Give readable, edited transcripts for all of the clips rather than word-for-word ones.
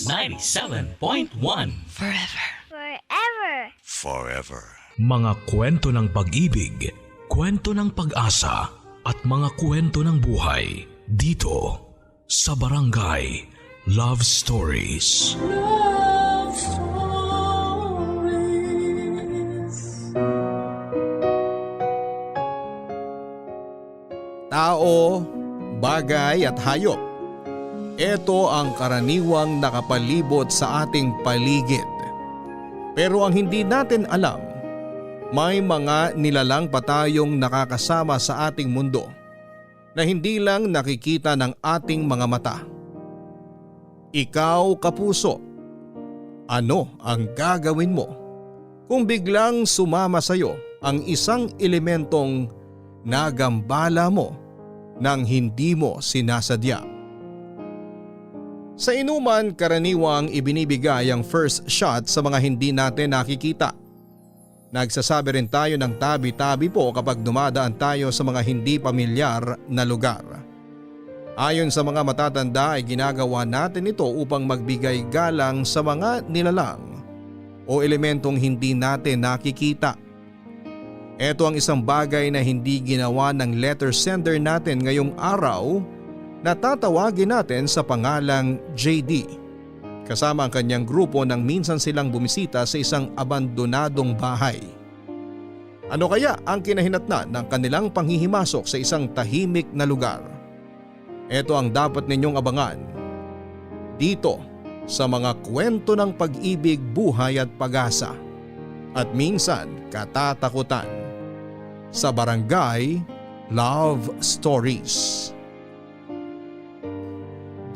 97.1 Forever. Forever. Forever. Mga kwento ng pag-ibig, kwento ng pag-asa at mga kwento ng buhay dito sa Barangay Love Stories. Love Stories. Tao, bagay at hayop. Ito ang karaniwang nakapalibot sa ating paligid. Pero ang hindi natin alam, may mga nilalang pa tayong nakakasama sa ating mundo na hindi lang nakikita ng ating mga mata. Ikaw, kapuso, ano ang gagawin mo kung biglang sumama sa iyo ang isang elementong nagambala mo nang hindi mo sinasadya? Sa inuman, karaniwang ibinibigay ang first shot sa mga hindi natin nakikita. Nagsasabi rin tayo ng tabi-tabi po kapag dumadaan tayo sa mga hindi pamilyar na lugar. Ayon sa mga matatanda ay ginagawa natin ito upang magbigay galang sa mga nilalang o elementong hindi natin nakikita. Ito ang isang bagay na hindi ginawa ng letter sender natin ngayong araw na tatawagin natin sa pangalang JD. Kasama ang kanyang grupo nang minsan silang bumisita sa isang abandonadong bahay. Ano kaya ang kinahinatnan ng kanilang panghihimasok sa isang tahimik na lugar? Ito ang dapat ninyong abangan dito sa mga kwento ng pag-ibig, buhay at pag-asa at minsan katatakutan sa Barangay Love Stories.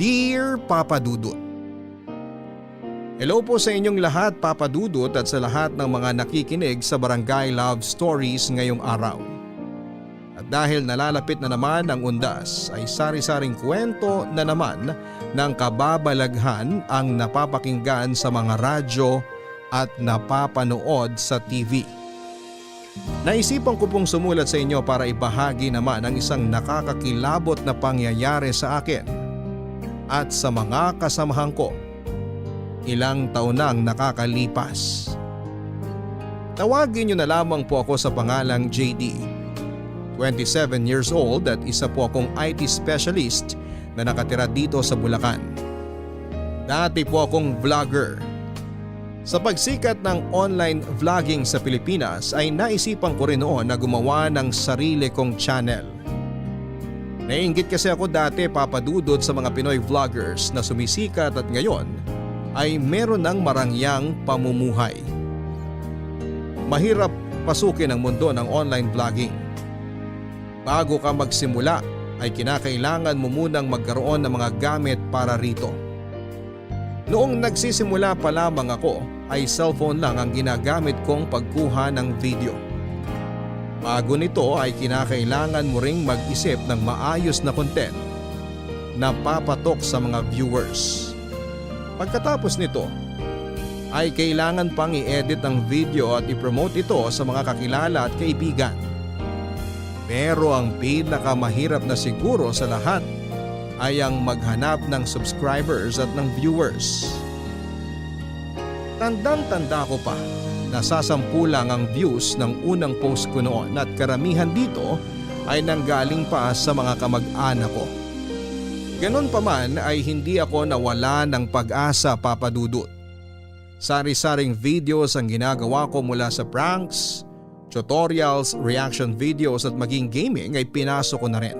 Dear Papa Dudut, hello po sa inyong lahat, Papa Dudut, at sa lahat ng mga nakikinig sa Barangay Love Stories ngayong araw. At dahil nalalapit na naman ang undas ay sari-saring kwento na naman ng kababalaghan ang napapakinggan sa mga radyo at napapanood sa TV. Naisipan ko pong sumulat sa inyo para ibahagi naman ang isang nakakakilabot na pangyayari sa akin at sa mga kasamahan ko. Ilang taon nang nakakalipas. Tawagin niyo na lamang po ako sa pangalang JD. 27 years old at isa po akong IT specialist na nakatira dito sa Bulacan. Dati po akong vlogger. Sa pagsikat ng online vlogging sa Pilipinas ay naisipan ko rin noon na gumawa ng sarili kong channel. Naiinggit kasi ako dati, Papa Dudut, sa mga Pinoy vloggers na sumisikat at ngayon ay meron ng marangyang pamumuhay. Mahirap pasukin ang mundo ng online vlogging. Bago ka magsimula ay kinakailangan mo munang magkaroon ng mga gamit para rito. Noong nagsisimula pa lamang ako ay cellphone lang ang ginagamit kong pagkuha ng video. Bago nito ay kinakailangan mo ring mag-isip ng maayos na content na papatok sa mga viewers. Pagkatapos nito ay kailangan pang i-edit ang video at i-promote ito sa mga kakilala at kaibigan. Pero ang pinakamahirap na siguro sa lahat ay ang maghanap ng subscribers at ng viewers. Tandang-tanda ko pa, nasasampu lang ang views ng unang post ko noon at karamihan dito ay nanggaling pa sa mga kamag-anak ko. Ganon pa man ay hindi ako nawala ng pag-asa, Papa Dudut. Sari-saring videos ang ginagawa ko mula sa pranks, tutorials, reaction videos at maging gaming ay pinasok ko na rin.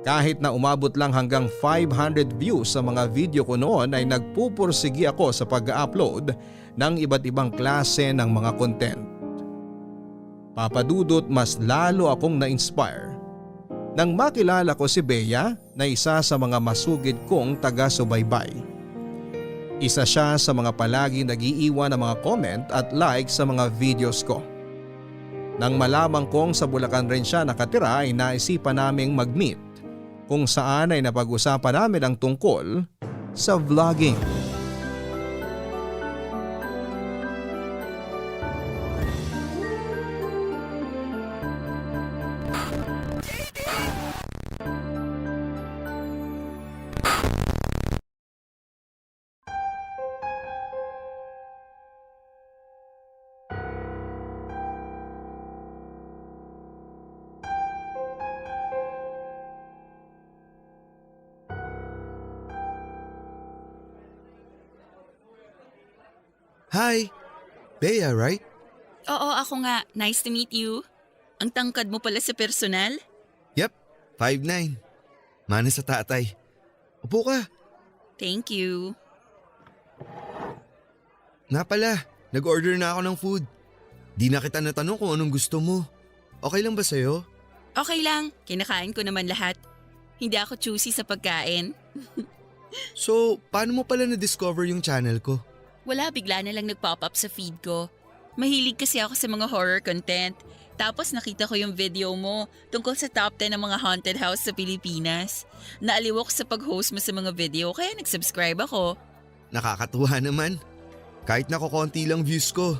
Kahit na umabot lang hanggang 500 views sa mga video ko noon ay nagpupursigi ako sa pag-upload ng iba't ibang klase ng mga content. Papa Dudut, mas lalo akong na-inspire nang makilala ko si Bea na isa sa mga masugid kong taga-subaybay. Isa siya sa mga palagi nag-iiwan ng mga comment at like sa mga videos ko. Nang malamang kong sa Bulacan rin siya nakatira ay naisipan naming mag-meet kung saan ay napag-usapan namin ang tungkol sa vlogging. Hi! Bea, right? Oo, ako nga. Nice to meet you. Ang tangkad mo pala sa personal? Yep, 5'9". Mana sa tatay. Upo ka. Thank you. Nga pala, nag-order na ako ng food. Di na kita natanong kung anong gusto mo. Okay lang ba sa'yo? Okay lang, kinakain ko naman lahat. Hindi ako choosy sa pagkain. So, paano mo pala na-discover yung channel ko? Wala, bigla na lang nag-pop up sa feed ko. Mahilig kasi ako sa mga horror content. Tapos nakita ko yung video mo tungkol sa top 10 ng mga haunted house sa Pilipinas. Naaliw ako sa pag-host mo sa mga video kaya nag-subscribe ako. Nakakatuwa naman. Kahit nakukonti lang views ko,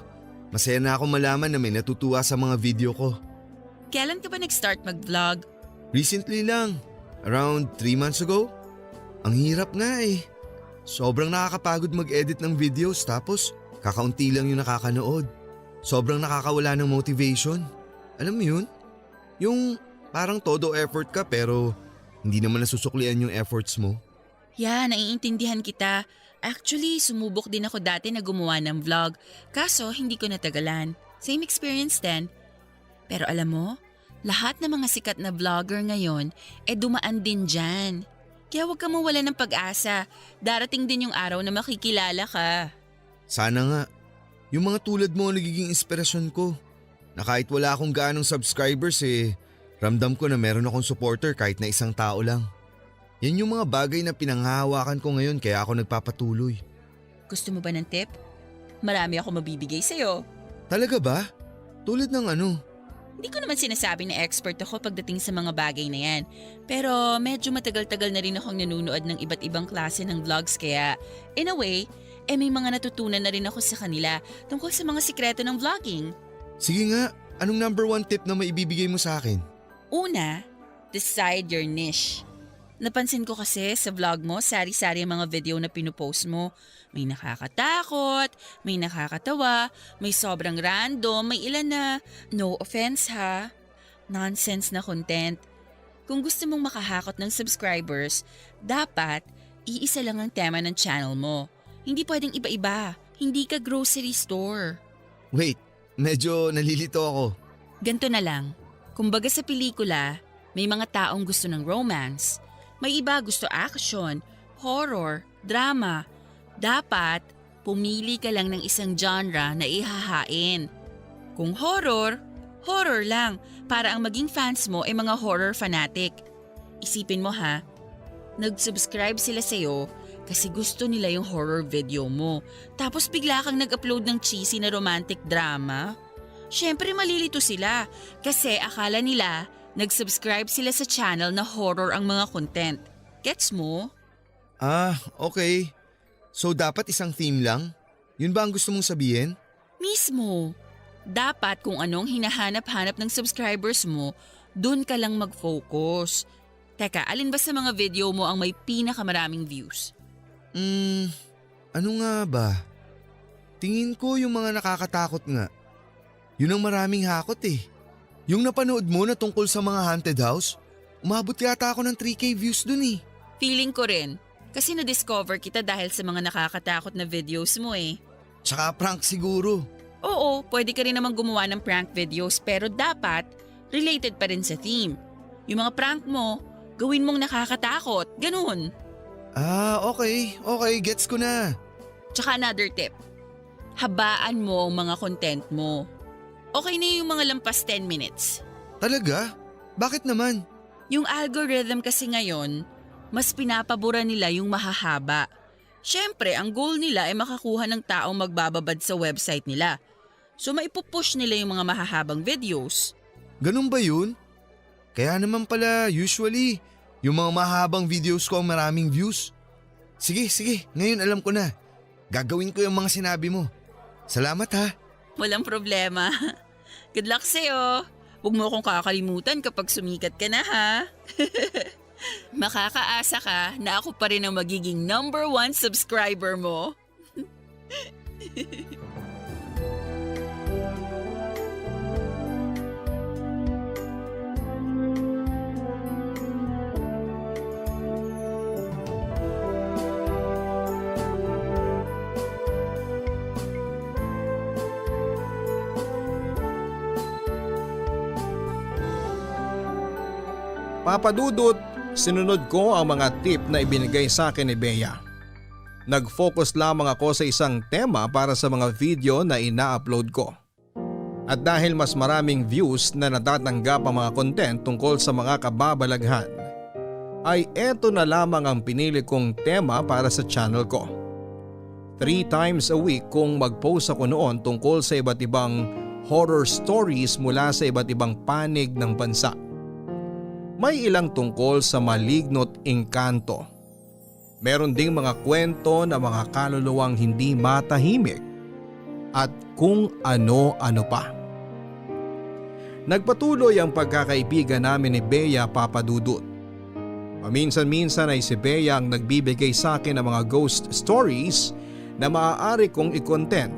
masaya na ako malaman na may natutuwa sa mga video ko. Kailan ka ba nag-start mag-vlog? Recently lang, around 3 months ago. Ang hirap nga eh. Sobrang nakakapagod mag-edit ng videos tapos kakaunti lang yung nakakanood. Sobrang nakakawala ng motivation. Alam mo yun? Yung parang todo effort ka pero hindi naman nasusuklian yung efforts mo. Yeah, naiintindihan kita. Actually, sumubok din ako dati na gumawa ng vlog. Kaso, hindi ko natagalan. Same experience din. Pero alam mo, lahat ng mga sikat na vlogger ngayon, dumaan din dyan. Kaya huwag ka mawala ng pag-asa. Darating din yung araw na makikilala ka. Sana nga. Yung mga tulad mo nagiging inspirasyon ko. Na kahit wala akong gaanong subscribers ramdam ko na meron akong supporter kahit na isang tao lang. Yan yung mga bagay na pinanghahawakan ko ngayon kaya ako nagpapatuloy. Gusto mo ba ng tip? Marami ako mabibigay sa'yo. Talaga ba? Tulad ng ano? Hindi ko naman sinasabi na expert ako pagdating sa mga bagay na yan. Pero medyo matagal-tagal na rin akong nanunood ng iba't ibang klase ng vlogs kaya in a way, may mga natutunan na rin ako sa kanila tungkol sa mga sikreto ng vlogging. Sige nga, anong number 1 tip na maibibigay mo sa akin? Una, decide your niche. Napansin ko kasi sa vlog mo, sari-sari ang mga video na pinupost mo. May nakakatakot, may nakakatawa, may sobrang random, may ilan na, no offense ha, nonsense na content. Kung gusto mong makahakot ng subscribers, dapat iisa lang ang tema ng channel mo. Hindi pwedeng iba-iba, hindi ka grocery store. Wait, medyo nalilito ako. Ganto na lang, kumbaga sa pelikula, may mga taong gusto ng romance. May iba gusto action, horror, drama. Dapat, pumili ka lang ng isang genre na ihahain. Kung horror, horror lang para ang maging fans mo ay mga horror fanatic. Isipin mo ha, nag-subscribe sila sa'yo kasi gusto nila yung horror video mo. Tapos bigla kang nag-upload ng cheesy na romantic drama. Syempre malilito sila kasi akala nila nag-subscribe sila sa channel na horror ang mga content. Gets mo? Ah, okay. So dapat isang theme lang? Yun ba ang gusto mong sabihin? Mismo. Dapat kung anong hinahanap-hanap ng subscribers mo, dun ka lang mag-focus. Teka, alin ba sa mga video mo ang may pinakamaraming views? Ano nga ba? Tingin ko yung mga nakakatakot nga. Yun ang maraming hakot eh. Yung napanood mo na tungkol sa mga haunted house, umabot yata ako ng 3K views dun eh. Feeling ko rin. Kasi na-discover kita dahil sa mga nakakatakot na videos mo eh. Tsaka prank siguro. Oo, pwede ka rin namang gumawa ng prank videos pero dapat related pa rin sa theme. Yung mga prank mo, gawin mong nakakatakot. Ganun. Ah, okay. Okay, gets ko na. Tsaka another tip. Habaan mo ang mga content mo. Okay na yung mga lampas 10 minutes. Talaga? Bakit naman? Yung algorithm kasi ngayon, mas pinapabura nila yung mahahaba. Siyempre, ang goal nila ay makakuha ng taong magbababad sa website nila. So maipupush nila yung mga mahahabang videos. Ganun ba yun? Kaya naman pala usually, yung mga mahabang videos ko ang maraming views. Sige, ngayon alam ko na. Gagawin ko yung mga sinabi mo. Salamat ha. Walang problema. Good luck sa'yo. Huwag mo akong kakalimutan kapag sumikat ka na ha. Makakaasa ka na ako pa rin ang magiging number 1 subscriber mo. Papadudot, sinunod ko ang mga tip na ibinigay sa akin ni Bea. Nag-focus lamang ako sa isang tema para sa mga video na ina-upload ko. At dahil mas maraming views na natatanggap ang mga content tungkol sa mga kababalaghan, ay eto na lamang ang pinili kong tema para sa channel ko. 3 times a week kung mag-post ako noon tungkol sa iba't ibang horror stories mula sa iba't ibang panig ng bansa. May ilang tungkol sa maligno't engkanto. Meron ding mga kwento na mga kaluluwang hindi matahimik at kung ano-ano pa. Nagpatuloy ang pagkakaibigan namin ni Bea, Papadudut. Paminsan-minsan ay si Bea ang nagbibigay sa akin ng mga ghost stories na maaari kong i-content.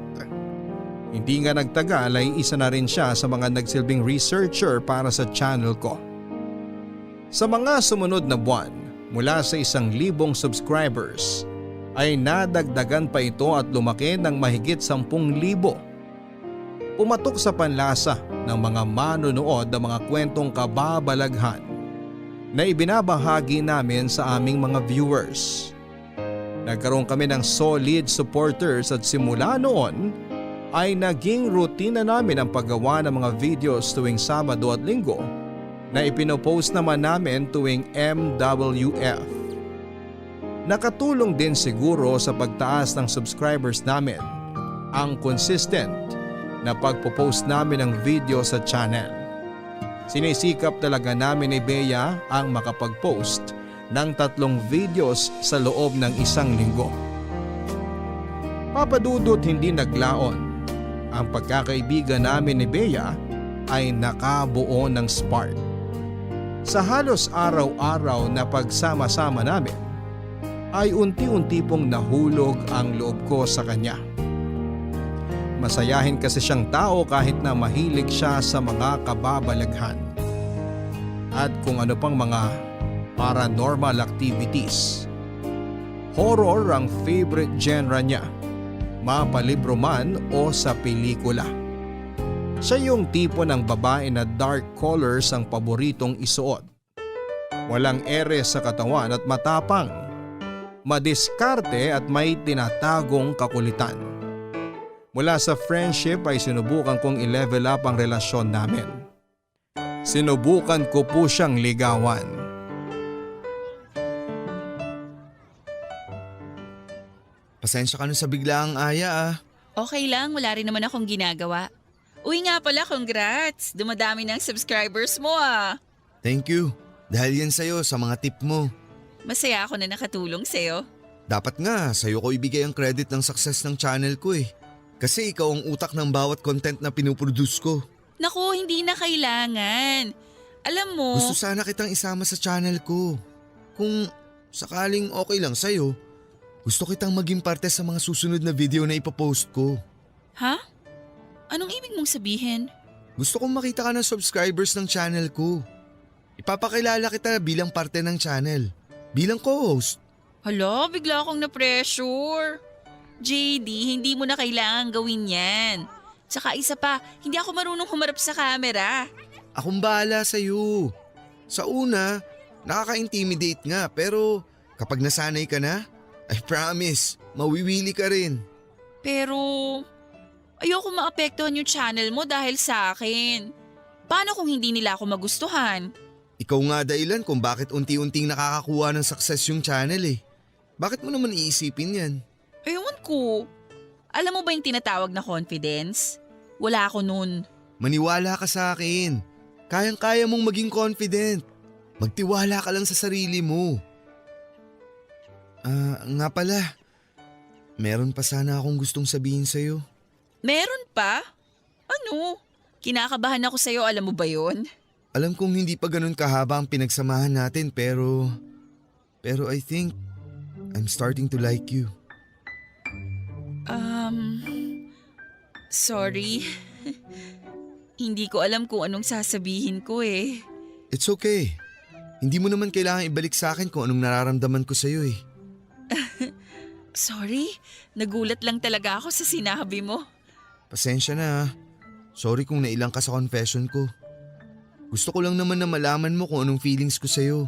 Hindi nga nagtagal ay isa na rin siya sa mga nagsilbing researcher para sa channel ko. Sa mga sumunod na buwan, mula sa 1,000 subscribers, ay nadagdagan pa ito at lumaki ng mahigit 10,000. Pumatok sa panlasa ng mga manonood ang mga kwentong kababalaghan na ibinabahagi namin sa aming mga viewers. Nagkaroon kami ng solid supporters at simula noon ay naging rutina namin ang paggawa ng mga videos tuwing Sabado at Linggo na ipinopost naman namin tuwing MWF. Nakatulong din siguro sa pagtaas ng subscribers namin ang consistent na pagpo-post namin ng video sa channel. Sinisikap talaga namin ni Bea ang makapag-post ng 3 videos sa loob ng 1 linggo. Papadudot, hindi naglaon. Ang pagkakaibigan namin ni Bea ay nakabuo ng spark. Sa halos araw-araw na pagsama-sama namin, ay unti-unti pong nahulog ang loob ko sa kanya. Masayahin kasi siyang tao kahit na mahilig siya sa mga kababalaghan. At kung ano pang mga paranormal activities. Horror ang favorite genre niya, mapalibro man o sa pelikula. Siya yung tipo ng babae na dark colors ang paboritong isuot. Walang ere sa katawan at matapang. Madiskarte at may tinatagong kakulitan. Mula sa friendship ay sinubukan kong i-level up ang relasyon namin. Sinubukan ko po siyang ligawan. Pasensya ka nun sa biglaang aya ah. Okay lang, wala rin naman akong ginagawa. Uy nga pala, congrats! Dumadami ng subscribers mo ah. Thank you. Dahil yan sa'yo sa mga tip mo. Masaya ako na nakatulong sa'yo. Dapat nga sa'yo ko ibigay ang credit ng success ng channel ko eh. Kasi ikaw ang utak ng bawat content na pinuproduce ko. Naku, hindi na kailangan. Alam mo… Gusto sana kitang isama sa channel ko. Kung sakaling okay lang sa'yo, gusto kitang maging parte sa mga susunod na video na ipopost ko. Ha? Anong ibig mong sabihin? Gusto kong makita ka ng subscribers ng channel ko. Ipapakilala kita bilang parte ng channel. Bilang co-host. Hala, bigla akong na-pressure. JD, hindi mo na kailangan gawin yan. Tsaka isa pa, hindi ako marunong humarap sa camera. Akong bahala sa'yo. Sa una, nakaka-intimidate nga pero kapag nasanay ka na, I promise, mawiwili ka rin. Pero ayoko maapektuhan yung channel mo dahil sa akin. Paano kung hindi nila ako magustuhan? Ikaw nga dahilan kung bakit unti-unting nakakakuha ng success yung channel eh. Bakit mo naman iisipin yan? Ewan ko. Alam mo ba yung tinatawag na confidence? Wala ako nun. Maniwala ka sa akin. Kayang-kaya mong maging confident. Magtiwala ka lang sa sarili mo. Nga pala. Meron pa sana akong gustong sabihin sa'yo. Meron pa? Ano? Kinakabahan ako sa'yo, alam mo ba yun? Alam kong hindi pa ganun kahaba ang pinagsamahan natin pero I think I'm starting to like you. Sorry. Hindi ko alam kung anong sasabihin ko eh. It's okay. Hindi mo naman kailangan ibalik sa akin kung anong nararamdaman ko sa'yo eh. Sorry, nagulat lang talaga ako sa sinabi mo. Pasensya na ah. Sorry kung nailang ka sa confession ko. Gusto ko lang naman na malaman mo kung anong feelings ko sa'yo.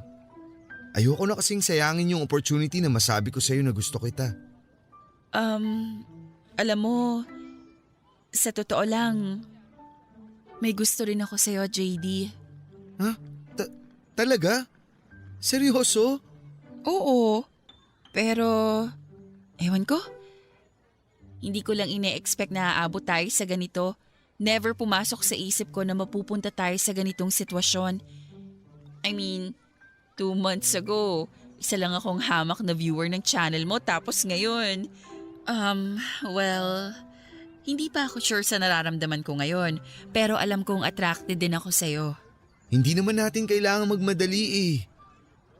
Ayoko na kasing sayangin yung opportunity na masabi ko sa'yo na gusto kita. Alam mo, sa totoo lang, may gusto rin ako sa'yo, JD. Ha? Talaga? Seryoso? Oo, pero ewan ko. Hindi ko lang ine-expect na aabot tayo sa ganito. Never pumasok sa isip ko na mapupunta tayo sa ganitong sitwasyon. I mean, 2 months ago, isa lang akong hamak na viewer ng channel mo tapos ngayon, well, hindi pa ako sure sa nararamdaman ko ngayon pero alam kong attracted din ako sa'yo. Hindi naman natin kailangan magmadali eh.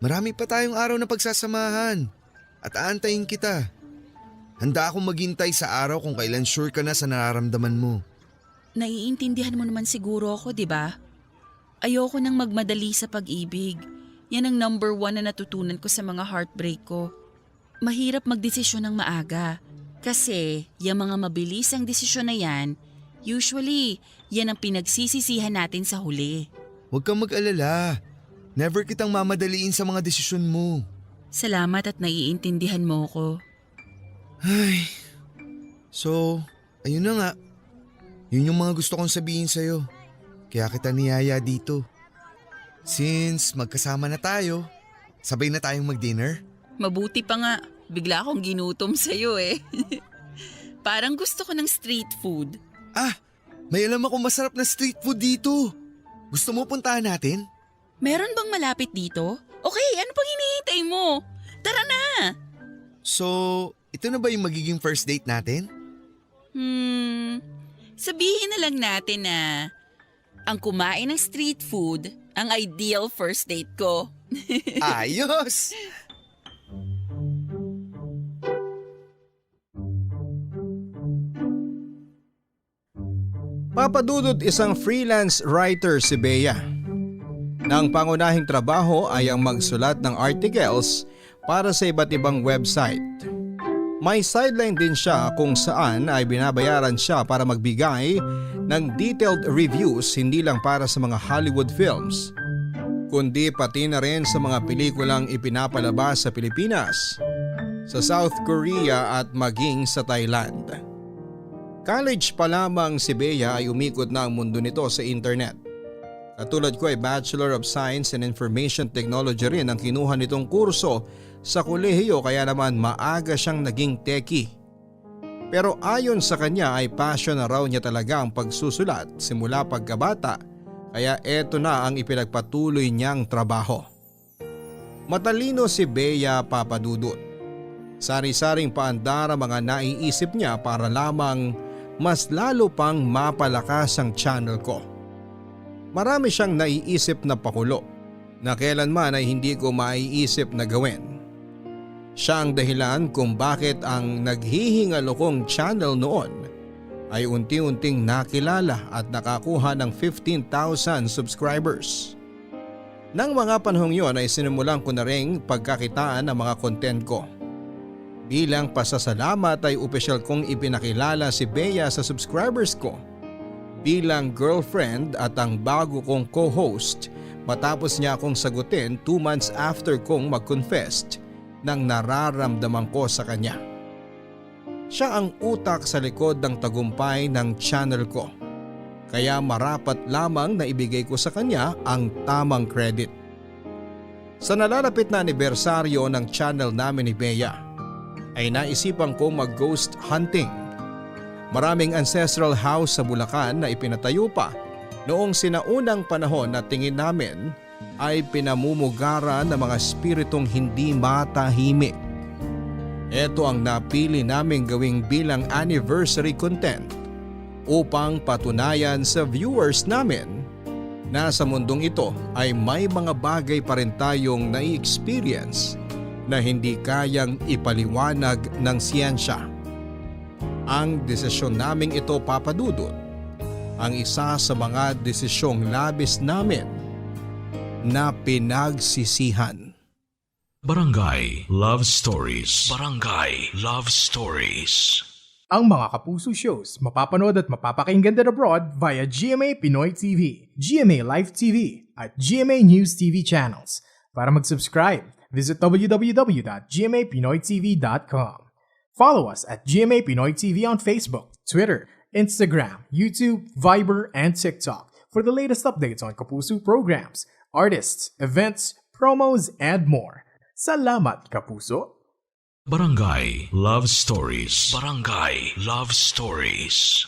Marami pa tayong araw na pagsasamahan at aantayin kita. Handa akong maghintay sa araw kung kailan sure ka na sa nararamdaman mo. Naiintindihan mo naman siguro ako, di ba? Ayoko nang magmadali sa pag-ibig. Yan ang number 1 na natutunan ko sa mga heartbreak ko. Mahirap magdesisyon ng maaga. Kasi yung mga mabilisang desisyon na yan, usually yan ang pinagsisisihan natin sa huli. Huwag kang mag-alala. Never kitang mamadaliin sa mga desisyon mo. Salamat at naiintindihan mo ko. Ay, so, ayun na nga. Yun yung mga gusto kong sabihin sa'yo. Kaya kita niyaya dito. Since magkasama na tayo, sabay na tayong mag-dinner. Mabuti pa nga, bigla akong ginutom sa'yo eh. Parang gusto ko ng street food. Ah, may alam akong masarap na street food dito. Gusto mo puntahan natin? Meron bang malapit dito? Okay, ano pang hinihintay mo? Tara na! So, ito na ba yung magiging first date natin? Sabihin na lang natin na ang kumain ng street food ang ideal first date ko. Ayos! Papadudod isang freelance writer si Bea. Nang pangunahing trabaho ay ang magsulat ng articles para sa iba't ibang website. May sideline din siya kung saan ay binabayaran siya para magbigay ng detailed reviews hindi lang para sa mga Hollywood films, kundi pati na rin sa mga pelikulang ipinapalabas sa Pilipinas, sa South Korea at maging sa Thailand. College pa lamang si Bea ay umikot na ang mundo nito sa internet. Katulad ko ay Bachelor of Science and Information Technology rin ang kinuha nitong kurso sa kolehiyo kaya naman maaga siyang naging techie. Pero ayon sa kanya ay passion na raw niya talaga ang pagsusulat simula pagkabata kaya eto na ang ipinagpatuloy niyang trabaho. Matalino si Bea Papadudut. Sari-saring paandar ang mga naiisip niya para lamang mas lalo pang mapalakas ang channel ko. Marami siyang naiisip na pakulo na kailanman ay hindi ko maiisip na gawin. Siya ang dahilan kung bakit ang naghihingalo kong channel noon ay unti-unting nakilala at nakakuha ng 15,000 subscribers. Nang mga panahong yon ay sinimulan ko na ring pagkakitaan ng mga content ko. Bilang pasasalamat ay opisyal kong ipinakilala si Bea sa subscribers ko bilang girlfriend at ang bago kong co-host matapos niya akong sagutin 2 months after kong mag-confess ng nararamdaman ko sa kanya. Siya ang utak sa likod ng tagumpay ng channel ko, kaya marapat lamang na ibigay ko sa kanya ang tamang credit. Sa nalalapit na anibersaryo ng channel namin ni Bea ay naisipan ko mag-ghost hunting. Maraming ancestral house sa Bulacan na ipinatayo pa noong sinaunang panahon na tingin namin ay pinamumugaran ng mga espiritong hindi matahimik. Ito ang napili naming gawing bilang anniversary content upang patunayan sa viewers namin na sa mundong ito ay may mga bagay pa rin tayong nai-experience na hindi kayang ipaliwanag ng siyensya. Ang desisyon naming ito, Papadudut, ang isa sa mga desisyong labis namin na pinagsisihan. Barangay Love Stories. Barangay Love Stories. Ang mga Kapuso shows mapapanood at mapapakinggan din abroad via GMA Pinoy TV, GMA Live TV, at GMA News TV channels. Para mag-subscribe, visit www.gmapinoytv.com. Follow us at GMA Pinoy TV on Facebook, Twitter, Instagram, YouTube, Viber, and TikTok for the latest updates on Kapuso programs, artists, events, promos, and more. Salamat, Kapuso! Barangay Love Stories. Barangay Love Stories.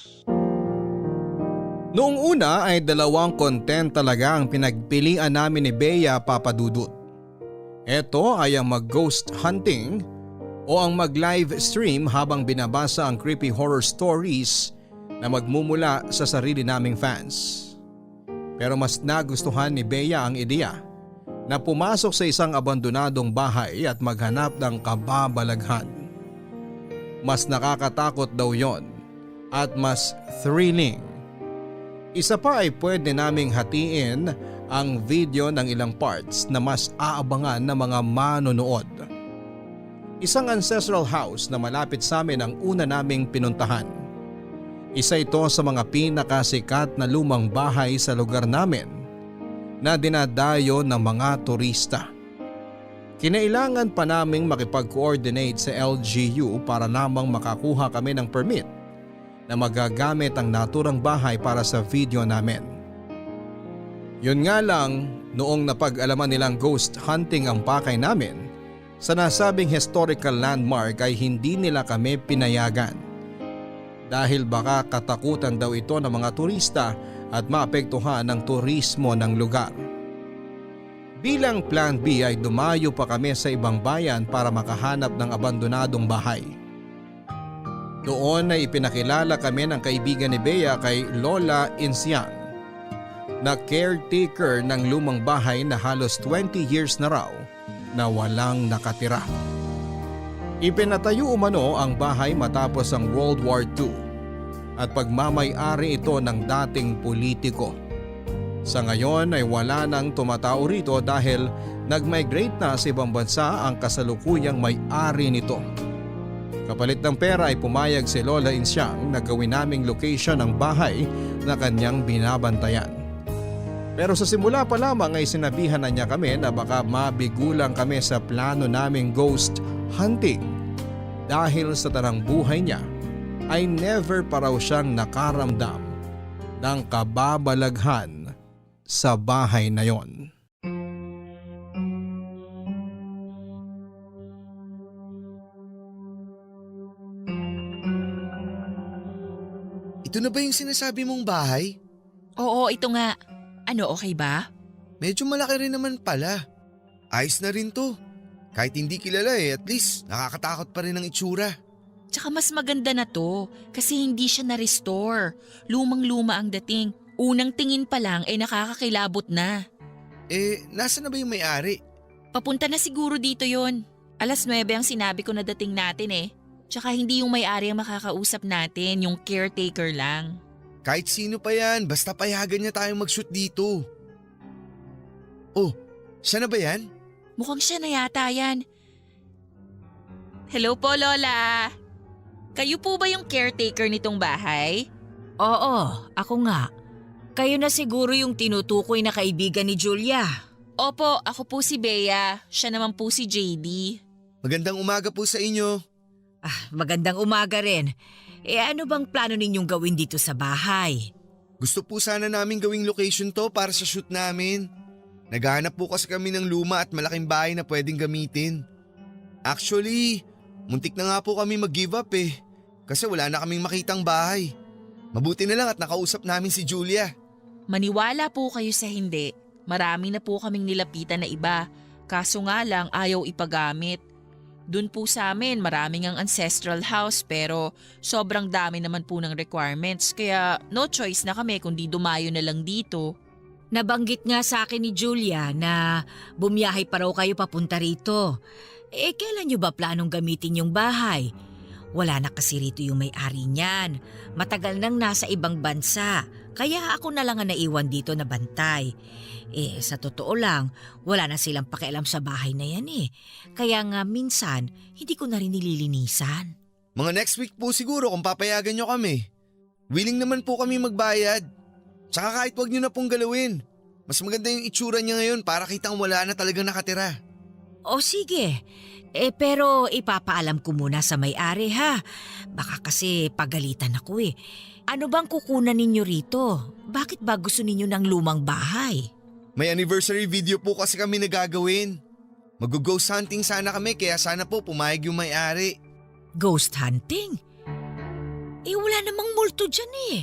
Noong una ay 2 content talaga ang pinagpilian namin ni Bea Papadudut. Ito ay ang mag-ghost hunting o ang mag-live stream habang binabasa ang creepy horror stories na magmumula sa sarili naming fans. Pero mas nagustuhan ni Bea ang ideya na pumasok sa isang abandonadong bahay at maghanap ng kababalaghan. Mas nakakatakot daw yon at mas thrilling. Isa pa ay pwede naming hatiin ang video ng ilang parts na mas aabangan ng mga manonood. Isang ancestral house na malapit sa amin ang una naming pinuntahan. Isa ito sa mga pinakasikat na lumang bahay sa lugar namin na dinadayo ng mga turista. Kinailangan pa naming makipag-coordinate sa LGU para namang makakuha kami ng permit na magagamit ang naturang bahay para sa video namin. Yun nga lang, noong napag-alaman nilang ghost hunting ang pakay namin, sa nasabing historical landmark ay hindi nila kami pinayagan. Dahil baka katakutan daw ito ng mga turista at maapektuhan ng turismo ng lugar. Bilang plan B ay dumayo pa kami sa ibang bayan para makahanap ng abandonadong bahay. Doon ay ipinakilala kami ng kaibigan ni Bea kay Lola Insiang, na caretaker ng lumang bahay na halos 20 years na raw na walang nakatira. Ipinatayo umano ang bahay matapos ang World War II at pagmamay-ari ito ng dating politiko. Sa ngayon ay wala nang tumatao rito dahil nag-migrate na sa ibang bansa ang kasalukuyang may-ari nito. Kapalit ng pera ay pumayag si Lola Insiang na gawin naming location ng bahay na kanyang binabantayan. Pero sa simula pa lamang ay sinabihan na niya kami na baka mabigulang kami sa plano naming ghost hunting dahil sa tanang buhay niya ay never pa raw siyang nakaramdam ng kababalaghan sa bahay na yon. Ito na ba yung sinasabi mong bahay? Oo, ito nga. Ano, okay ba? Medyo malaki rin naman pala. Ayos na rin to. Kahit hindi kilala at least nakakatakot pa rin ang itsura. Tsaka mas maganda na to kasi hindi siya na-restore. Lumang-luma ang dating. Unang tingin pa lang ay nakakakilabot na. Nasa na ba yung may-ari? Papunta na siguro dito yon. 9:00 ang sinabi ko na dating natin eh. Tsaka hindi yung may-ari ang makakausap natin, yung caretaker lang. Kahit sino pa yan, basta payagan niya tayong mag-shoot dito. Oh, siya na ba yan? Mukhang siya na yata yan. Hello po, Lola. Kayo po ba yung caretaker nitong bahay? Oo, ako nga. Kayo na siguro yung tinutukoy na kaibigan ni Julia. Opo, ako po si Bea. Siya naman po si JD. Magandang umaga po sa inyo. Magandang umaga rin. Ano bang plano ninyong gawin dito sa bahay? Gusto po sana naming gawing location to para sa shoot namin. Naghahanap po kasi kami ng luma at malaking bahay na pwedeng gamitin. Actually, muntik na nga po kami mag-give up kasi wala na kaming makitang bahay. Mabuti na lang at nakausap namin si Julia. Maniwala po kayo sa hindi. Marami na po kaming nilapitan na iba. Kaso nga lang ayaw ipagamit. Doon po sa amin maraming ang ancestral house pero sobrang dami naman po ng requirements kaya no choice na kami kundi dumayo na lang dito. Nabanggit nga sa akin ni Julia na bumiyahe pa raw kayo papunta rito. Kailan nyo ba planong gamitin yung bahay? Wala na kasi rito yung may-ari niyan. Matagal nang nasa ibang bansa. Kaya ako na lang ang naiwan dito na bantay. Sa totoo lang, wala na silang pakialam sa bahay na yan Kaya nga minsan, hindi ko na rin nililinisan. Mga next week po siguro kung papayagan nyo kami. Willing naman po kami magbayad. Tsaka kahit wag nyo na pong galawin. Mas maganda yung itsura niya ngayon para kitang wala na talagang nakatira. O sige, pero ipapaalam ko muna sa may-ari ha. Baka kasi pagalitan ako eh. Ano bang kukunan ninyo rito? Bakit ba gusto ninyo ng lumang bahay? May anniversary video po kasi kami nagagawin. Mag-ghost hunting sana kami kaya sana po pumayag yung may-ari. Ghost hunting? Wala namang multo dyan eh.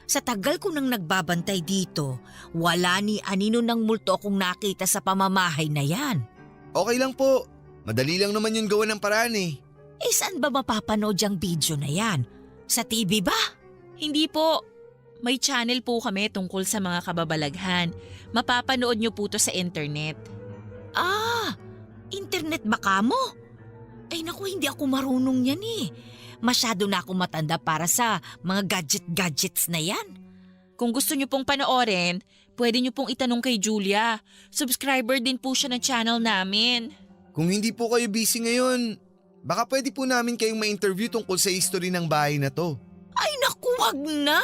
Sa tagal ko nang nagbabantay dito, wala ni anino ng multo akong nakita sa pamamahay na yan. Okay lang po. Madali lang naman yung gawa ng paraan eh. Saan ba mapapanood yung video na yan? Sa TV ba? Hindi po. May channel po kami tungkol sa mga kababalaghan. Mapapanood nyo po to sa internet. Internet ba kamo? Ay naku, hindi ako marunong yan eh. Masyado na ako matanda para sa mga gadgets na yan. Kung gusto nyo pong panoorin, pwede nyo pong itanong kay Julia. Subscriber din po siya ng channel namin. Kung hindi po kayo busy ngayon, baka pwede po namin kayong ma-interview tungkol sa history ng bahay na to. Ay naku, wag na.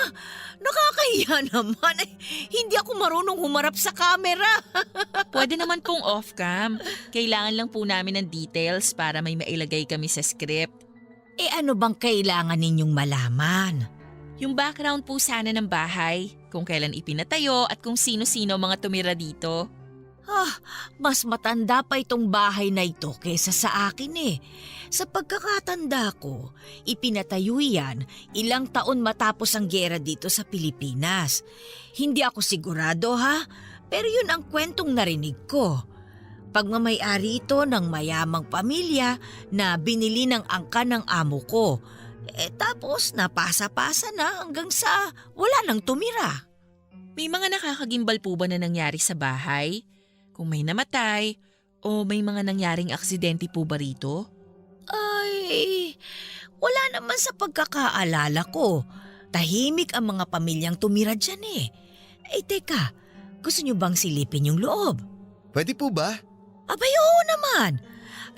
Nakakahiya naman. Ay, hindi ako marunong humarap sa camera. Pwede naman pong off-cam. Kailangan lang po namin ng details para may mailagay kami sa script. Ano bang kailangan ninyong malaman? Yung background po sana ng bahay, kung kailan ipinatayo at kung sino-sino mga tumira dito. Mas matanda pa itong bahay na ito kaysa sa akin eh. Sa pagkakatanda ko, ipinatayo yan ilang taon matapos ang giyera dito sa Pilipinas. Hindi ako sigurado ha, pero yun ang kwentong narinig ko. Pagmamay-ari ito ng mayamang pamilya na binili ng angka ng amo ko. Tapos napasa-pasa na hanggang sa wala nang tumira. May mga nakakagimbal po ba na nangyari sa bahay? Kung may namatay o may mga nangyaring aksidente po ba rito? Ay, wala naman sa pagkakaalala ko. Tahimik ang mga pamilyang tumira dyan eh. Teka, gusto nyo bang silipin yung loob? Pwede po ba? Abay, oo naman.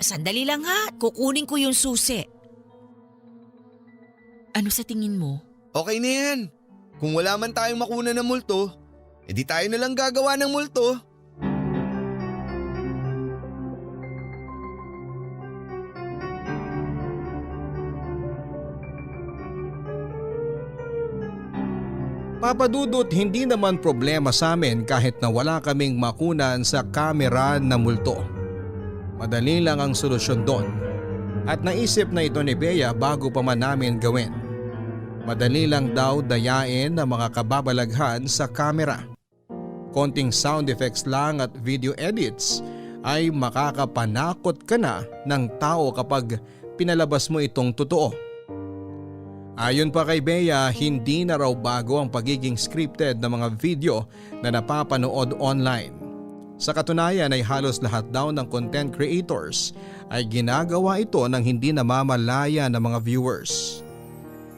Sandali lang ha, kukunin ko yung susi. Ano sa tingin mo? Okay na yan. Kung wala man tayong makuna ng multo, edi tayo na lang gagawa ng multo. Papadudot, hindi naman problema sa amin kahit na wala kaming makunan sa kamera na multo. Madali lang ang solusyon doon. At naisip na ito ni Bea bago pa man namin gawin. Madali lang daw dayain ang mga kababalaghan sa kamera. Konting sound effects lang at video edits ay makakapanakot ka na ng tao kapag pinalabas mo itong totoo. Ayon pa kay Bea, hindi na raw bago ang pagiging scripted na mga video na napapanood online. Sa katunayan ay halos lahat daw ng content creators ay ginagawa ito ng hindi namamalaya ng mga viewers.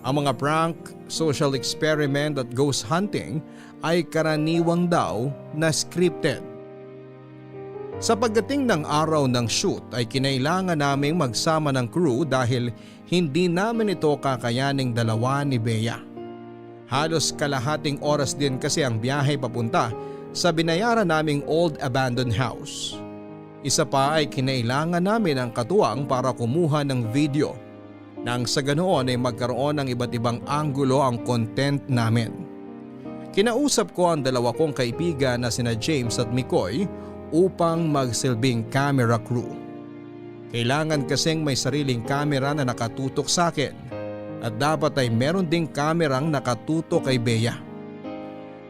Ang mga prank, social experiment at ghost hunting ay karaniwang daw na scripted. Sa pagdating ng araw ng shoot ay kinailangan naming magsama ng crew dahil hindi namin ito kakayaning dalawa ni Bea. Halos kalahating oras din kasi ang biyahe papunta sa binayaran naming old abandoned house. Isa pa ay kinailangan namin ang katuwang para kumuha ng video nang sa ganoon ay magkaroon ng iba't ibang anggulo ang content namin. Kinausap ko ang dalawa kong kaibigan na sina James at Mikoy upang magsilbing camera crew. Kailangan kasing may sariling camera na nakatutok sa akin at dapat ay meron ding kamerang nakatutok kay Bea.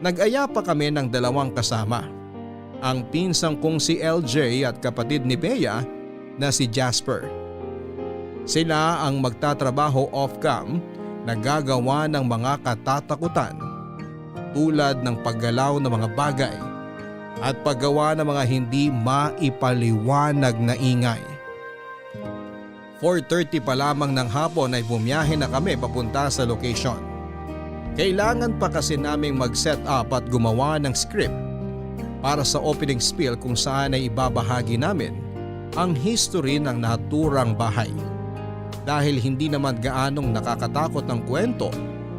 Nag-aya pa kami ng dalawang kasama. Ang pinsang kong si LJ at kapatid ni Bea na si Jasper. Sila ang magtatrabaho off-cam na gagawa ng mga katatakutan tulad ng paggalaw ng mga bagay at paggawa ng mga hindi maipaliwanag na ingay. 4:30 pa lamang ng hapon ay bumiyahe na kami papunta sa location. Kailangan pa kasi naming mag-set up at gumawa ng script para sa opening spiel kung saan ay ibabahagi namin ang history ng naturang bahay. Dahil hindi naman gaanong nakakatakot ng kwento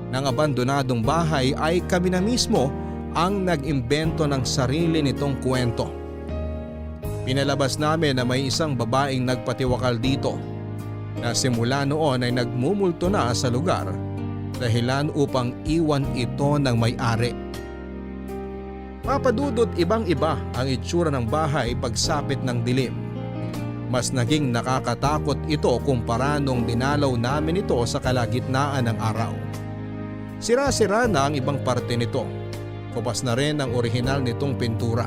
ng abandonadong bahay ay kami na mismo ang nag-imbento ng sarili nitong kwento. Pinalabas namin na may isang babaeng nagpatiwakal dito na simula noon ay nagmumulto na sa lugar dahilan upang iwan ito ng may-ari. Papadudot ibang-iba ang itsura ng bahay pagsapit ng dilim. Mas naging nakakatakot ito kumpara nung dinalaw namin ito sa kalagitnaan ng araw. Sira-sira na ang ibang parte nito. Kupas na rin ang orihinal nitong pintura.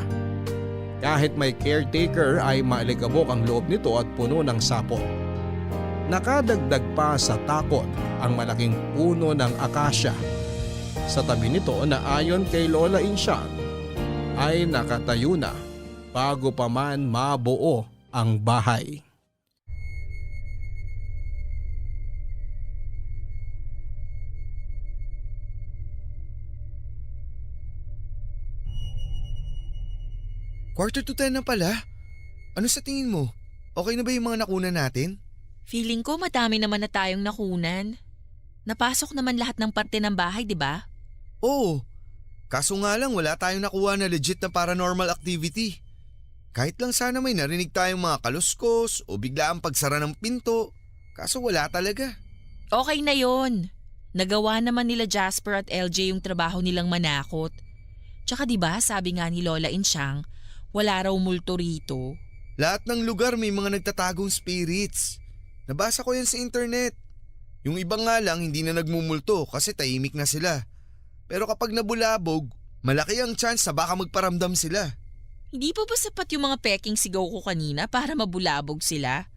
Kahit may caretaker ay maaligabok ang loob nito at puno ng sapot. Nakadagdag pa sa takot ang malaking puno ng akasya. Sa tabi nito na ayon kay Lola Insyang ay nakatayo na bago pa man mabuo ang bahay. Quarter to 10 na pala. Ano sa tingin mo? Okay na ba yung mga nakunan natin? Feeling ko madami naman na tayong nakunan. Napasok naman lahat ng parte ng bahay, di ba? Oo. Kaso nga lang wala tayong nakuha na legit na paranormal activity. Kahit lang sana may narinig tayong mga kaluskos o bigla ang pagsara ng pinto. Kaso wala talaga. Okay na yon. Nagawa naman nila Jasper at LJ yung trabaho nilang manakot. Tsaka di ba sabi nga ni Lola Insyang, wala raw multo rito. Lahat ng lugar may mga nagtatagong spirits. Nabasa ko yan sa internet. Yung iba nga lang hindi na nagmumulto kasi tahimik na sila. Pero kapag nabulabog, malaki ang chance na baka magparamdam sila. Hindi pa ba sapat yung mga peking sigaw ko kanina para mabulabog sila?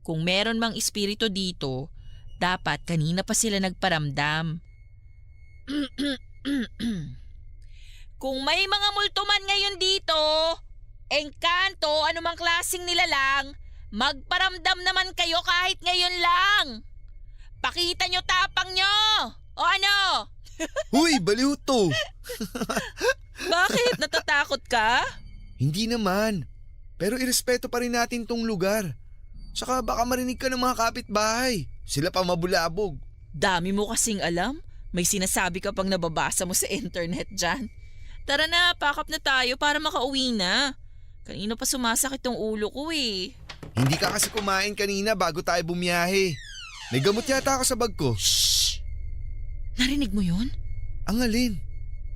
Kung meron mang espiritu dito, dapat kanina pa sila nagparamdam. Kung may mga multuman ngayon dito, engkanto, anumang klaseng nilalang, magparamdam naman kayo kahit ngayon lang. Pakita nyo tapang nyo! O ano? Huy, baliw to! Bakit? Natatakot ka? Hindi naman. Pero irespeto pa rin natin tong lugar. Saka baka marinig ka ng mga kapitbahay. Sila pa mabulabog. Dami mo kasing alam. May sinasabi ka pang nababasa mo sa internet dyan. Tara na, pakap na tayo para makauwi na. Kanina pa sumasakit tong ulo ko eh. Hindi ka kasi kumain kanina bago tayo bumiyahe. May gamot yata ako sa bag ko. Shhh! Narinig mo yun? Ang alin?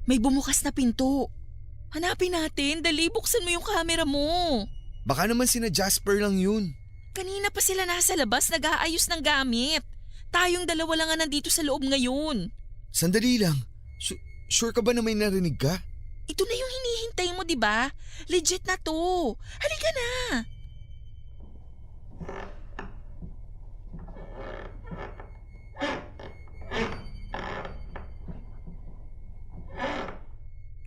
May bumukas na pinto. Hanapin natin, dali buksan mo yung camera mo. Baka naman sina Jasper lang yun. Kanina pa sila nasa labas nag-aayos ng gamit. Tayong dalawa lang nga nandito sa loob ngayon. Sandali lang. Sure ka ba na may narinig ka? Ito na yung hinihintay mo, di ba? Legit na to. Halika na.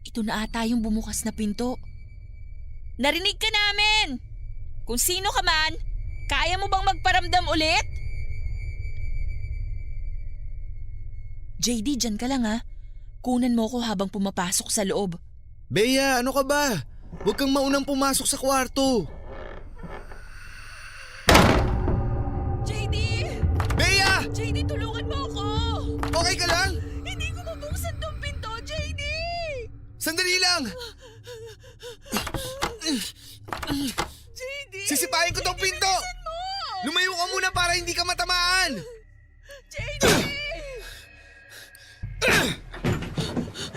Ito na ata yung bumukas na pinto. Narinig ka namin! Kung sino ka man, kaya mo bang magparamdam ulit? JD, dyan ka lang ha. Kunan mo ko habang pumapasok sa loob. Bea, ano ka ba? Huwag kang maunang pumasok sa kwarto. JD! Bea! JD, tulungan mo ako! Okay ka lang? Hindi ko mabuksan tong pinto, JD! Sandali lang! JD! Sisipain ko tong pinto! Lumayo ka muna para hindi ka matamaan! JD!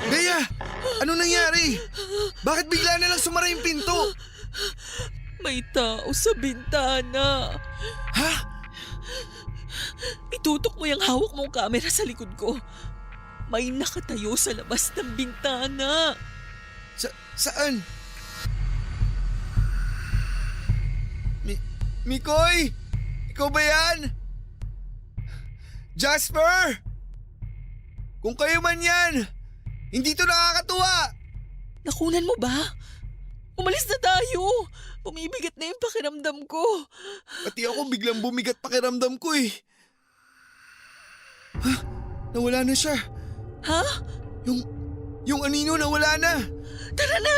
Bea! Ano nangyari? Bakit bigla na lang sumara yung pinto? May tao sa bintana. Ha? Itutok mo yung hawak mong camera sa likod ko. May nakatayo sa labas ng bintana. Saan? Mikoy! Ikaw ba yan? Jasper! Kung kayo man yan, hindi to nakakatuwa! Nakunan mo ba? Umalis na tayo! Bumibigat na yung pakiramdam ko. Pati ako biglang bumigat pakiramdam ko eh. Ha? Nawala na siya. Ha? Yung anino nawala na. Tara na!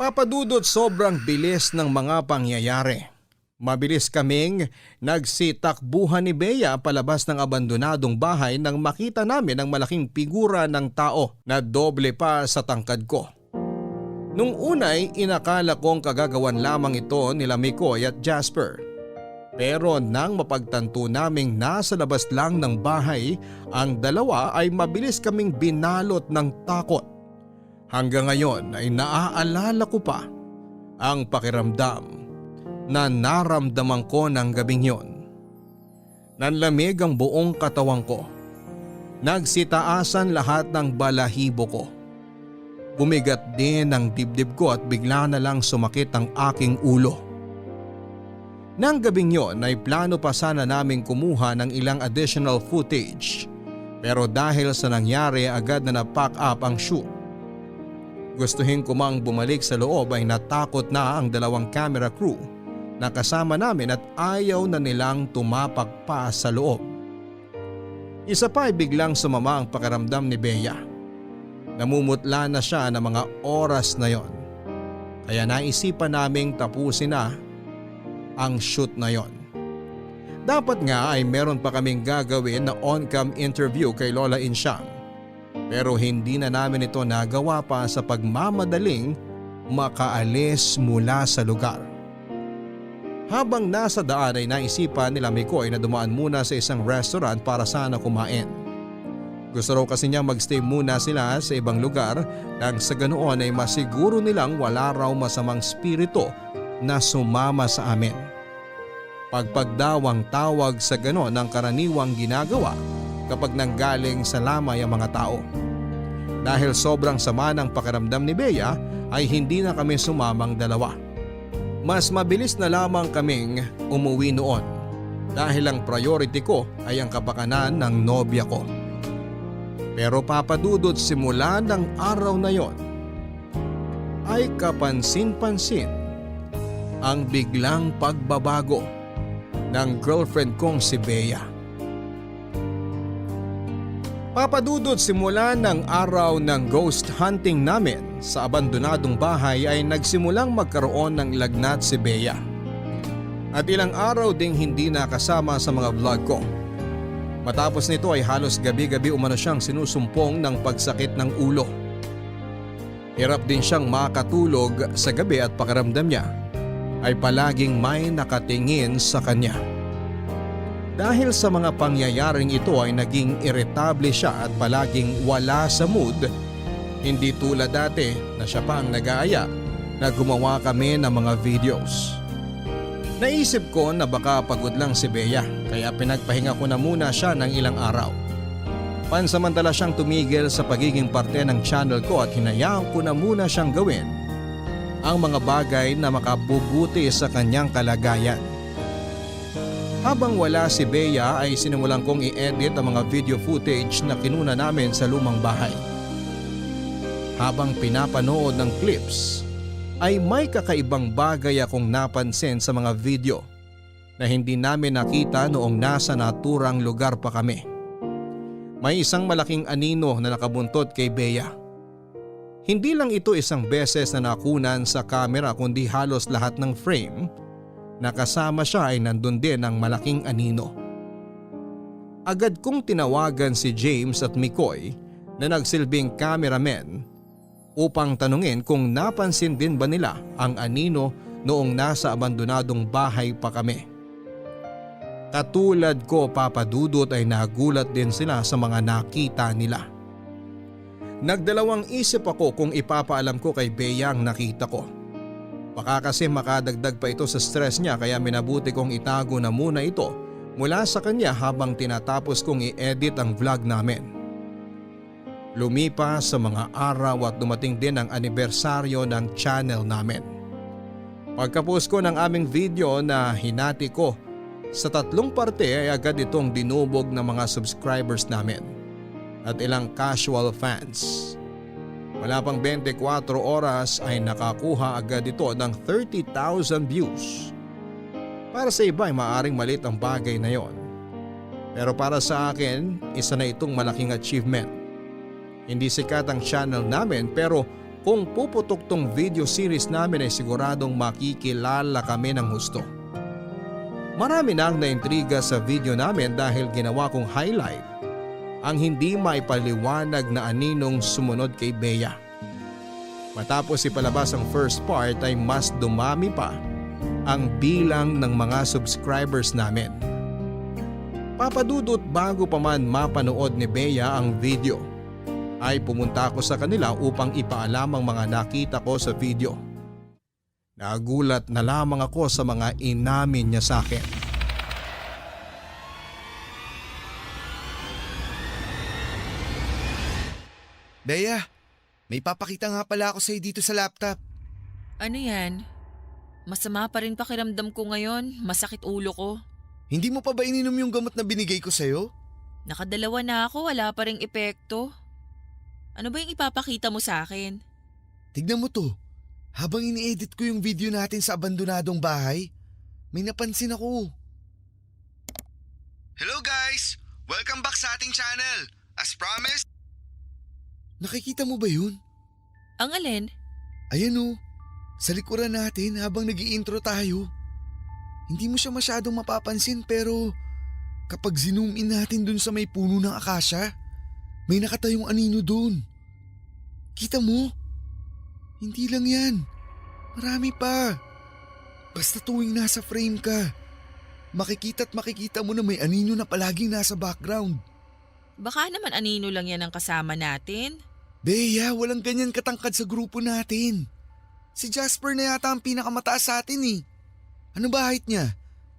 Papadudot, sobrang bilis ng mga pangyayari. Mabilis kaming nagsitakbuhan ni Bea palabas ng abandonadong bahay nang makita namin ang malaking figura ng tao na doble pa sa tangkad ko. Nung unay inakala kong kagagawan lamang ito nila Mikoy at Jasper. Pero nang mapagtanto naming nasa labas lang ng bahay ang dalawa ay mabilis kaming binalot ng takot. Hanggang ngayon ay naaalala ko pa ang pakiramdam na naramdaman ko ng gabing yon. Nanlamig ang buong katawan ko. Nagsitaasan lahat ng balahibo ko. Bumigat din ang dibdib ko at bigla na lang sumakit ang aking ulo. Nang gabing yon ay plano pa sana naming kumuha ng ilang additional footage. Pero dahil sa nangyari agad na na-pack up ang shoot. Gustuhin ko mang bumalik sa loob ay natakot na ang dalawang camera crew na kasama namin at ayaw na nilang tumapak pa sa loob. Isa pa ay biglang sumama ang pakiramdam ni Bea. Namumutla na siya ng mga oras na yon. Kaya naisipan naming tapusin na ang shoot na yon. Dapat nga ay meron pa kaming gagawin na on-cam interview kay Lola Insyang. Pero hindi na namin ito nagawa pa sa pagmamadaling makaalis mula sa lugar. Habang nasa daan ay naisipan nila Mikoy na dumaan muna sa isang restaurant para sana kumain. Gusto raw kasi niya magstay muna sila sa ibang lugar nang sa ganoon ay masiguro nilang wala raw masamang spirito na sumama sa amin. Pagpagdawang tawag sa ganoon ang karaniwang ginagawa kapag nanggaling sa lamay ang mga tao. Dahil sobrang sama ng pakiramdam ni Bea ay hindi na kami sumamang dalawa. Mas mabilis na lamang kaming umuwi noon dahil ang priority ko ay ang kapakanan ng nobya ko. Pero papadudot simula ng araw na yon ay kapansin-pansin ang biglang pagbabago ng girlfriend kong si Bea. Papadudot simula ng araw ng ghost hunting namin sa abandonadong bahay ay nagsimulang magkaroon ng lagnat si Bea. At ilang araw ding hindi nakasama sa mga vlog ko. Matapos nito ay halos gabi-gabi umano siyang sinusumpong ng pagsakit ng ulo. Hirap din siyang makatulog sa gabi at pakiramdam niya ay palaging may nakatingin sa kanya. Dahil sa mga pangyayaring ito ay naging irritable siya at palaging wala sa mood, hindi tulad dati na siya pa ang nag-aaya na gumawa kami ng mga videos. Naisip ko na baka pagod lang si Bea kaya pinagpahinga ko na muna siya ng ilang araw. Pansamantala siyang tumigil sa pagiging parte ng channel ko at hinayaan ko na muna siyang gawin ang mga bagay na makabubuti sa kanyang kalagayan. Habang wala si Bea ay sinimulan kong i-edit ang mga video footage na kinuna namin sa lumang bahay. Habang pinapanood ng clips ay may kakaibang bagay akong napansin sa mga video na hindi namin nakita noong nasa naturang lugar pa kami. May isang malaking anino na nakabuntot kay Bea. Hindi lang ito isang beses na nakunan sa camera kundi halos lahat ng frame na kasama siya ay nandun din ang malaking anino. Agad kong tinawagan si James at Mikoy na nagsilbing cameramen upang tanungin kung napansin din ba nila ang anino noong nasa abandonadong bahay pa kami. Katulad ko, papadudot, ay nagulat din sila sa mga nakita nila. Nagdalawang isip ako kung ipapaalam ko kay Bea ang nakita ko. Baka kasi makadagdag pa ito sa stress niya kaya minabuti kong itago na muna ito mula sa kanya habang tinatapos kong i-edit ang vlog namin. Lumipas sa mga araw at dumating din ang anibersaryo ng channel namin. Pagkapost ko ng aming video na hinati ko sa 3 parte ay agad itong dinubog ng mga subscribers namin at ilang casual fans. Wala pang 24 oras ay nakakuha agad ito ng 30,000 views. Para sa iba ay maaaring malit ang bagay na yon. Pero para sa akin, isa na itong malaking achievement. Hindi sikat ang channel namin pero kung puputok tong video series namin ay siguradong makikilala kami ng husto. Marami na ang naintriga sa video namin dahil ginawa kong highlight ang hindi maipaliwanag na aninong sumunod kay Bea. Matapos ipalabas ang first part ay mas dumami pa ang bilang ng mga subscribers namin. Papadudot bago pa man mapanood ni Bea ang video ay pumunta ako sa kanila upang ipaalam ang mga nakita ko sa video. Nagulat na lamang ako sa mga inamin niya sa akin. Bea, may papakita nga pala ako sa'yo dito sa laptop. Ano yan? Masama pa rin pakiramdam ko ngayon. Masakit ulo ko. Hindi mo pa ba ininom yung gamot na binigay ko sa'yo? Nakadalawa na ako, wala pa ring epekto. Ano ba yung ipapakita mo sa akin? Tignan mo to. Habang ini-edit ko yung video natin sa abandonadong bahay, may napansin ako. Hello guys! Welcome back sa ating channel. As promised. Nakikita mo ba yun? Ang alin? Ayan o. Sa likuran natin habang nag-i-intro tayo. Hindi mo siya masyadong mapapansin pero kapag zoom in natin dun sa may puno ng akasya, may nakatayong anino dun. Kita mo? Hindi lang yan. Marami pa. Basta tuwing nasa frame ka, makikita mo na may anino na palaging nasa background. Baka naman anino lang yan ang kasama natin. Bea, walang ganyan katangkad sa grupo natin. Si Jasper na yata ang pinakamataas sa atin eh. Ano ba height niya?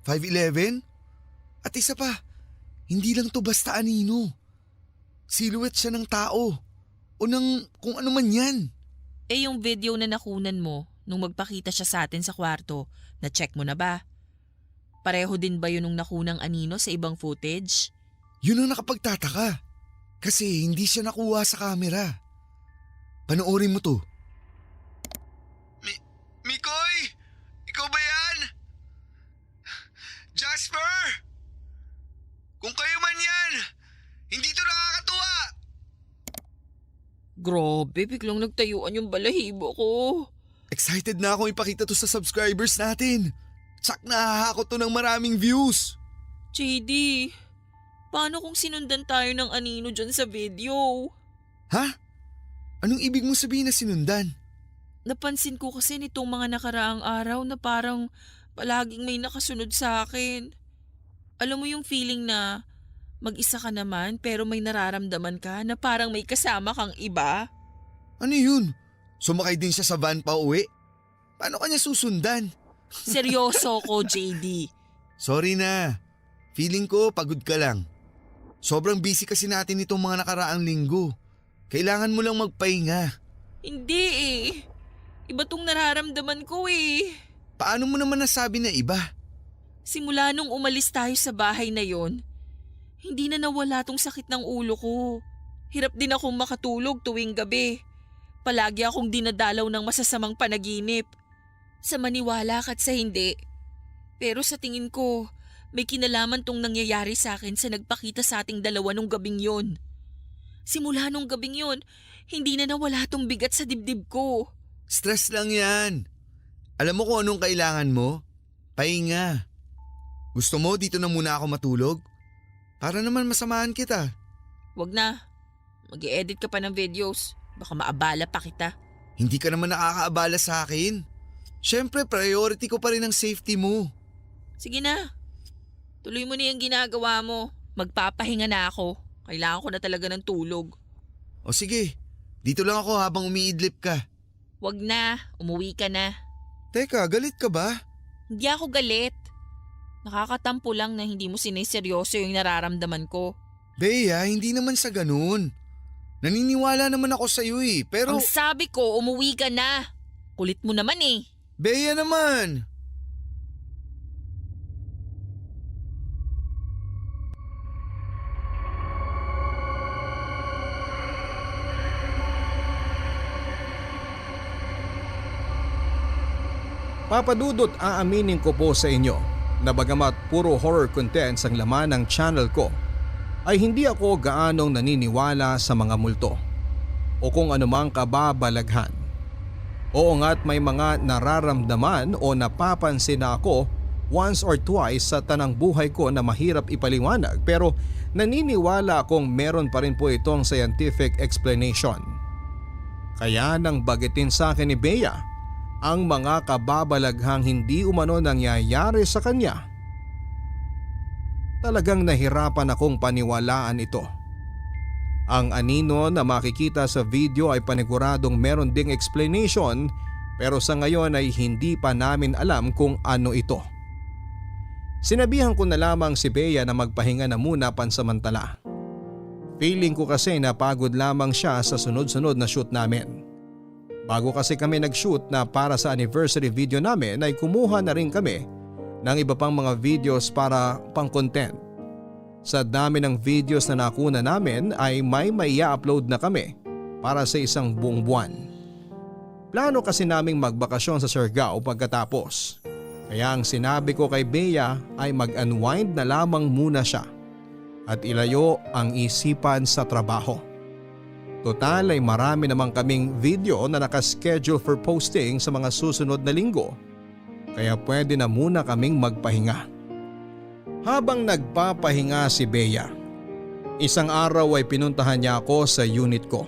5'11"? At isa pa, hindi lang to basta anino. Silhouette siya ng tao o ng kung ano man yan. Eh yung video na nakunan mo nung magpakita siya sa atin sa kwarto, na-check mo na ba? Pareho din ba yun nung nakunang anino sa ibang footage? Yun ang nakapagtataka. Kasi hindi siya nakuha sa camera. Panoorin mo to. Mikoy! Ikaw ba yan? Jasper! Kung kayo man yan, hindi to nakakatuwa! Grabe, biglang nagtayuan yung balahibo ko. Excited na akong ipakita to sa subscribers natin. Tsak nahahakot to ng maraming views. JD, paano kung sinundan tayo ng anino dyan sa video? Ha? Anong ibig mo sabihin na sinundan? Napansin ko kasi nitong mga nakaraang araw na parang palaging may nakasunod sa akin. Alam mo yung feeling na mag-isa ka naman pero may nararamdaman ka na parang may kasama kang iba? Ano yun? Sumakay din siya sa van pa uwi? Paano kanya susundan? Seryoso ko, JD. Sorry na. Feeling ko pagod ka lang. Sobrang busy kasi natin itong mga nakaraang linggo. Kailangan mo lang magpahinga. Hindi eh. Iba tong nararamdaman ko eh. Paano mo naman nasabi na iba? Simula nung umalis tayo sa bahay na yon, hindi na nawala tong sakit ng ulo ko. Hirap din akong makatulog tuwing gabi. Palagi akong dinadalaw ng masasamang panaginip. Sa maniwala ka't sa hindi. Pero sa tingin ko, may kinalaman tong nangyayari sa akin sa nagpakita sa ating dalawa nung gabing yon. Simula nung gabing yon, hindi na nawala tong bigat sa dibdib ko. Stress lang yan. Alam mo kung anong kailangan mo? Pahinga. Gusto mo dito na muna ako matulog? Para naman masamahan kita. Wag na. Mag-i-edit ka pa ng videos. Baka maabala pa kita. Hindi ka naman nakakaabala sa akin. Siyempre priority ko pa rin ang safety mo. Sige na. Tuloy mo na yung ginagawa mo. Magpapahinga na ako. Kailangan ko na talaga ng tulog. O sige, dito lang ako habang umiidlip ka. Wag na. Umuwi ka na. Teka, galit ka ba? Hindi ako galit. Nakakatampo lang na hindi mo siniseryoso yung nararamdaman ko. Bea, hindi naman sa ganun. Naniniwala naman ako sa'yo eh, pero… Ang sabi ko, umuwi ka na. Kulit mo naman eh. Bea naman! Papadudot aaminin ko po sa inyo na bagamat puro horror contents ang laman ng channel ko, ay hindi ako gaanong naniniwala sa mga multo o kung anumang kababalaghan Oo nga't may mga nararamdaman o napapansin na ako once or twice sa tanang buhay ko na mahirap ipaliwanag, pero naniniwala akong meron pa rin po itong scientific explanation. Kaya nang bagitin sa akin ni Bea ang mga kababalaghang hindi umano nangyayari sa kanya, talagang nahirapan akong paniwalaan ito. Ang anino na makikita sa video ay paniguradong meron ding explanation, pero sa ngayon ay hindi pa namin alam kung ano ito. Sinabihan ko na lamang si Bea na magpahinga na muna pansamantala. Feeling ko kasi napagod lamang siya sa sunod-sunod na shoot namin. Bago kasi kami nag-shoot na para sa anniversary video namin ay kumuha na rin kami ng iba pang mga videos para pang-content. Sa dami ng videos na nakuna namin ay may i-upload na kami para sa isang buong buwan. Plano kasi naming magbakasyon sa Siargao pagkatapos. Kaya ang sinabi ko kay Bea ay mag-unwind na lamang muna siya at ilayo ang isipan sa trabaho. Total ay marami namang kaming video na nakaschedule for posting sa mga susunod na linggo. Kaya pwede na muna kaming magpahinga. Habang nagpapahinga si Bea, isang araw ay pinuntahan niya ako sa unit ko.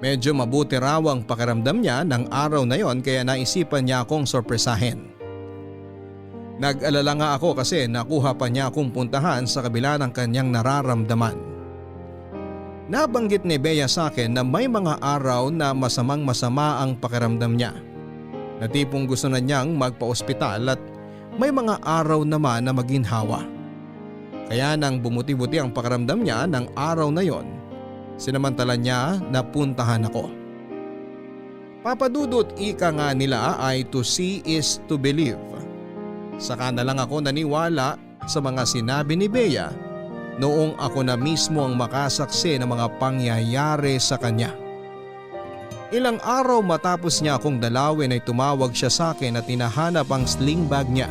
Medyo mabuti raw ang pakiramdam niya ng araw na yon kaya naisipan niya akong sorpresahin. Nag-alala nga ako kasi nakuha pa niya akong puntahan sa kabila ng kanyang nararamdaman. Nabanggit ni Bea sa akin na may mga araw na masamang-masama ang pakiramdam niya. Na tipong gusto na niyang magpa-ospital at may mga araw naman na maginhawa. Kaya nang bumuti-buti ang pakiramdam niya ng araw na yon, sinamantala niya na puntahan ako. Papadudot ika nga nila ay to see is to believe. Saka na lang ako naniwala sa mga sinabi ni Bea noong ako na mismo ang makasaksi ng mga pangyayari sa kanya. Ilang araw matapos niya akong dalawin ay tumawag siya sa akin at tinahanap ang sling bag niya.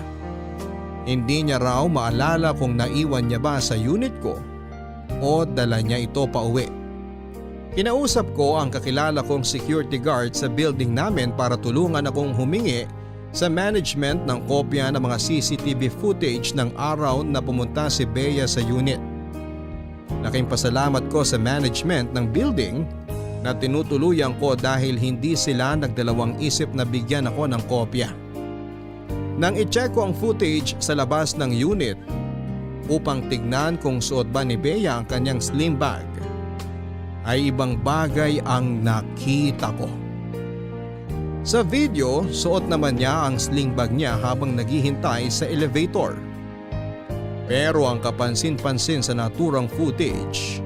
Hindi niya raw maalala kung naiwan niya ba sa unit ko o dala niya ito pa uwi. Kinausap ko ang kakilala kong security guard sa building namin para tulungan akong humingi sa management ng kopya ng mga CCTV footage ng araw na pumunta si Bea sa unit. Laking pasalamat ko sa management ng building na tinutuluyan ko dahil hindi sila nagdalawang isip na bigyan ako ng kopya. Nang i-check ko ang footage sa labas ng unit upang tignan kung suot ba ni Bea ang kanyang sling bag, ay ibang bagay ang nakita ko. Sa video, suot naman niya ang sling bag niya habang naghihintay sa elevator. Pero ang kapansin-pansin sa naturang footage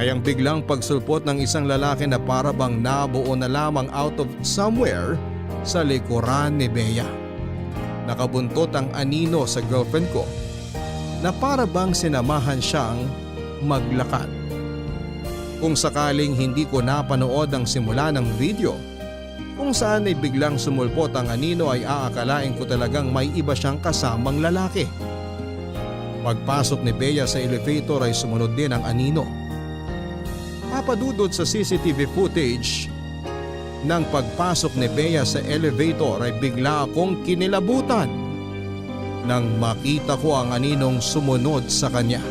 ay ang biglang pagsulpot ng isang lalaki na parabang nabuo na lamang out of somewhere sa likuran ni Bea. Nakabuntot ang anino sa girlfriend ko na parabang sinamahan siyang maglakad. Kung sakaling hindi ko napanood ang simula ng video, kung saan ay biglang sumulpot ang anino ay aakalain ko talagang may iba siyang kasamang lalaki. Pagpasok ni Bea sa elevator ay sumunod din ang anino. Papadudod sa CCTV footage, nang pagpasok ni Bea sa elevator ay bigla akong kinilabutan nang makita ko ang aninong sumunod sa kanya.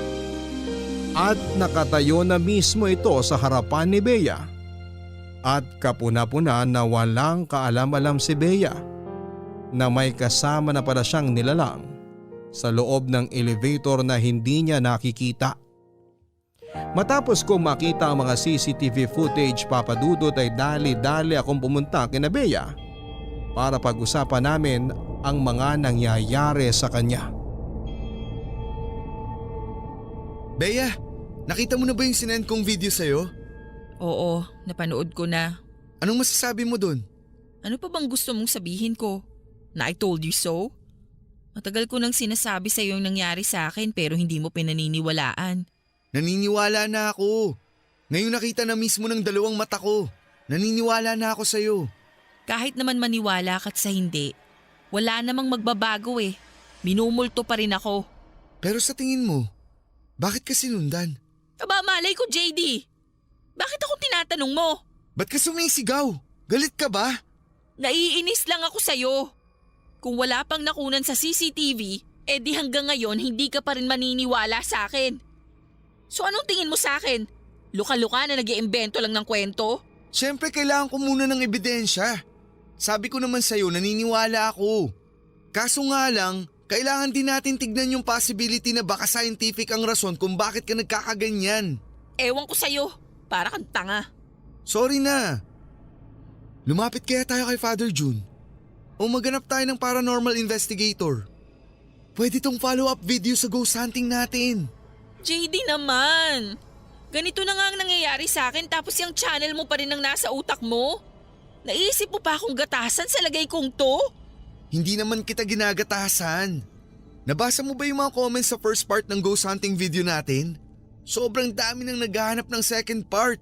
At nakatayo na mismo ito sa harapan ni Bea. At kapuna-puna na walang kaalam-alam si Bea na may kasama na pala siyang nilalang sa loob ng elevator na hindi niya nakikita. Matapos kong makita ang mga CCTV footage, papadudot ay dali-dali akong pumunta kina Bea para pag-usapan namin ang mga nangyayari sa kanya. Bea, nakita mo na ba yung sinend kong video sa'yo? Oo, napanood ko na. Anong masasabi mo dun? Ano pa bang gusto mong sabihin ko? Na I told you so? Matagal ko nang sinasabi sa yung nangyari sa akin pero hindi mo pinaniniwalaan. Naniniwala na ako. Ngayon nakita na mismo ng dalawang mata ko. Naniniwala na ako sa'yo. Kahit naman maniwala ka't sa hindi, wala namang magbabago eh. Minumulto pa rin ako. Pero sa tingin mo, bakit ka sinundan? Aba malay ko, JD. Bakit ako tinatanong mo? Ba't ka sumisigaw? Galit ka ba? Naiinis lang ako sa'yo. Kung wala pang nakunan sa CCTV, di hanggang ngayon hindi ka pa rin maniniwala sa akin. So anong tingin mo sa akin? Luka-luka na nag-iimbento lang ng kwento? Siyempre kailangan ko muna ng ebidensya. Sabi ko naman sa'yo, naniniwala ako. Kaso nga lang, kailangan din natin tignan yung possibility na baka scientific ang rason kung bakit ka nagkakaganyan. Ewan ko sa'yo, para kang tanga. Sorry na. Lumapit kaya tayo kay Father June? O maghanap tayo ng paranormal investigator? Pwede tong follow-up video sa ghost hunting natin. JD naman. Ganito na nga ang nangyayari sa akin tapos yung channel mo pa rin ang nasa utak mo? Naisip mo pa akong gatasan sa lagay kong to? Hindi naman kita ginagatasan. Nabasa mo ba yung mga comments sa first part ng ghost hunting video natin? Sobrang dami nang naghahanap ng second part.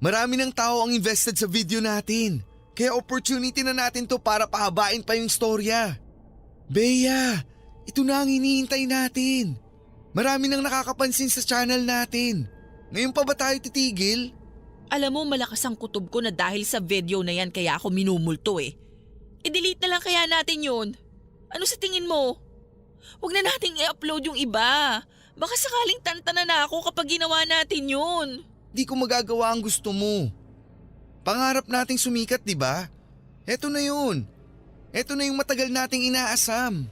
Marami ng tao ang invested sa video natin. Kaya opportunity na natin to para pahabain pa yung istorya. Bea, ito na ang hinihintay natin. Marami nang nakakapansin sa channel natin. Ngayon pa ba tayo titigil? Alam mo, malakas ang kutob ko na dahil sa video na yan kaya ako minumulto eh. I-delete na lang kaya natin yun. Ano sa tingin mo? Huwag na nating i-upload yung iba. Baka sakaling tantanan na ako kapag ginawa natin yun. Di ko magagawa ang gusto mo. Pangarap nating sumikat, di ba? Eto na yun. Eto na yung matagal nating inaasam.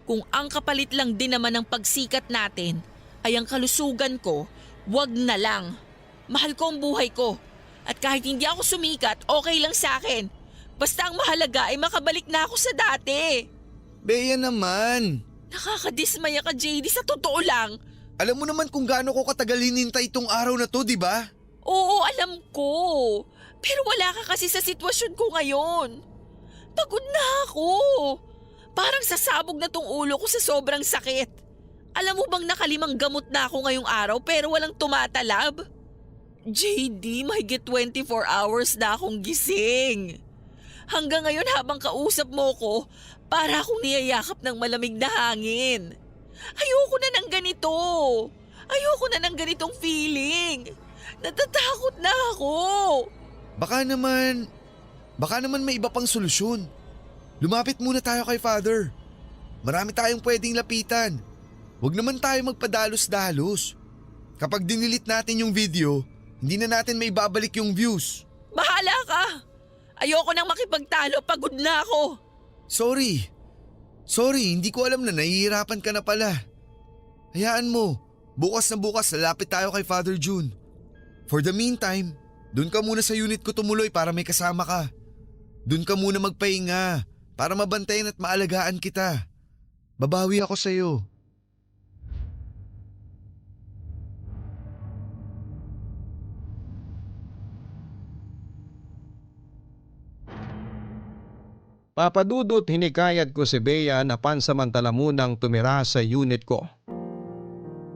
Kung ang kapalit lang din naman ng pagsikat natin ay ang kalusugan ko, wag na lang. Mahal ko ang buhay ko. At kahit hindi ako sumikat, okay lang sa akin. Basta ang mahalaga ay makabalik na ako sa dati. Bea naman. Nakakadismaya ka, JD, sa totoo lang. Alam mo naman kung gaano ko katagal hinintay itong araw na to, di ba? Oo, alam ko. Pero wala ka kasi sa sitwasyon ko ngayon. Pagod na ako. Parang sasabog na tong ulo ko sa sobrang sakit. Alam mo bang nakalimang gamot na ako ngayong araw pero walang tumatalab? JD, mahigit 24 hours na akong gising. Hanggang ngayon habang kausap mo ko, para akong niyayakap ng malamig na hangin. Ayoko na ng ganito. Ayoko na ng ganitong feeling. Natatakot na ako. Baka naman may iba pang solusyon. Lumapit muna tayo kay Father. Marami tayong pwedeng lapitan. Huwag naman tayo magpadalos-dalos. Kapag dinilit natin yung video, hindi na natin may babalik yung views. Bahala ka. Ayoko nang makipagtalo. Pagod na ako. Sorry, hindi ko alam na nahihirapan ka na pala. Hayaan mo, bukas na bukas lalapit tayo kay Father June. For the meantime, dun ka muna sa unit ko tumuloy para may kasama ka. Dun ka muna magpahinga para mabantayan at maalagaan kita. Babawi ako sa'yo. Papadudot hinikayat ko si Bea na pansamantala munang tumira sa unit ko.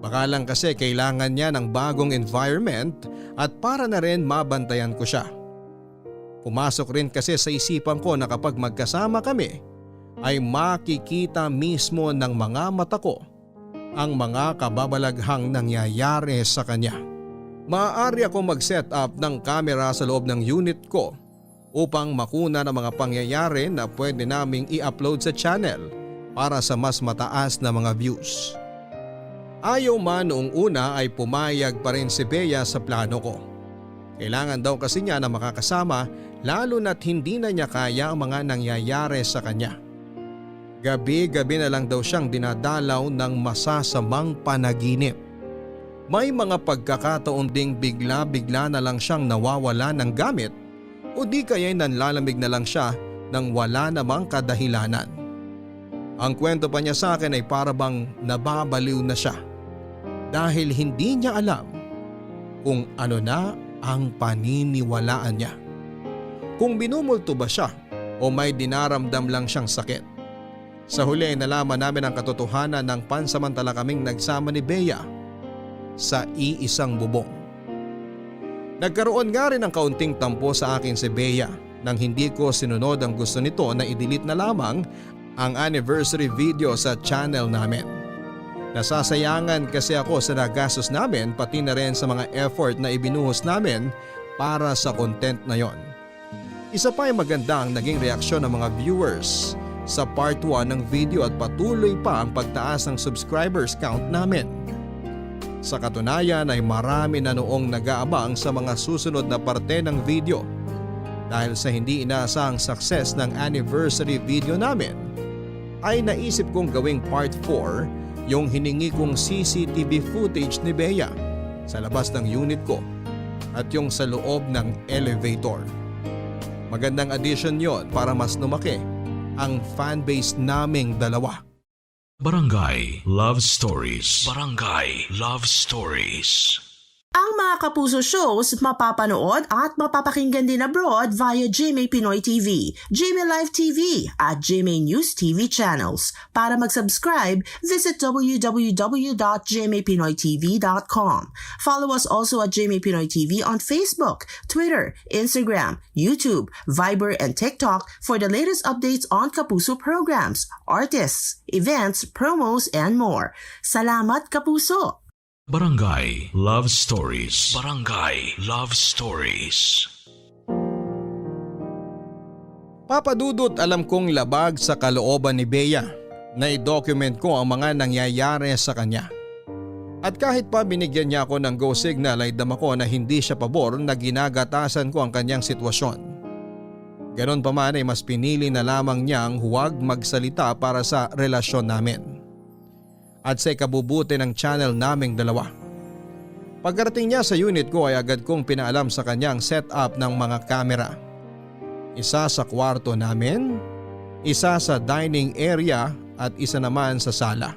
Baka lang kasi kailangan niya ng bagong environment at para na rin mabantayan ko siya. Pumasok rin kasi sa isipan ko na kapag magkasama kami ay makikita mismo ng mga mata ko ang mga kababalaghang nangyayari sa kanya. Maaari ako mag-set up ng camera sa loob ng unit ko upang makuna ng mga pangyayari na pwede naming i-upload sa channel para sa mas mataas na mga views. Ayaw man noong una ay pumayag pa rin si Bea sa plano ko. Kailangan daw kasi niya na makakasama lalo na't hindi na niya kaya ang mga nangyayari sa kanya. Gabi-gabi na lang daw siyang dinadalaw ng masasamang panaginip. May mga pagkakataon ding bigla-bigla na lang siyang nawawala ng gamit o di kaya'y nanlalamig na lang siya nang wala namang kadahilanan. Ang kwento pa niya sa akin ay parabang nababaliw na siya dahil hindi niya alam kung ano na ang paniniwalaan niya. Kung binumulto ba siya o may dinaramdam lang siyang sakit. Sa huli ay nalaman namin ang katotohanan ng pansamantala kaming nagsama ni Bea sa iisang bubong. Nagkaroon nga rin ng kaunting tampo sa akin si Bea nang hindi ko sinunod ang gusto nito na i-delete na lamang ang anniversary video sa channel namin. Nasasayangan kasi ako sa nagastos namin pati na rin sa mga effort na ibinuhos namin para sa content na yon. Isa pa ay maganda ang naging reaksyon ng mga viewers sa part 1 ng video at patuloy pa ang pagtaas ng subscribers count namin. Sa katunayan ay marami na noong nag-aabang sa mga susunod na parte ng video. Dahil sa hindi inaasahang success ng anniversary video namin, ay naisip kong gawing part 4 yung hiningi kong CCTV footage ni Bea sa labas ng unit ko at yung sa loob ng elevator. Magandang addition yon para mas lumaki ang fanbase naming dalawa. Barangay Love Stories. Barangay Love Stories. Ang mga Kapuso shows mapapanood at mapapakinggan din abroad via GMA Pinoy TV, GMA Live TV at GMA News TV channels. Para mag-subscribe, visit www.gmapinoytv.com. Follow us also at GMA Pinoy TV on Facebook, Twitter, Instagram, YouTube, Viber, and TikTok for the latest updates on Kapuso programs, artists, events, promos, and more. Salamat, Kapuso! Barangay Love Stories. Barangay Love Stories. Papa Dudut, alam kong labag sa kalooban ni Bea na i-document ko ang mga nangyayari sa kanya. At kahit pa binigyan niya ako ng go signal ay dama ko na hindi siya pabor na ginagatasan ko ang kanyang sitwasyon. Ganon pa man ay mas pinili na lamang niyang huwag magsalita para sa relasyon namin. At sa ikabubuti ng channel naming dalawa. Pagkarating niya sa unit ko ay agad kong pinaalam sa kanyang setup ng mga kamera. Isa sa kwarto namin, isa sa dining area at isa naman sa sala.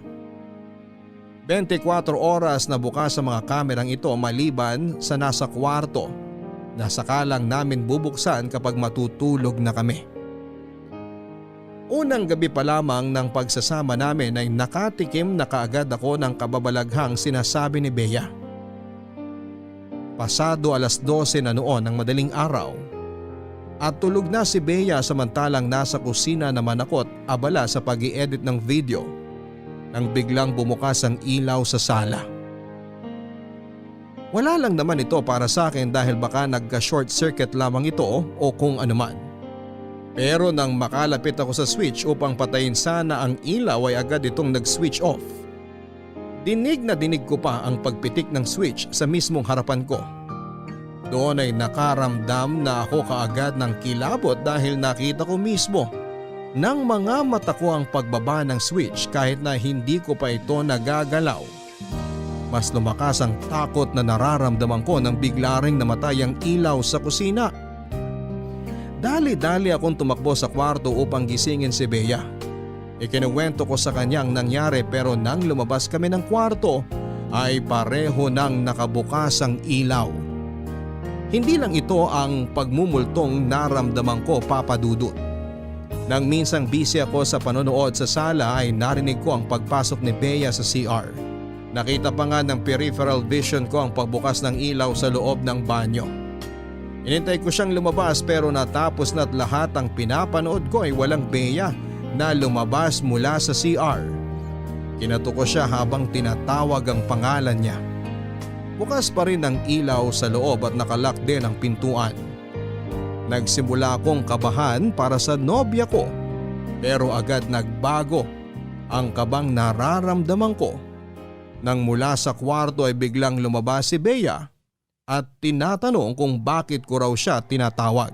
24 oras na bukas sa mga kamerang ito maliban sa nasa kwarto na sakalang namin bubuksan kapag matutulog na kami. Unang gabi pa lamang ng pagsasama namin ay nakatikim na kaagad ako ng kababalaghang sinasabi ni Bea. Pasado 12:00 na noon ng madaling araw at tulog na si Bea samantalang nasa kusina naman ako at abala sa pag-i-edit ng video nang biglang bumukas ang ilaw sa sala. Wala lang naman ito para sa akin dahil baka nagka-short circuit lamang ito o kung anuman. Pero nang makalapit ako sa switch upang patayin sana ang ilaw ay agad itong nag-switch off. Dinig na dinig ko pa ang pagpitik ng switch sa mismong harapan ko. Doon ay nakaramdam na ako kaagad ng kilabot dahil nakita ko mismo ng mga mata ko ang pagbaba ng switch kahit na hindi ko pa ito nagagalaw. Mas lumakas ang takot na nararamdaman ko nang bigla ring namatay ang ilaw sa kusina. Dali-dali akong tumakbo sa kwarto upang gisingin si Bea. Ikinuwento ko sa kanyang nangyari pero nang lumabas kami ng kwarto ay pareho nang nakabukas ang ilaw. Hindi lang ito ang pagmumultong naramdaman ko, Papa Dudut. Nang minsang busy ako sa panonood sa sala ay narinig ko ang pagpasok ni Bea sa CR. Nakita pa nga ng peripheral vision ko ang pagbukas ng ilaw sa loob ng banyo. Inintay ko siyang lumabas pero natapos na't lahat ang pinapanood ko ay walang Bea na lumabas mula sa CR. Kinato ko siya habang tinatawag ang pangalan niya. Bukas pa rin ang ilaw sa loob at nakalak din ang pintuan. Nagsimula akong kabahan para sa nobya ko pero agad nagbago ang kabang nararamdaman ko nang mula sa kwarto ay biglang lumabas si Bea at tinatanong kung bakit ko raw siya tinatawag.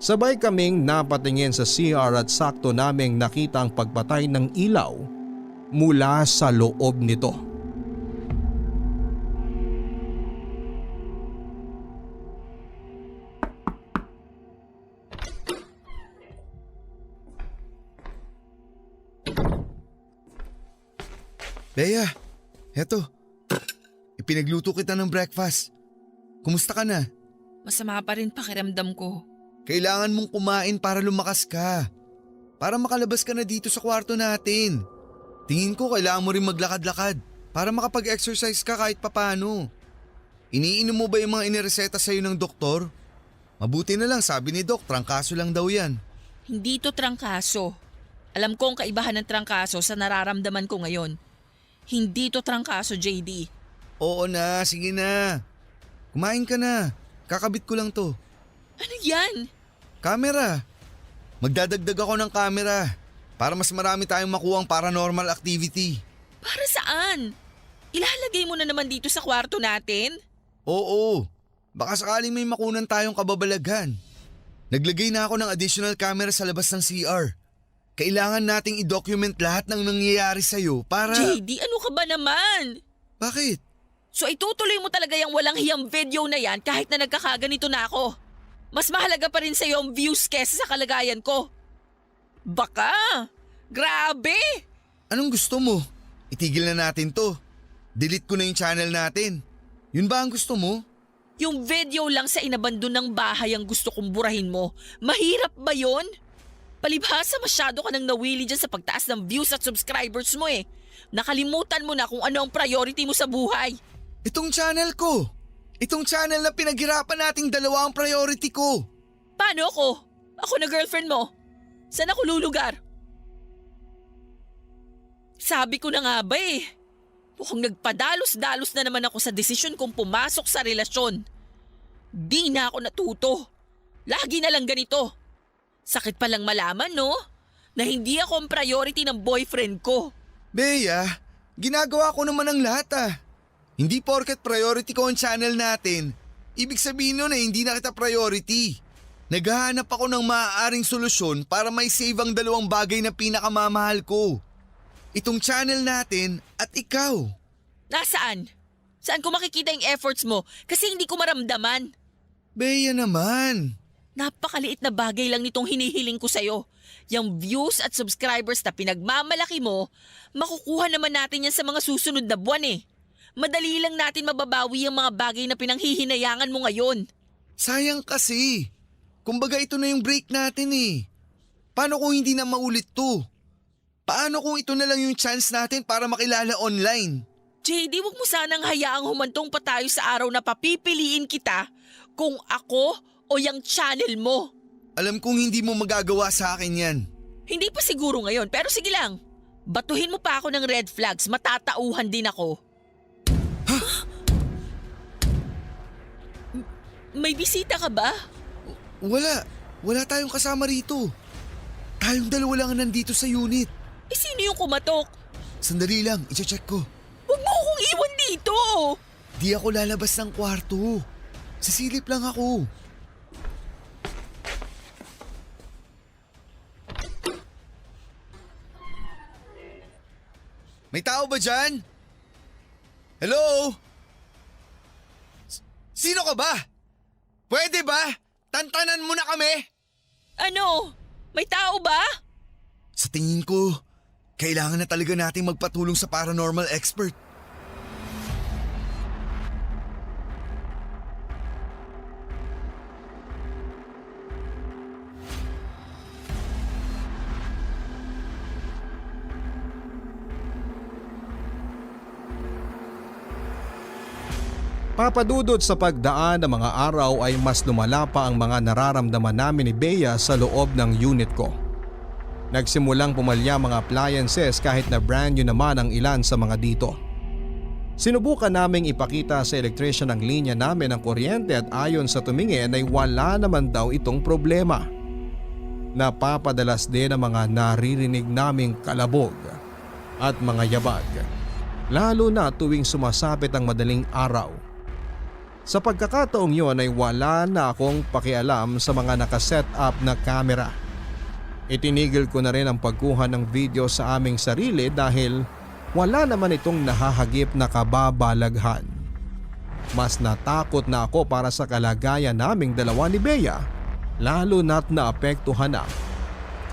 Sabay kaming napatingin sa CR at sakto naming nakita ang pagpatay ng ilaw mula sa loob nito. Bea, eto. Ipinagluto kita ng breakfast. Kumusta ka na? Masama pa rin pakiramdam ko. Kailangan mong kumain para lumakas ka. Para makalabas ka na dito sa kwarto natin. Tingin ko kailangan mo rin maglakad-lakad para makapag-exercise ka kahit papano. Iniinom mo ba yung mga inireseta sa'yo ng doktor? Mabuti na lang, sabi ni Doc, trangkaso lang daw yan. Hindi to trangkaso. Alam ko ang kaibahan ng trangkaso sa nararamdaman ko ngayon. Hindi to trangkaso, JD. Oo na, sige na. Kumain ka na. Kakabit ko lang to. Ano yan? Camera. Magdadagdag ako ng camera para mas marami tayong makuhang paranormal activity. Para saan? Ilalagay mo na naman dito sa kwarto natin? Oo, baka sakaling may makunan tayong kababalaghan. Naglagay na ako ng additional camera sa labas ng CR. Kailangan nating i-document lahat ng nangyayari sa'yo para… JD, ano ka ba naman? Bakit? So itutuloy mo talaga yung walang hiyang video na yan kahit na nagkakaganito na ako? Mas mahalaga pa rin sa'yo ang views kesa sa kalagayan ko. Baka! Grabe! Anong gusto mo? Itigil na natin to. Delete ko na yung channel natin. Yun ba ang gusto mo? Yung video lang sa inabandon ng bahay ang gusto kong burahin mo. Mahirap ba yon? Palibhasa masyado ka nang nawili dyan sa pagtaas ng views at subscribers mo eh. Nakalimutan mo na kung ano ang priority mo sa buhay. Itong channel ko. Itong channel na pinaghirapan nating dalawa ang priority ko. Paano ako? Ako na girlfriend mo. Saan ako lulugar? Sabi ko na nga ba eh. Mukhang nagpadalos-dalos na naman ako sa desisyon kong pumasok sa relasyon. Di na ako natuto. Lagi na lang ganito. Sakit palang malaman, no? Na hindi ako ang priority ng boyfriend ko. Bea, ginagawa ko naman ang lahat ah. Hindi porket priority ko ang channel natin, ibig sabihin nun na hindi na kita priority. Naghahanap ako ng maaaring solusyon para may save ang dalawang bagay na pinakamamahal ko. Itong channel natin at ikaw. Nasaan? Saan ko makikita yung efforts mo? Kasi hindi ko maramdaman. Bea naman. Napakaliit na bagay lang nitong hinihiling ko sa'yo. Yung views at subscribers na pinagmamalaki mo, makukuha naman natin yan sa mga susunod na buwan eh. Madali lang natin mababawi ang mga bagay na pinanghihinayangan mo ngayon. Sayang kasi. Kumbaga ito na yung break natin eh. Paano kung hindi na maulit to? Paano kung ito na lang yung chance natin para makilala online? JD, wag mo sanang hayaang humantong pa tayo sa araw na papipiliin kita kung ako o yung channel mo. Alam kong hindi mo magagawa sa akin yan. Hindi pa siguro ngayon, pero sige lang. Batuhin mo pa ako ng red flags, matatauhan din ako. May bisita ka ba? Wala tayong kasama rito. Tayong dalawa lang nandito sa unit. Eh sino yung kumatok? Sandali lang, i-check ko. Huwag mo akong iwan dito. Di ako lalabas ng kwarto. Sisilip lang ako. May tao ba dyan? Hello? Sino ka ba? Pwede ba? Tantanan mo na kami? Ano? May tao ba? Sa tingin ko, kailangan na talaga nating magpatulong sa paranormal expert. Papadudod sa pagdaan ng mga araw ay mas lumala pa ang mga nararamdaman namin ni Bea sa loob ng unit ko. Nagsimulang pumalya mga appliances kahit na brand new naman ang ilan sa mga dito. Sinubukan naming ipakita sa electrician ang linya namin ng kuryente at ayon sa tumingin ay wala naman daw itong problema. Napapadalas din ang mga naririnig naming kalabog at mga yabag, lalo na tuwing sumasapit ang madaling araw. Sa pagkakataong yun ay wala na akong pakialam sa mga nakaset up na camera. Itinigil ko na rin ang pagkuha ng video sa aming sarili dahil wala naman itong nahahagip na kababalaghan. Mas natakot na ako para sa kalagayan naming dalawa ni Bea, lalo na't naapektuhan na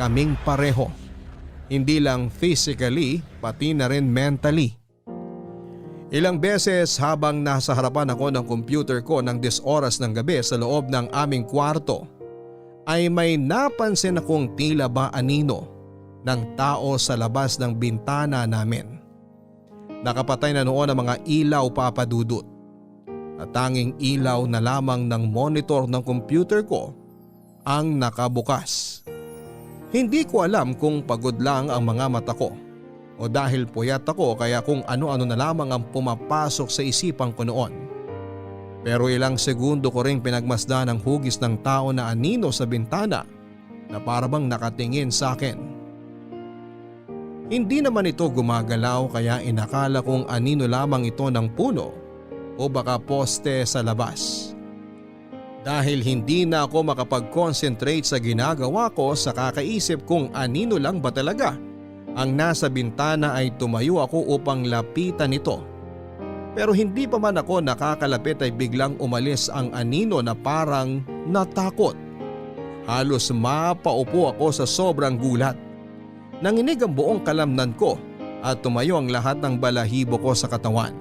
kaming pareho. Hindi lang physically, pati na rin mentally. Ilang beses habang nasa harapan ako ng computer ko ng 10 oras ng gabi sa loob ng aming kwarto ay may napansin akong tila ba anino ng tao sa labas ng bintana namin. Nakapatay na noon ang mga ilaw papadudot at tanging ilaw na lamang ng monitor ng computer ko ang nakabukas. Hindi ko alam kung pagod lang ang mga mata ko o dahil puyat ako kaya kung ano-ano na lamang ang pumapasok sa isipan ko noon. Pero ilang segundo ko ring pinagmasdan ang hugis ng tao na anino sa bintana na parabang nakatingin sa akin. Hindi naman ito gumagalaw kaya inakala kong anino lamang ito ng puno o baka poste sa labas. Dahil hindi na ako makapag-concentrate sa ginagawa ko sa kakaisip kung anino lang ba talaga ang nasa bintana ay tumayo ako upang lapitan ito. Pero hindi pa man ako nakakalapit ay biglang umalis ang anino na parang natakot. Halos mapaupo ako sa sobrang gulat. Nanginig ang buong kalamnan ko at tumayo ang lahat ng balahibo ko sa katawan.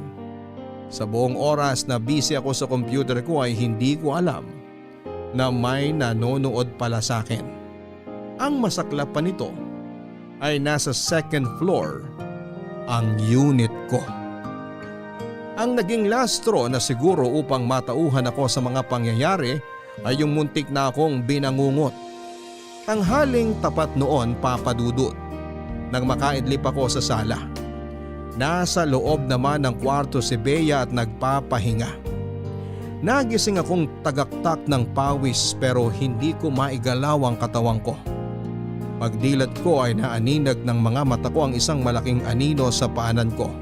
Sa buong oras na busy ako sa computer ko ay hindi ko alam na may nanonood pala sa akin. Ang masaklap pa nito ay nasa second floor ang unit ko. Ang naging last straw na siguro upang matauhan ako sa mga pangyayari ay yung muntik na akong binangungot. Tanghaling tapat noon, Papa Dudut, nang makaidlip ako sa sala. Nasa loob naman ng kwarto si Bea at nagpapahinga. Nagising akong tagaktak ng pawis pero hindi ko maigalaw ang katawan ko. Pagdilat ko ay naaninag ng mga mata ko ang isang malaking anino sa paanan ko.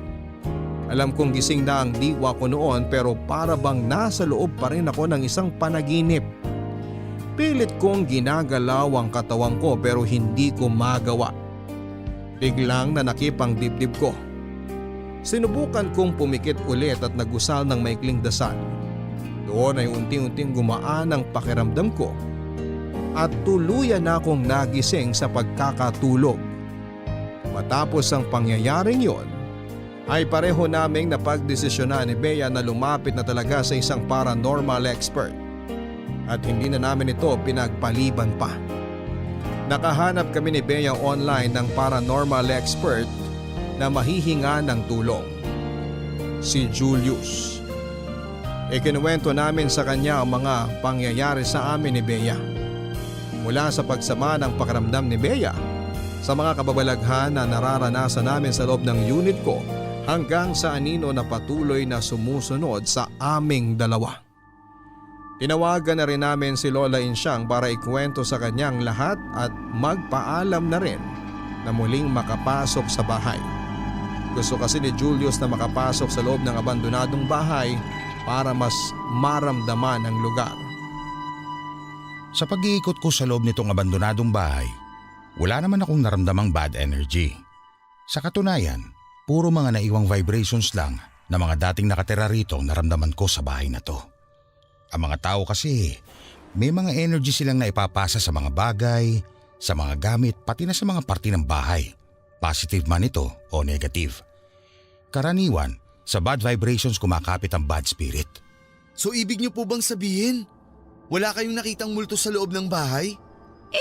Alam kong gising na ang diwa ko noon pero para bang nasa loob pa rin ako ng isang panaginip. Pilit kong ginagalaw ang katawan ko pero hindi ko magawa. Biglang nanakip ang dibdib ko. Sinubukan kong pumikit ulit at nagusal ng maikling dasal. Doon ay unti-unting gumaan ang pakiramdam ko at tuluyan na akong nagising sa pagkakatulog. Matapos ang pangyayaring yon, ay pareho naming napagdesisyonan ni Bea na lumapit na talaga sa isang paranormal expert at hindi na namin ito pinagpaliban pa. Nakahanap kami ni Bea online ng paranormal expert na mahihinga ng tulong. Si Julius. Ikinuwento namin sa kanya ang mga pangyayari sa amin ni Bea. Mula sa pagsama ng pakiramdam ni Bea, sa mga kababalaghan na nararanasan namin sa loob ng unit ko, hanggang sa anino na patuloy na sumusunod sa aming dalawa. Tinawagan na rin namin si Lola Insyang para ikwento sa kanyang lahat at magpaalam na rin na muling makapasok sa bahay. Gusto kasi ni Julius na makapasok sa loob ng abandonadong bahay para mas maramdaman ang lugar. Sa pag-iikot ko sa loob nitong abandonadong bahay, wala naman akong naramdamang bad energy. Sa katunayan, puro mga naiwang vibrations lang na mga dating nakatira rito ang naramdaman ko sa bahay na to. Ang mga tao kasi, may mga energy silang naipapasa sa mga bagay, sa mga gamit, pati na sa mga parte ng bahay. Positive man ito o negative. Karaniwan, sa bad vibrations kumakapit ang bad spirit. So ibig niyo po bang sabihin, wala kayong nakitang multo sa loob ng bahay?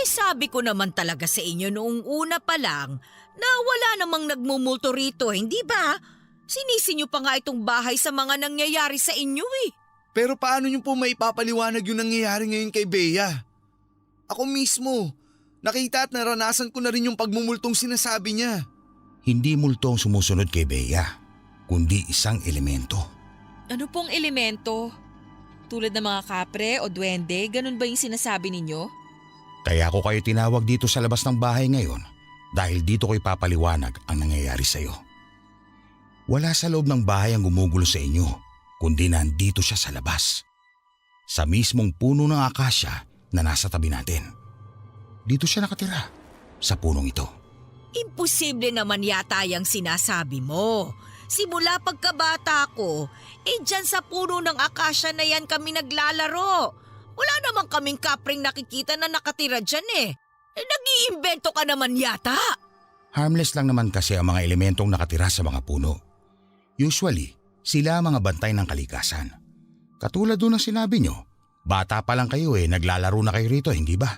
Sabi ko naman talaga sa inyo noong una pa lang na wala namang nagmumulto rito, hindi ba? Sinisi niyo pa nga itong bahay sa mga nangyayari sa inyo eh. Pero paano niyo po maipapaliwanag yung nangyayari ngayon kay Bea? Ako mismo, nakita at naranasan ko na rin yung pagmumultong sinasabi niya. Hindi multo ang sumusunod kay Bea, kundi isang elemento. Ano pong elemento? Tulad ng mga kapre o duwende, ganun ba yung sinasabi ninyo? Kaya ako kayo tinawag dito sa labas ng bahay ngayon dahil dito ko ipapaliwanag ang nangyayari sa iyo. Wala sa loob ng bahay ang gumugulo sa inyo, kundi nandito siya sa labas. Sa mismong puno ng akasya na nasa tabi natin. Dito siya nakatira, sa punong ito. Imposible naman yata yung sinasabi mo. Simula pagkabata ko, dyan sa puno ng akasya na yan kami naglalaro. Wala naman kaming kapring nakikita na nakatira dyan eh. Nag-iimbento ka naman yata. Harmless lang naman kasi ang mga elementong nakatira sa mga puno. Usually, sila ang mga bantay ng kalikasan. Katulad doon ang sinabi nyo, bata pa lang kayo naglalaro na kayo rito, hindi ba?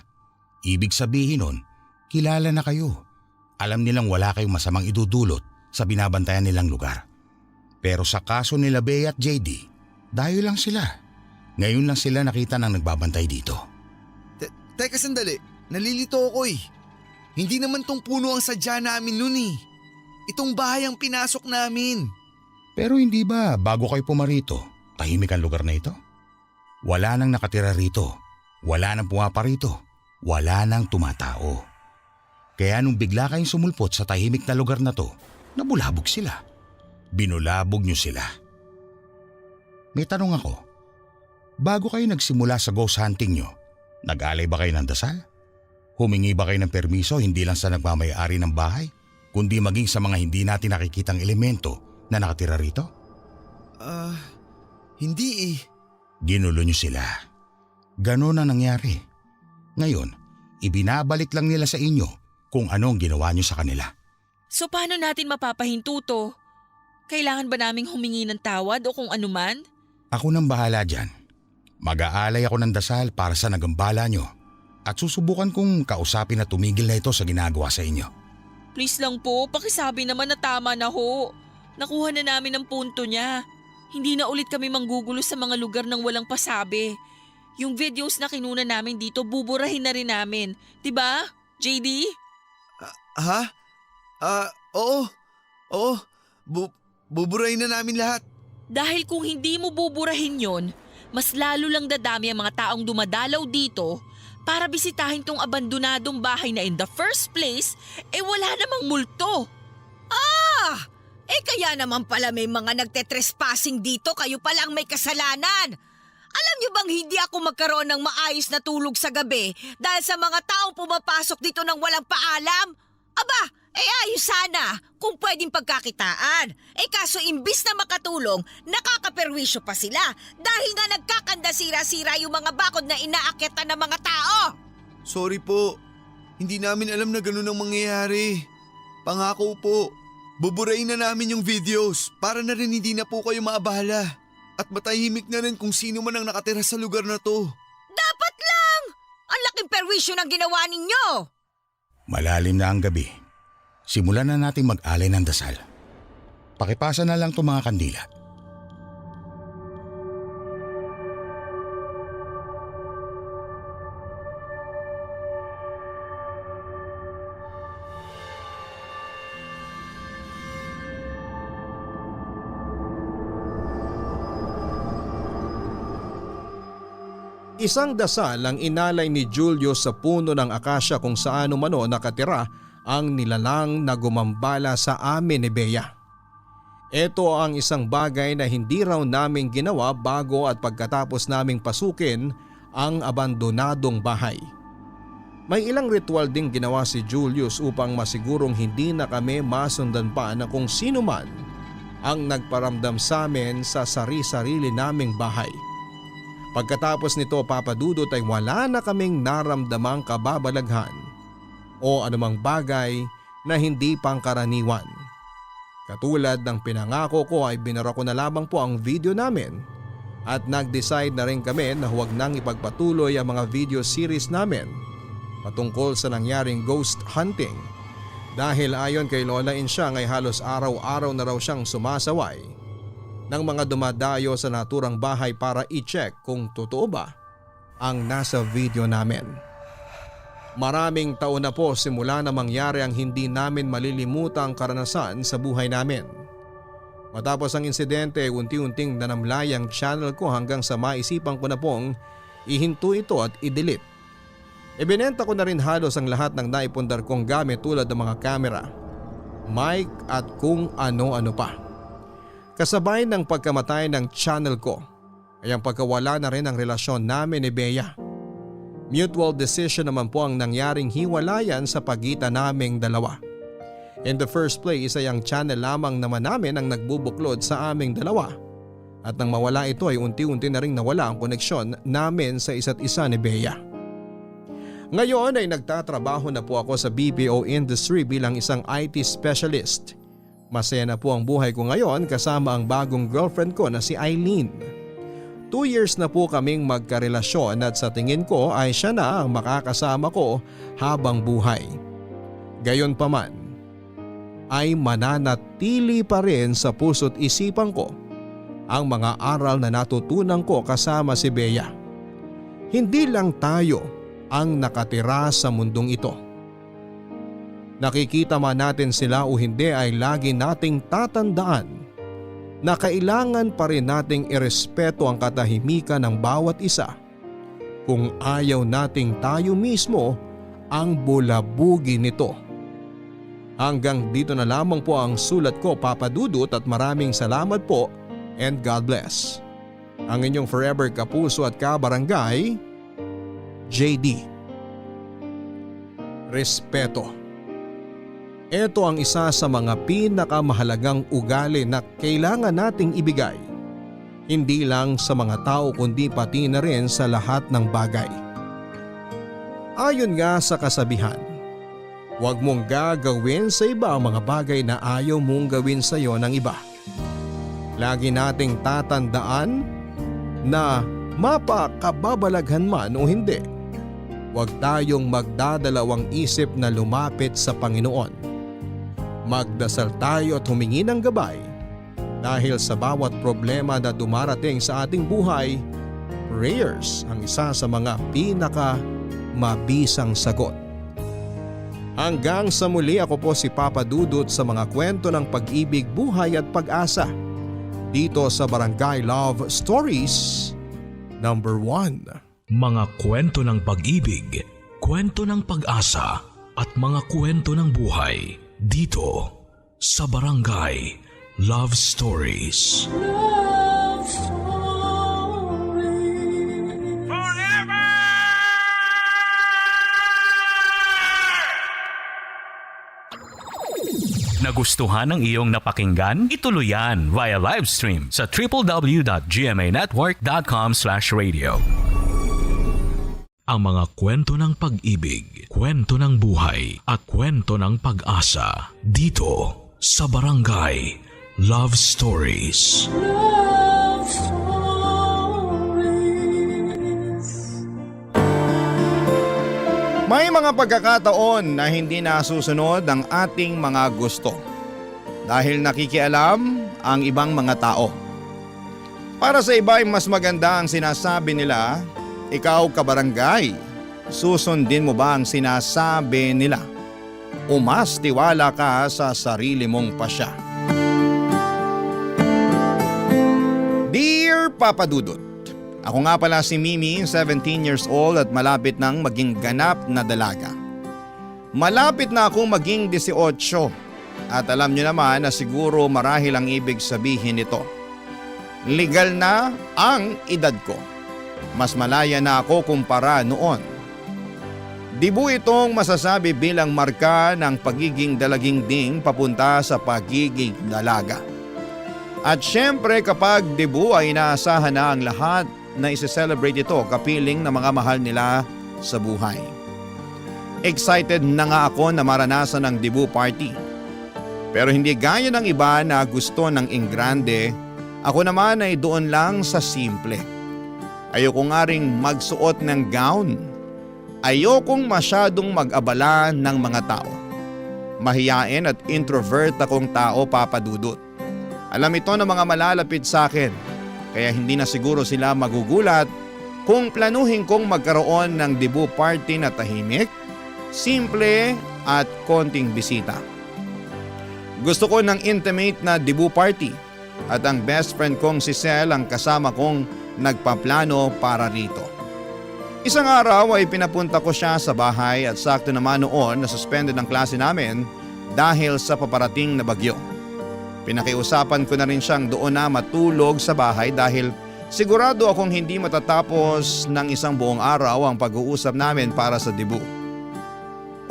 Ibig sabihin nun, kilala na kayo. Alam nilang wala kayong masamang idudulot sa binabantayan nilang lugar. Pero sa kaso nila Bea at JD, dayo lang sila. Ngayon lang sila nakita ng nagbabantay dito. Teka sandali, nalilito ako eh. Hindi naman tong puno ang sadya namin nun eh. Itong bahay ang pinasok namin. Pero hindi ba bago kayo pumarito, tahimik ang lugar na ito? Wala nang nakatira rito, wala nang pumaparito, wala nang tumatao. Kaya nung bigla kayong sumulpot sa tahimik na lugar na to, nabulabog sila. Binulabog niyo sila. May tanong ako, bago kayo nagsimula sa ghost hunting niyo, nag-alay ba kayo ng dasal? Humingi ba kayo ng permiso hindi lang sa nagmamayari ng bahay, kundi maging sa mga hindi natin nakikitang elemento na nakatira rito? Hindi eh. Ginulo niyo sila. Ganon ang nangyari. Ngayon, ibinabalik lang nila sa inyo kung anong ginawa niyo sa kanila. So paano natin mapapahinto to? Kailangan ba naming humingi ng tawad o kung anuman? Ako nang bahala dyan. Mag-aalay ako ng dasal para sa nagambala niyo at susubukan kong kausapin na tumigil na ito sa ginagawa sa inyo. Please lang po, pakisabi naman na tama na ho. Nakuha na namin ang punto niya. Hindi na ulit kami manggugulo sa mga lugar ng walang pasabi. Yung videos na kinuna namin dito, buburahin na rin namin. Diba, JD? Ha? Oo. Oo. Buburahin na namin lahat. Dahil kung hindi mo buburahin yon, mas lalo lang dadami ang mga taong dumadalaw dito para bisitahin tong abandonadong bahay na in the first place, wala namang multo. Kaya naman pala may mga nagtetrespassing dito, kayo palang may kasalanan. Alam niyo bang hindi ako magkaroon ng maayos na tulog sa gabi dahil sa mga taong pumapasok dito ng walang paalam? Aba, ayos sana kung pwedeng pagkakitaan. Kaso imbis na makatulong, nakakaperwisyo pa sila dahil nga nagkakandasira-sira yung mga bakod na inaakyatan ng mga tao. Sorry po. Hindi namin alam na ganun ang mangyayari. Pangako po. Buburahin na namin yung videos para na rin hindi na po kayo maabahala. At matahimik na rin kung sino man ang nakatira sa lugar na to. Dapat lang! Ang laking perwisyo ng ginawa ninyo! Malalim na ang gabi. Simulan na nating mag-alay ng dasal. Pakipasa na lang itong mga kandila. Isang dasal ang inalay ni Julius sa puno ng akasya kung saan umano nakatira ang nilalang na gumambala sa amin ni Bea. Ito ang isang bagay na hindi raw naming ginawa bago at pagkatapos naming pasukin ang abandonadong bahay. May ilang ritual ding ginawa si Julius upang masigurong hindi na kami masundan pa na kung sino man ang nagparamdam sa amin sa sari-sarili naming bahay. Pagkatapos nito, Papa Dudut, ay wala na kaming naramdamang kababalaghan o anumang bagay na hindi pangkaraniwan. Katulad ng pinangako ko ay binara ko na lamang po ang video namin at nag-decide na rin kami na huwag nang ipagpatuloy ang mga video series namin patungkol sa nangyaring ghost hunting dahil ayon kay Lola Insyang ay halos araw-araw na raw siyang sumasaway ng mga dumadayo sa naturang bahay para i-check kung totoo ba ang nasa video namin. Maraming taon na po simula na mangyari ang hindi namin malilimutang karanasan sa buhay namin. Matapos ang insidente, unti-unting nanamlay ang channel ko hanggang sa maisipan ko na pong ihinto ito at i-delete. Ibinenta ko na rin halos ang lahat ng naipundar kong gamit tulad ng mga camera, mic at kung ano-ano pa. Kasabay ng pagkamatay ng channel ko ay ang pagkawala na rin ang relasyon namin ni Bea. Mutual decision naman po ang nangyaring hiwalayan sa pagitan naming dalawa. In the first place ay ang channel lamang naman namin ang nagbubuklod sa aming dalawa. At nang mawala ito ay unti-unti na rin nawala ang koneksyon namin sa isa't isa ni Bea. Ngayon ay nagtatrabaho na po ako sa BPO industry bilang isang IT specialist. Masaya na po ang buhay ko ngayon kasama ang bagong girlfriend ko na si Eileen. 2 years na po kaming magkarelasyon at sa tingin ko ay siya na ang makakasama ko habang buhay. Gayunpaman, ay mananatili pa rin sa puso't isipan ko ang mga aral na natutunan ko kasama si Bea. Hindi lang tayo ang nakatira sa mundong ito. Nakikita man natin sila o hindi ay lagi nating tatandaan na kailangan pa rin nating irespeto ang katahimikan ng bawat isa kung ayaw nating tayo mismo ang bulabugin nito. Hanggang dito na lamang po ang sulat ko, Papa Dudut, at maraming salamat po and God bless. Ang inyong forever kapuso at kabarangay, JD. Respeto. Ito ang isa sa mga pinakamahalagang ugali na kailangan nating ibigay. Hindi lang sa mga tao kundi pati na rin sa lahat ng bagay. Ayon nga sa kasabihan, huwag mong gagawin sa iba ang mga bagay na ayaw mong gawin sa iyo ng iba. Lagi nating tatandaan na mapakababalaghan man o hindi, huwag tayong magdadalawang isip na lumapit sa Panginoon. Magdasal tayo at humingi ng gabay dahil sa bawat problema na dumarating sa ating buhay, prayers ang isa sa mga mabisang sagot. Hanggang sa muli, ako po si Papa Dudut sa mga kwento ng pag-ibig, buhay at pag-asa dito sa Barangay Love Stories number 1. Mga kwento ng pag-ibig, kwento ng pag-asa at mga kwento ng buhay dito sa Barangay Love Stories. Love Stories. Nagustuhan ng iyong napakinggan? Ituloy yan via live stream sa www.gmanetwork.com/radio. Ang mga kwento ng pag-ibig, kwento ng buhay at kwento ng pag-asa dito sa Barangay Love Stories. Love Stories. May mga pagkakataon na hindi nasusunod ang ating mga gusto dahil nakikialam ang ibang mga tao. Para sa iba ay mas maganda ang sinasabi nila. Ikaw, kabarangay, susundin mo ba ang sinasabi nila? O mas tiwala ka sa sarili mong pasya? Dear Papa Dudut, ako nga pala si Mimi, 17 years old at malapit nang maging ganap na dalaga. Malapit na akong maging 18 at alam nyo naman na siguro marahil ang ibig sabihin nito. Legal na ang edad ko. Mas malaya na ako kumpara noon. Di po itong masasabi bilang marka ng pagiging dalaging ding papunta sa pagiging dalaga. At syempre kapag debut ay inaasahan na ang lahat na isi-celebrate ito kapiling ng mga mahal nila sa buhay. Excited na nga ako na maranasan ang debut party. Pero hindi gaya ng iba na gusto ng ingrande, ako naman ay doon lang sa simple. Ayoko nga ring magsuot ng gown. Ayokong masyadong mag-abala ng mga tao. Mahiyain at introvert akong tao, Papa Dudut. Alam ito ng mga malalapit sa akin, kaya hindi na siguro sila magugulat kung planuhin kong magkaroon ng debut party na tahimik, simple at konting bisita. Gusto ko ng intimate na debut party at ang best friend kong si Sel ang kasama kong nagpaplano para rito. Isang araw ay pinapunta ko siya sa bahay at sakto naman noon na suspended ang klase namin dahil sa paparating na bagyo. Pinakiusapan ko na rin siyang doon na matulog sa bahay dahil sigurado akong hindi matatapos ng isang buong araw ang pag-uusap namin para sa debut.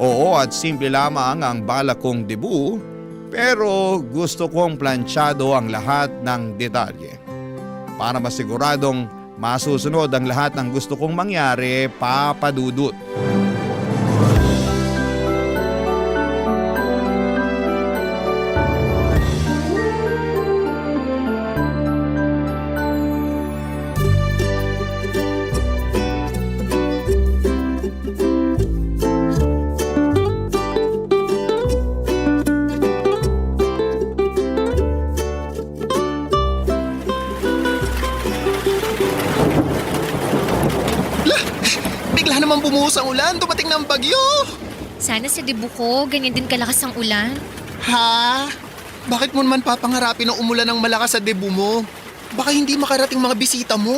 Oo, at simple lamang ang balak kong debut, pero gusto kong planchado ang lahat ng detalye. Para masiguradong masusunod ang lahat ng gusto kong mangyari, Papa Dudut. Bumuhos ang ulan, dumating na ang bagyo. Sana sa debut ko, ganyan din kalakas ang ulan. Ha? Bakit mo naman papangarapin na umulan ng malakas sa debut mo? Baka hindi makarating mga bisita mo.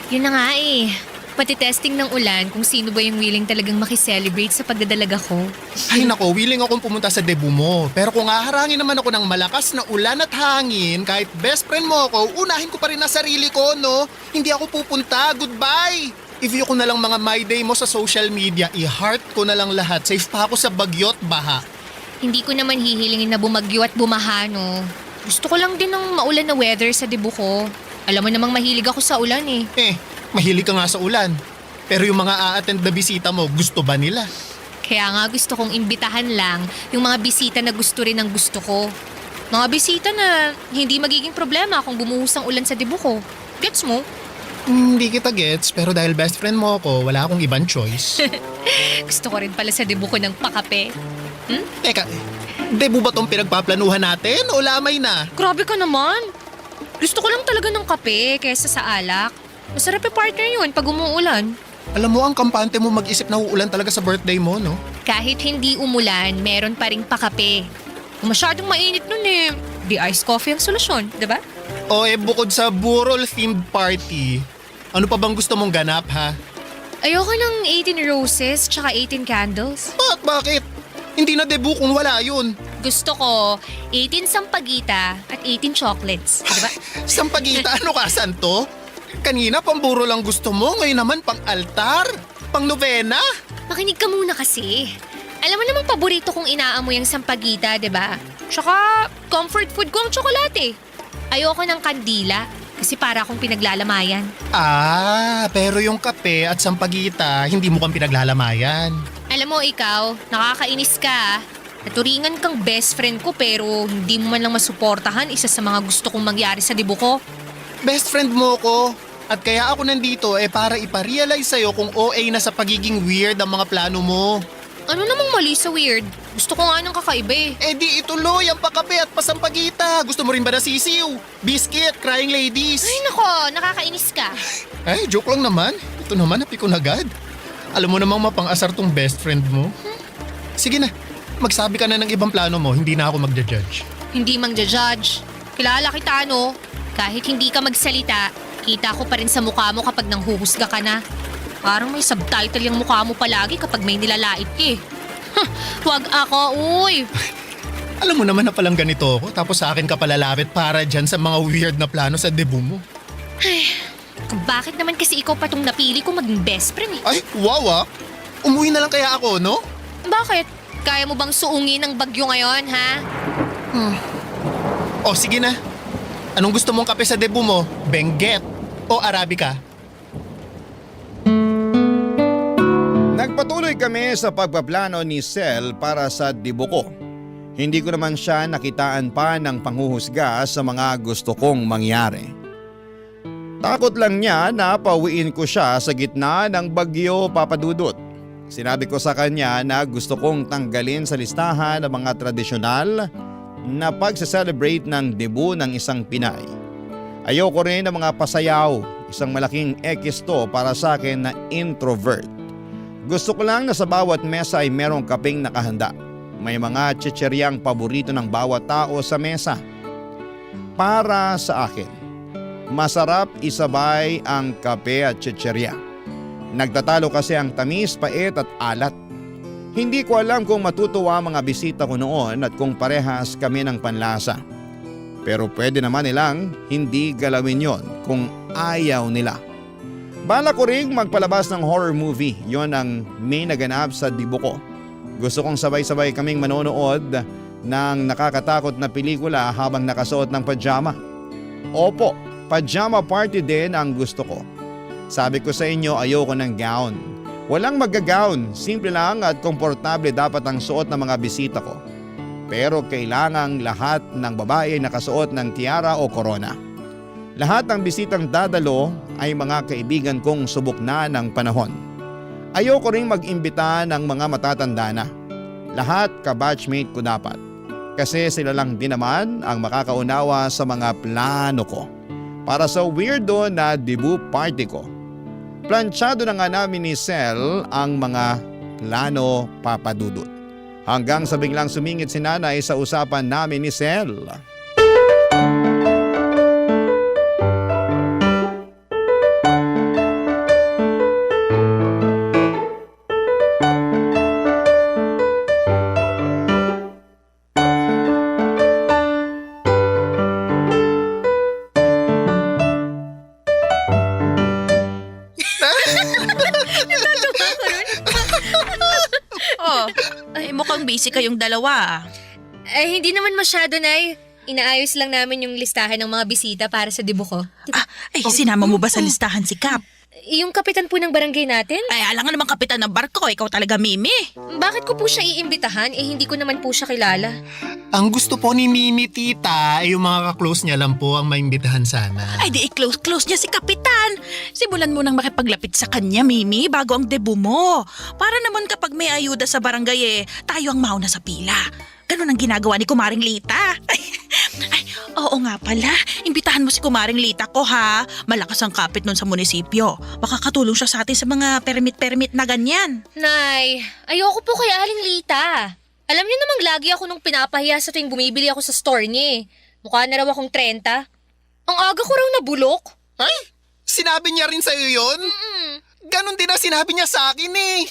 Yun na nga eh. Pati testing ng ulan kung sino ba yung willing talagang makiselebrate sa pagdadalaga ko. Ay nako, willing akong pumunta sa debut mo. Pero kung haharangin naman ako ng malakas na ulan at hangin, kahit best friend mo ako, unahin ko pa rin ang sarili ko, no? Hindi ako pupunta. Goodbye! I-view ko na lang mga my day mo sa social media. I-heart ko na lang lahat. Safe pa ako sa bagyo at baha. Hindi ko naman hihilingin na bumagyo at bumaha, no? Gusto ko lang din ng maulan na weather sa debut ko. Alam mo namang mahilig ako sa ulan eh. Mahilig ka nga sa ulan. Pero yung mga a-attend na bisita mo, gusto ba nila? Kaya nga gusto kong imbitahan lang yung mga bisita na gusto rin ng gusto ko. Mga bisita na hindi magiging problema kung bumuhos ang ulan sa debut ko. Gets mo? Hindi kita gets, pero dahil best friend mo ako, wala akong ibang choice. Gusto ko rin pala sa debut ko ng pakape. Teka, debut ba tong pinagpaplanuhan natin o lamay na? Grabe ka naman. Gusto ko lang talaga ng kape kaysa sa alak. Masarap yung partner yun pag umuulan. Alam mo, ang kampante mo mag-isip na uulan talaga sa birthday mo, no? Kahit hindi umulan, meron pa ring pakape. Kung masyadong mainit nun eh, di iced coffee ang solusyon, di ba? Bukod sa burol-themed party, ano pa bang gusto mong ganap, ha? Ayoko ng 18 roses tsaka 18 candles. Bakit? Hindi na debut kung wala yun. Gusto ko 18 sampagita at 18 chocolates, di ba? Sampagita, ano ka, santo? Kanina pamburo lang gusto mo, ngayon naman pang altar, pang novena. Makinig ka muna kasi. Alam mo namang paborito kong inaamoy ang sampagita, di ba? Tsaka comfort food ko ang tsokolate. Ayoko ng kandila kasi para akong pinaglalamayan. Pero yung kape at sampagita, hindi mo kang pinaglalamayan. Alam mo ikaw, nakakainis ka. Naturingan kang best friend ko pero hindi mo man lang masuportahan isa sa mga gusto kong mangyari sa debut ko. Best friend mo ko. At kaya ako nandito para iparealize sa'yo kung OA na sa pagiging weird ang mga plano mo. Ano namang mali sa weird? Gusto ko nga ng kakaiba eh. Di ituloy ang pakape at pasampagita. Gusto mo rin ba na sisiw? Biscuit, crying ladies? Ay nako, nakakainis ka. Ay, joke lang naman. Ito naman, napikon agad. Alam mo namang mapang-asar tong best friend mo. Sige na, magsabi ka na ng ibang plano mo, hindi na ako magja-judge. Hindi mang-judge. Kilala kita no? Kahit hindi ka magsalita, kita ko pa rin sa mukha mo kapag nanghuhusga ka na. Parang may subtitle yung mukha mo palagi kapag may nilalait ka eh. Huwag ako, uy! Alam mo naman na palang ganito ako, tapos sa akin ka palalapit para dyan sa mga weird na plano sa debut mo. Ay, kung bakit naman kasi ikaw pa tong napili ko maging best friend eh? Ay, wow. Umuwi na lang kaya ako, no? Bakit? Kaya mo bang suungin ng bagyo ngayon, ha? Sige na. Anong gusto mong kape sa debut mo? Benguet o Arabica? Nagpatuloy kami sa pagpaplano ni Sel para sa debut ko. Hindi ko naman siya nakitaan pa ng panghuhusga sa mga gusto kong mangyari. Takot lang niya na pauwiin ko siya sa gitna ng bagyo, Papa Dudut. Sinabi ko sa kanya na gusto kong tanggalin sa listahan ng mga tradisyonal na pagsa-celebrate ng debut ng isang Pinay. Ayoko rin ng mga pasayaw, isang malaking X to para sa akin na introvert. Gusto ko lang na sa bawat mesa ay merong kapeng nakahanda. May mga chicheryang paborito ng bawat tao sa mesa. Para sa akin, masarap isabay ang kape at chicherya. Nagtatalo kasi ang tamis, pait at alat. Hindi ko alam kung matutuwa mga bisita ko noon at kung parehas kami ng panlasa. Pero pwede naman nilang hindi galawin yon kung ayaw nila. Bala ko ring magpalabas ng horror movie, yon ang may naganap sa debut ko. Gusto kong sabay-sabay kaming manonood ng nakakatakot na pelikula habang nakasuot ng pajama. Opo, pajama party din ang gusto ko. Sabi ko sa inyo, ayoko ng gown. Walang mag-gown, simple lang at komportable dapat ang suot ng mga bisita ko. Pero kailangang lahat ng babae ay nakasuot ng tiara o korona. Lahat ng bisitang dadalo ay mga kaibigan kong subok na ng panahon. Ayoko ring mag-imbita ng mga matatanda na. Lahat ka-batchmate ko dapat. Kasi sila lang din naman ang makakaunawa sa mga plano ko. Para sa weirdo na debut party ko. Planchado na nga namin ni Sel ang mga plano, Papa Dudut. Hanggang sa biglang sumingit si nanay sa usapan namin ni Sel. busy kayong dalawa. Ay, hindi naman masyado, Nay. Inaayos lang namin yung listahan ng mga bisita para sa debut ko. Sinama mo ba sa listahan si Kap? Yung kapitan po ng barangay natin? Ay, alam nga naman kapitan ng barko, ikaw talaga, Mimi. Bakit ko po siya iimbitahan? Hindi ko naman po siya kilala. Ang gusto po ni Mimi, tita, ay yung mga ka-close niya lang po ang maimbitahan sana. Ay, di i-close niya si kapitan. Simulan mo nang makipaglapit sa kanya, Mimi, bago ang debut mo. Para naman kapag may ayuda sa barangay tayo ang mauna sa pila. Ganun ang ginagawa ni Kumaring Lita. Ay, oo nga pala. Imbitahan mo si Kumaring Lita ko, ha? Malakas ang kapit nun sa munisipyo. Makakatulong siya sa atin sa mga permit na ganyan. Nay, ayoko po kay Aling Lita. Alam niyo namang lagi ako nung pinapahiya sa tuwing bumibili ako sa store niya. Mukha na raw akong 30. Ang aga ko raw nabulok. Ay, sinabi niya rin sa'yo yun? Ganon din ang sinabi niya sa akin eh.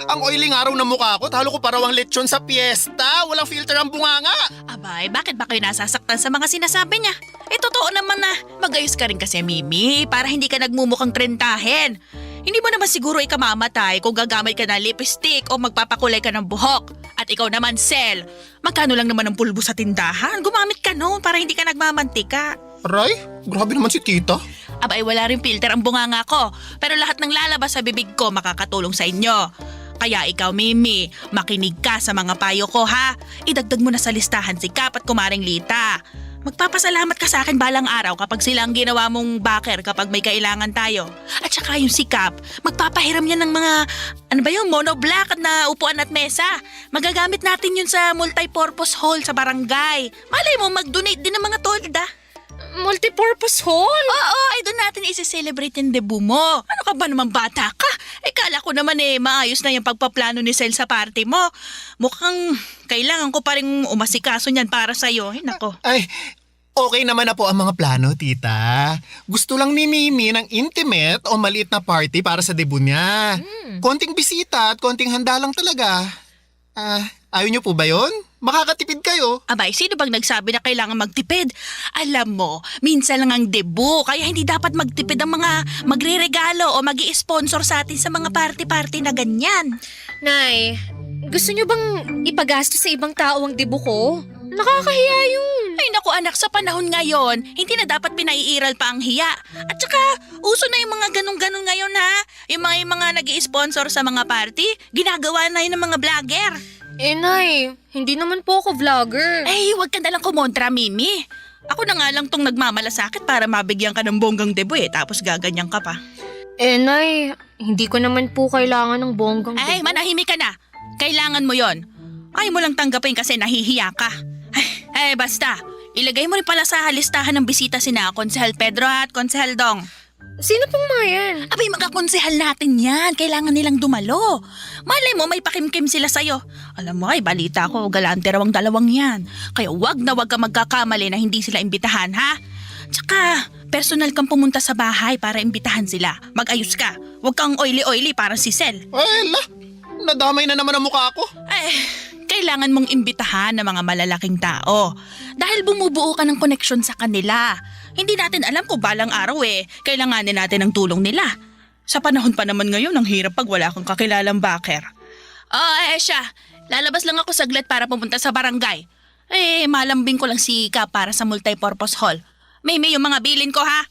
Ang oily nga raw na mukha ko, talo ko pa raw ang lechon sa piyesta. Walang filter ang bunganga. Abay, bakit ba kayo nasasaktan sa mga sinasabi niya? Totoo naman na magayos ka rin kasi, Mimi, para hindi ka nagmumukhang trentahin. Hindi mo naman siguro ikamamatay kung gagamit ka ng lipstick o magpapakulay ka ng buhok. At ikaw naman, Sel, magkano lang naman ang pulbo sa tindahan? Gumamit ka noon para hindi ka nagmamantika. Aray, grabe naman si tita. Abay, wala rin filter ang bunganga ko. Pero lahat ng lalabas sa bibig ko makakatulong sa inyo. Kaya ikaw, Mimi, makinig ka sa mga payo ko, ha? Idagdag mo na sa listahan si Kap at Kumaring Lita. Magpapasalamat ka sa akin balang araw kapag sila ang ginawa mong backer kapag may kailangan tayo. At saka yung si Kap, magpapahiram yan ng mga, monoblock na upuan at mesa. Magagamit natin yun sa multipurpose hall sa barangay. Malay mo, mag-donate din ng mga tolda. Multipurpose hall? Oo, ay doon natin isi-celebrate yung debut mo. Ano ka ba naman, bata ka? Kala ko naman maayos na yung pagpaplano ni Sel sa party mo. Mukhang kailangan ko pa rin umasikaso niyan para sa'yo. Nako. Ay, okay naman na po ang mga plano, tita. Gusto lang ni Mimi ng intimate o maliit na party para sa debut niya. Konting bisita at konting handa lang talaga. Ayaw niyo po ba yun? Makakatipid kayo. Abay, sino bang nagsabi na kailangan magtipid? Alam mo, minsan lang ang debut, kaya hindi dapat magtipid ang mga magre-regalo o mag-i-sponsor sa atin sa mga party-party na ganyan. Nay, gusto niyo bang ipagastos sa ibang tao ang debut ko? Nakakahiya yun. Ay naku anak, sa panahon ngayon, hindi na dapat pinaiiral pa ang hiya. At saka, uso na yung mga ganun-ganun ngayon, ha? Yung mga nag-i-sponsor sa mga party, ginagawa na yun ng mga vlogger. Nay, hindi naman po ako vlogger. Ay, huwag ka nalang kumontra, Mimi. Ako na nga lang tong nagmamalasakit para mabigyan ka ng bonggang debut tapos gaganyan ka pa. Nay, hindi ko naman po kailangan ng bonggang Ay, manahimik ka na. Kailangan mo yon. Ayaw mo lang tanggapin kasi nahihiya ka. Ay, basta. Ilagay mo rin pala sa listahan ng bisita sina Konsehal Pedro at Konsehal Dong. Sino pong mga yan? Abay, magkakonsehal natin yan. Kailangan nilang dumalo. Malay mo, may pakimkim sila sa'yo. Alam mo, ay balita ko, galante raw ang dalawang yan. Kaya wag na wag ka magkakamali na hindi sila imbitahan, ha? Tsaka, personal kang pumunta sa bahay para imbitahan sila. Mag-ayos ka. Wag kang oily-oily para si Sel. Ay, nadamay na naman ang mukha ko. Kailangan mong imbitahan ng mga malalaking tao. Dahil bumubuo ka ng koneksyon sa kanila. Hindi natin alam kung balang araw kailanganin natin ang tulong nila. Sa panahon pa naman ngayon, ang hirap pag wala kang kakilalang backer. Siya. Lalabas lang ako saglit para pumunta sa barangay. Malambing ko lang si Kap para sa multipurpose hall. May yung mga bilin ko, ha?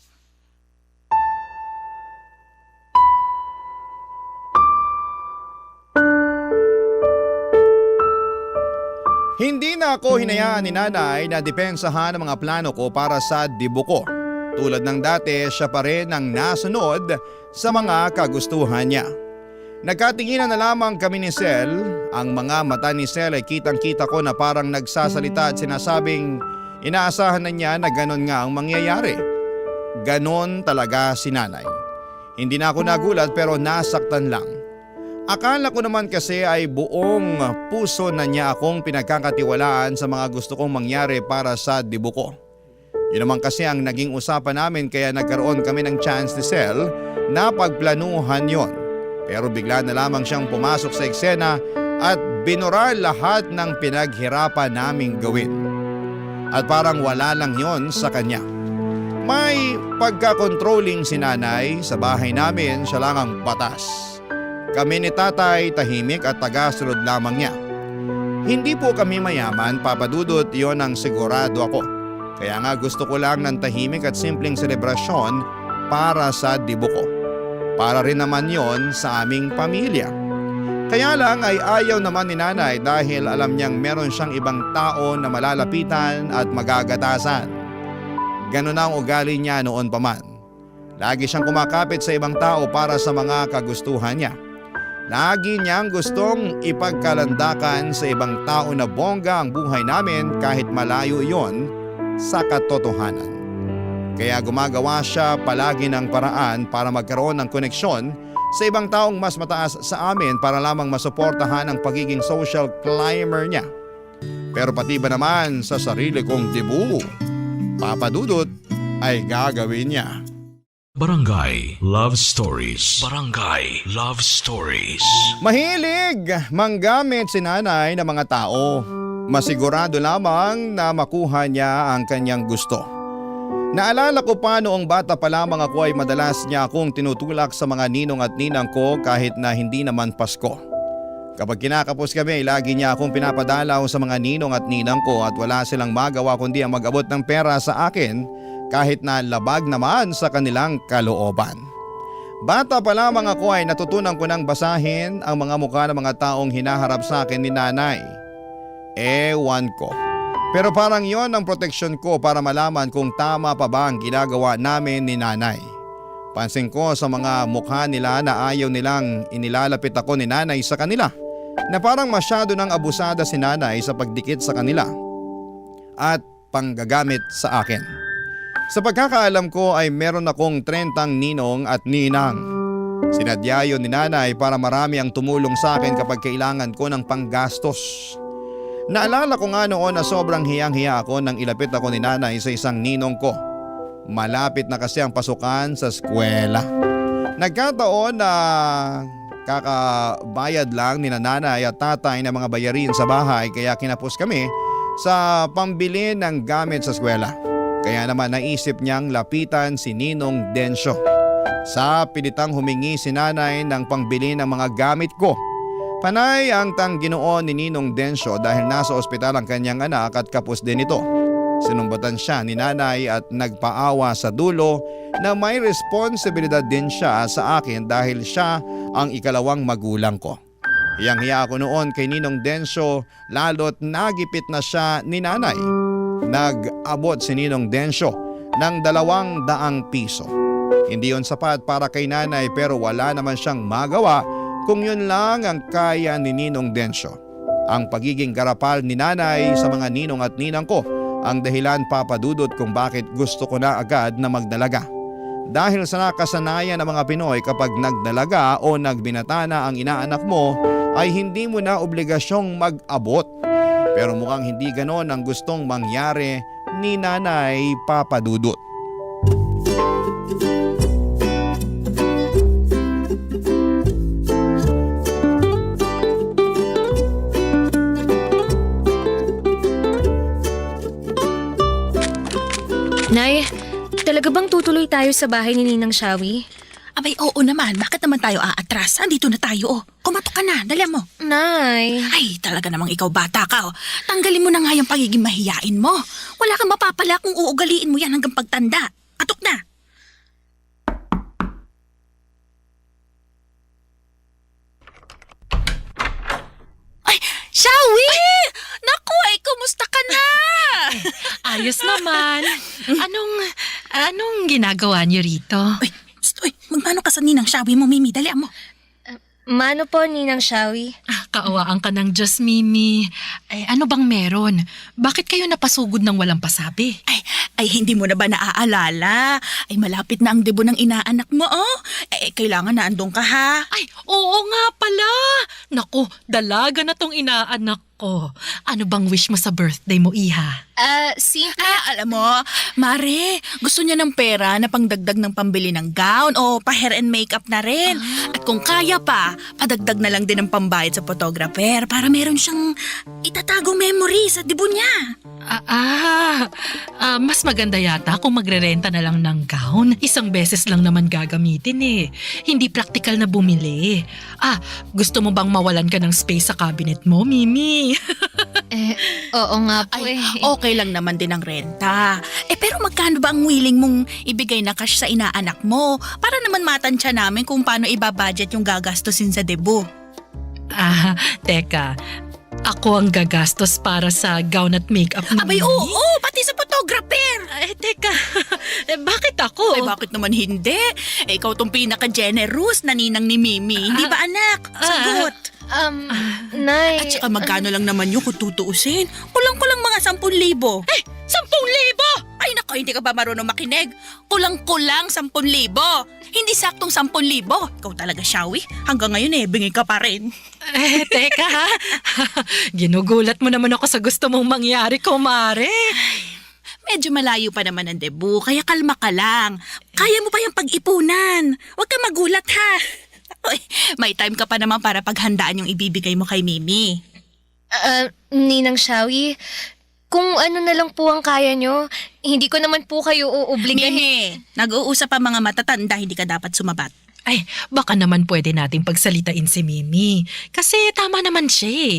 Hindi na ako hinayaan ni nanay na depensahan ang mga plano ko para sa debut ko. Tulad ng dati, siya pa rin ang nasunod sa mga kagustuhan niya. Nagkatinginan na lamang kami ni Sel. Ang mga mata ni Sel ay kitang-kita ko na parang nagsasalita at sinasabing inaasahan na niya na ganon nga ang mangyayari. Ganon talaga si nanay. Hindi na ako nagulat pero nasaktan lang. Akala ko naman kasi ay buong puso na niya akong pinagkakatiwalaan sa mga gusto kong mangyari para sa debut ko. Yun naman kasi ang naging usapan namin kaya nagkaroon kami ng chance ni Sel na pagplanuhan yon. Pero bigla na lamang siyang pumasok sa eksena at binura lahat ng pinaghirapan naming gawin. At parang wala lang yon sa kanya. May pagka-controlling si nanay, sa bahay namin siya lang ang patas. Kami ni tatay tahimik at tagasunod lamang niya. Hindi po kami mayaman, Papa Dudut, yon ang sigurado ako. Kaya nga gusto ko lang ng tahimik at simpleng selebrasyon para sa dibo ko. Para rin naman yon sa aming pamilya. Kaya lang ay ayaw naman ni nanay dahil alam niyang meron siyang ibang tao na malalapitan at magagatasan. Ganon ang ugali niya noon pa man. Lagi siyang kumakapit sa ibang tao para sa mga kagustuhan niya. Lagi niyang gustong ipagkalandakan sa ibang tao na bongga ang buhay namin kahit malayo iyon sa katotohanan. Kaya gumagawa siya palagi ng paraan para magkaroon ng koneksyon sa ibang taong mas mataas sa amin para lamang masuportahan ang pagiging social climber niya. Pero pati ba naman sa sarili kong dibu, Papa Dudut, ay gagawin niya. Barangay Love Stories. Barangay Love Stories. Mahilig manggamit si nanay ng mga tao. Masigurado lamang na makuha niya ang kanyang gusto. Naalala ko pa noong bata pa lamang ako ay madalas niya akong tinutulak sa mga ninong at ninang ko kahit na hindi naman Pasko. Kapag kinakapos kami ay lagi niya akong pinapadalaw sa mga ninong at ninang ko at wala silang magawa kundi ang mag-abot ng pera sa akin kahit na labag naman sa kanilang kalooban. Bata pa lamang ako ay natutunan ko nang basahin ang mga mukha ng mga taong hinaharap sa akin ni nanay. Ewan ko. Pero parang yon ang proteksyon ko para malaman kung tama pa ba ang ginagawa namin ni nanay. Pansin ko sa mga mukha nila na ayaw nilang inilalapit ako ni nanay sa kanila. Na parang masyado nang abusada si nanay sa pagdikit sa kanila at panggagamit sa akin. Sa pagkakaalam ko ay meron akong 30 ninong at ninang. Sinadya yun ni nanay para marami ang tumulong sa akin kapag kailangan ko ng panggastos. Naalala ko nga noon na sobrang hiyang-hiya ako nang ilapit ako ni nanay sa isang ninong ko. Malapit na kasi ang pasukan sa eskwela. Nagkataon na kakabayad lang ni nanay at tatay ng mga bayarin sa bahay kaya kinapos kami sa pambili ng gamit sa eskwela. Kaya naman naisip niyang lapitan si Ninong Densyo. Sa pilitang humingi si nanay ng pangbili ng mga gamit ko. Panay ang tangginoon ni Ninong Densyo dahil nasa ospital ang kanyang anak at kapos din ito. Sinumbatan siya ni nanay at nagpaawa sa dulo na may responsibilidad din siya sa akin dahil siya ang ikalawang magulang ko. Hiyang-hiya ako noon kay Ninong Densyo lalo't nagipit na siya ni nanay. Nag-abot si Ninong Densyo ng 200 piso. Hindi yon sapat para kay nanay pero wala naman siyang magawa kung yun lang ang kaya ni Ninong Densyo. Ang pagiging garapal ni nanay sa mga ninong at ninang ko ang dahilan, Papa Dudut, kung bakit gusto ko na agad na magdalaga. Dahil sa nakasanayan ng mga Pinoy kapag nagdalaga o nagbinata na ang inaanak mo ay hindi mo na obligasyong mag-abot. Pero mukhang hindi ganon ang gustong mangyari ni Nanay Papa Dudut. Nay, talaga bang tutuloy tayo sa bahay ni Ninang Shawi? Abay, oo naman. Bakit naman tayo aatras? Andito na tayo, oh. Kumatok ka na. Dali mo. Nay. Ay, talaga namang ikaw bata ka, oh. Tanggalin mo na nga yung pagiging mahiyain mo. Wala kang mapapala kung uugaliin mo yan hanggang pagtanda. Katok na. Ay, Shawi! Naku, ay kumusta ka na? Ayos naman. Anong ginagawa niyo rito? Uy, magmano ka sa Ninang Shawi mo, Mimi. Dali mo. Mano po, Ninang Shawi? Kaawaan ka ng Diyos, Mimi. Ay, ano bang meron? Bakit kayo napasugod ng walang pasabi? Ay, hindi mo na ba naaalala? Ay, malapit na ang debo ng inaanak mo, oh. Kailangan na andong ka, ha? Ay, oo nga pala. Naku, dalaga na tong inaanak ko. Ano bang wish mo sa birthday mo, Iha? Alam mo, Mare, gusto niya ng pera na pangdagdag ng pambili ng gown o pa-hair and makeup na rin. At kung kaya pa, padagdag na lang din ng pambayad sa photographer para meron siyang itatagong memory sa debo niya. Mas maganda yata kung magrerenta na lang ng gown. Isang beses lang naman gagamitin eh. Hindi praktikal na bumili. Gusto mo bang mawalan ka ng space sa cabinet mo, Mimi? Oo nga po Ay, eh. okay lang naman din ang renta. Pero magkano ba ang willing mong ibigay na cash sa inaanak mo? Para naman matansya namin kung paano ibabudget yung gagastusin sa debut. Teka. Ako ang gagastos para sa gown at makeup ni Abay, Mimi? oo, pati sa photographer. Teka. Bakit ako? Ay, bakit naman hindi? Ikaw tong pinaka-generous na ninang ni Mimi. Hindi ba, anak? Sagot. Nay. At saka magkano lang naman yun kung tutuusin? Kulang-kulang mga 10,000. 10,000? Ay nako, hindi ka ba marunong makinig? Kulang-kulang 10,000. Hindi saktong 10,000. Ikaw talaga, Shawi. Hanggang ngayon bingi ka pa rin. Teka ha. Ginugulat mo naman ako sa gusto mong mangyari, kumare. Medyo malayo pa naman ang debut, kaya kalma ka lang. Kaya mo pa yung pag-ipunan. Huwag ka magulat ha. Uy, may time ka pa naman para paghandaan yung ibibigay mo kay Mimi. Ninang Shawi, kung ano na lang po ang kaya nyo, hindi ko naman po kayo uubligahin. Mimi, nag-uusap pa mga matatanda, hindi ka dapat sumabat. Ay, baka naman pwede nating pagsalitain si Mimi. Kasi tama naman siya eh.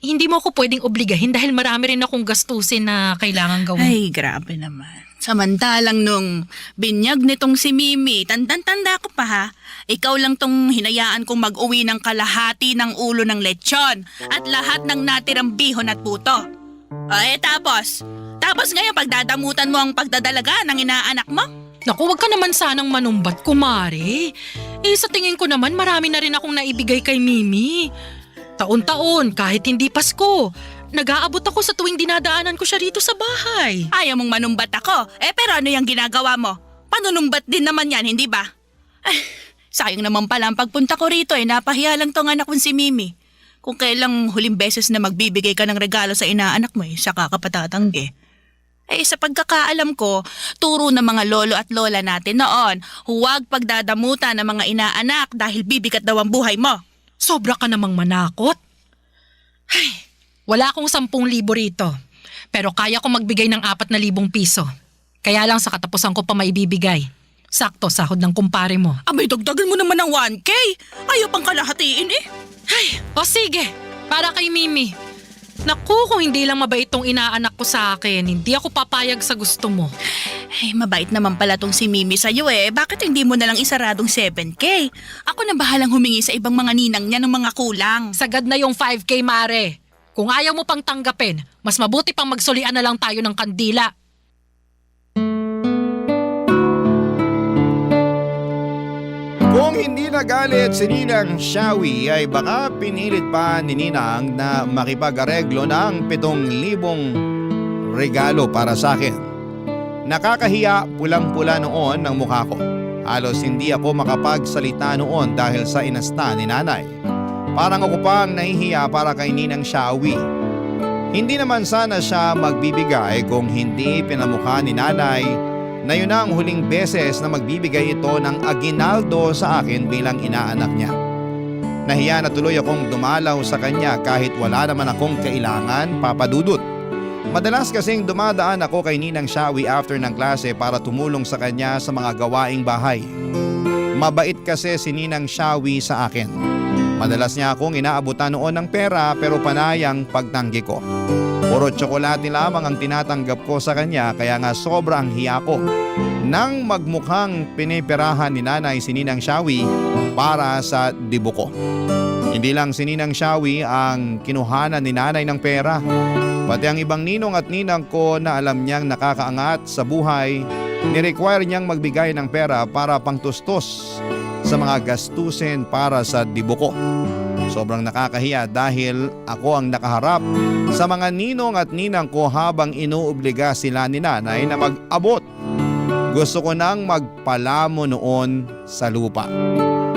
Hindi mo ako pwedeng obligahin dahil marami rin akong gastusin na kailangan gawin. Ay, grabe naman. Samantalang nung binyag nitong si Mimi, tanda ko pa ha, ikaw lang tong hinayaan kong mag-uwi ng kalahati ng ulo ng lechon at lahat ng natirang bihon at puto. Tapos ngayon pagdadamutan mo ang pagdadalaga ng inaanak mo? Naku, wag ka naman sanang manumbat, kumare. Sa tingin ko naman marami na rin akong naibigay kay Mimi. Taon-taon, kahit hindi Pasko, nag-aabot ako sa tuwing dinadaanan ko siya rito sa bahay. Ayaw mong manumbat ako. Pero ano yung ginagawa mo? Panunumbat din naman yan, hindi ba? Sayang naman pala ang pagpunta ko rito napahiya lang tong anak kong si Mimi. Kung kailang huling beses na magbibigay ka ng regalo sa inaanak mo saka ka patatanggi. Sa pagkakaalam ko, turo ng mga lolo at lola natin noon, huwag pagdadamutan ng mga inaanak dahil bibigat daw ang buhay mo. Sobra ka namang manakot. Ay, wala akong 10,000 rito. Pero kaya ko magbigay ng 4,000 piso. Kaya lang sa katapusan ko pa maibibigay. Sakto, sahod ng kumpare mo. Abay, dagdagan mo naman ng 1K. Ayaw pang kalahatiin Ay, sige. Para kay Mimi. Naku, kung hindi lang mabait tong inaanak ko sa akin, hindi ako papayag sa gusto mo. Mabait naman pala tong si Mimi sa'yo Bakit hindi mo nalang isaradong 7K? Ako na bahalang humingi sa ibang mga ninang niya ng mga kulang. Sagad na yung 5K, Mare. Kung ayaw mo pang tanggapin, mas mabuti pang magsulian na lang tayo ng kandila. Kung hindi nagalit si Ninang Shawi ay baka pinilit pa ni Ninang na makipag-areglo ng 7,000 regalo para sa akin. Nakakahiya, pulang-pula noon ang mukha ko. Halos hindi ako makapagsalita noon dahil sa inasta ni nanay. Parang ako pang nahihiya para kay Ninang Shawi. Hindi naman sana siya magbibigay kung hindi pinamukha ni nanay na yun ang huling beses na magbibigay ito ng aginaldo sa akin bilang inaanak niya. Nahiya na tuloy akong dumalaw sa kanya kahit wala naman akong kailangan, Papa Dudut. Madalas kasing dumadaan ako kay Ninang Shawi after ng klase para tumulong sa kanya sa mga gawaing bahay. Mabait kasi si Ninang Shawi sa akin. Madalas niya akong inaabutan noon ng pera pero panayang pagtanggi ko. Puro tsokolate lamang ang tinatanggap ko sa kanya kaya nga sobrang hiya ko nang magmukhang piniperahan ni nanay si Ninang Shawi para sa dibo ko. Hindi lang si Ninang Shawi ang kinuhanan ni nanay ng pera. Pati ang ibang ninong at ninang ko na alam niyang nakakaangat sa buhay, ni-require niyang magbigay ng pera para pangtustos sa mga gastusin para sa dibo ko. Sobrang nakakahiya dahil ako ang nakaharap sa mga ninong at ninang ko habang inuobliga sila ni nanay na mag-abot. Gusto ko nang magpalamo noon sa lupa.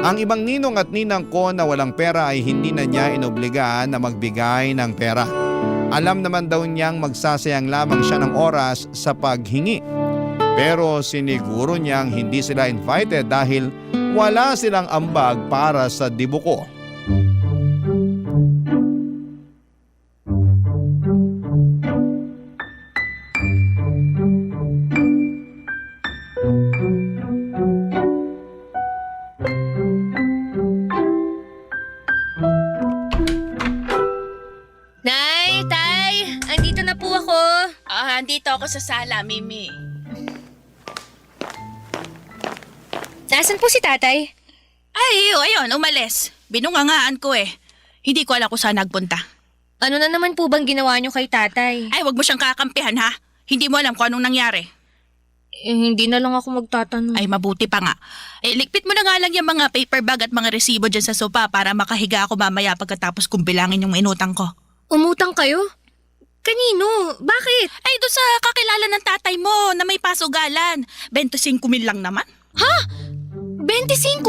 Ang ibang ninong at ninang ko na walang pera ay hindi na niya inobliga na magbigay ng pera. Alam naman daw niyang magsasayang lamang siya ng oras sa paghingi. Pero siniguro niyang hindi sila invited dahil wala silang ambag para sa dibo ko. Nay, Tay, sa sala, Mimi. Nasaan po si tatay? Ay, ayun, umalis. Binungangaan ko eh. Hindi ko alam kung saan nagpunta. Ano na naman po bang ginawa niyo kay tatay? Ay, wag mo siyang kakampihan ha. Hindi mo alam kung anong nangyari. Hindi na lang ako magtatanong. Ay, mabuti pa nga. Likpit mo na nga lang yung mga paper bag at mga resibo dyan sa sopa para makahiga ako mamaya pagkatapos kong bilangin yung inutang ko. Umutang kayo? Kanino? Bakit? Ay, doon sa kakilala ng tatay mo na may pasugalan. 25,000 lang naman. Ha? 25,000?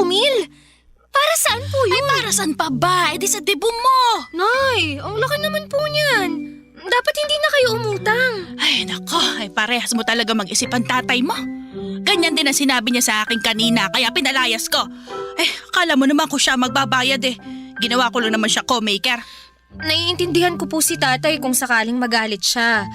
Para saan po yun? Ay, para saan pa ba? Eh di sa debo mo. Nay, ang laki naman po niyan. Dapat hindi na kayo umutang. Ay, nako. Ay, parehas mo talaga mag-isip ang tatay mo. Ganyan din ang sinabi niya sa akin kanina, kaya pinalayas ko. Akala mo naman ko siya magbabayad eh. Ginawa ko lang naman siya co-maker. Naiintindihan ko po si tatay kung sakaling magalit siya.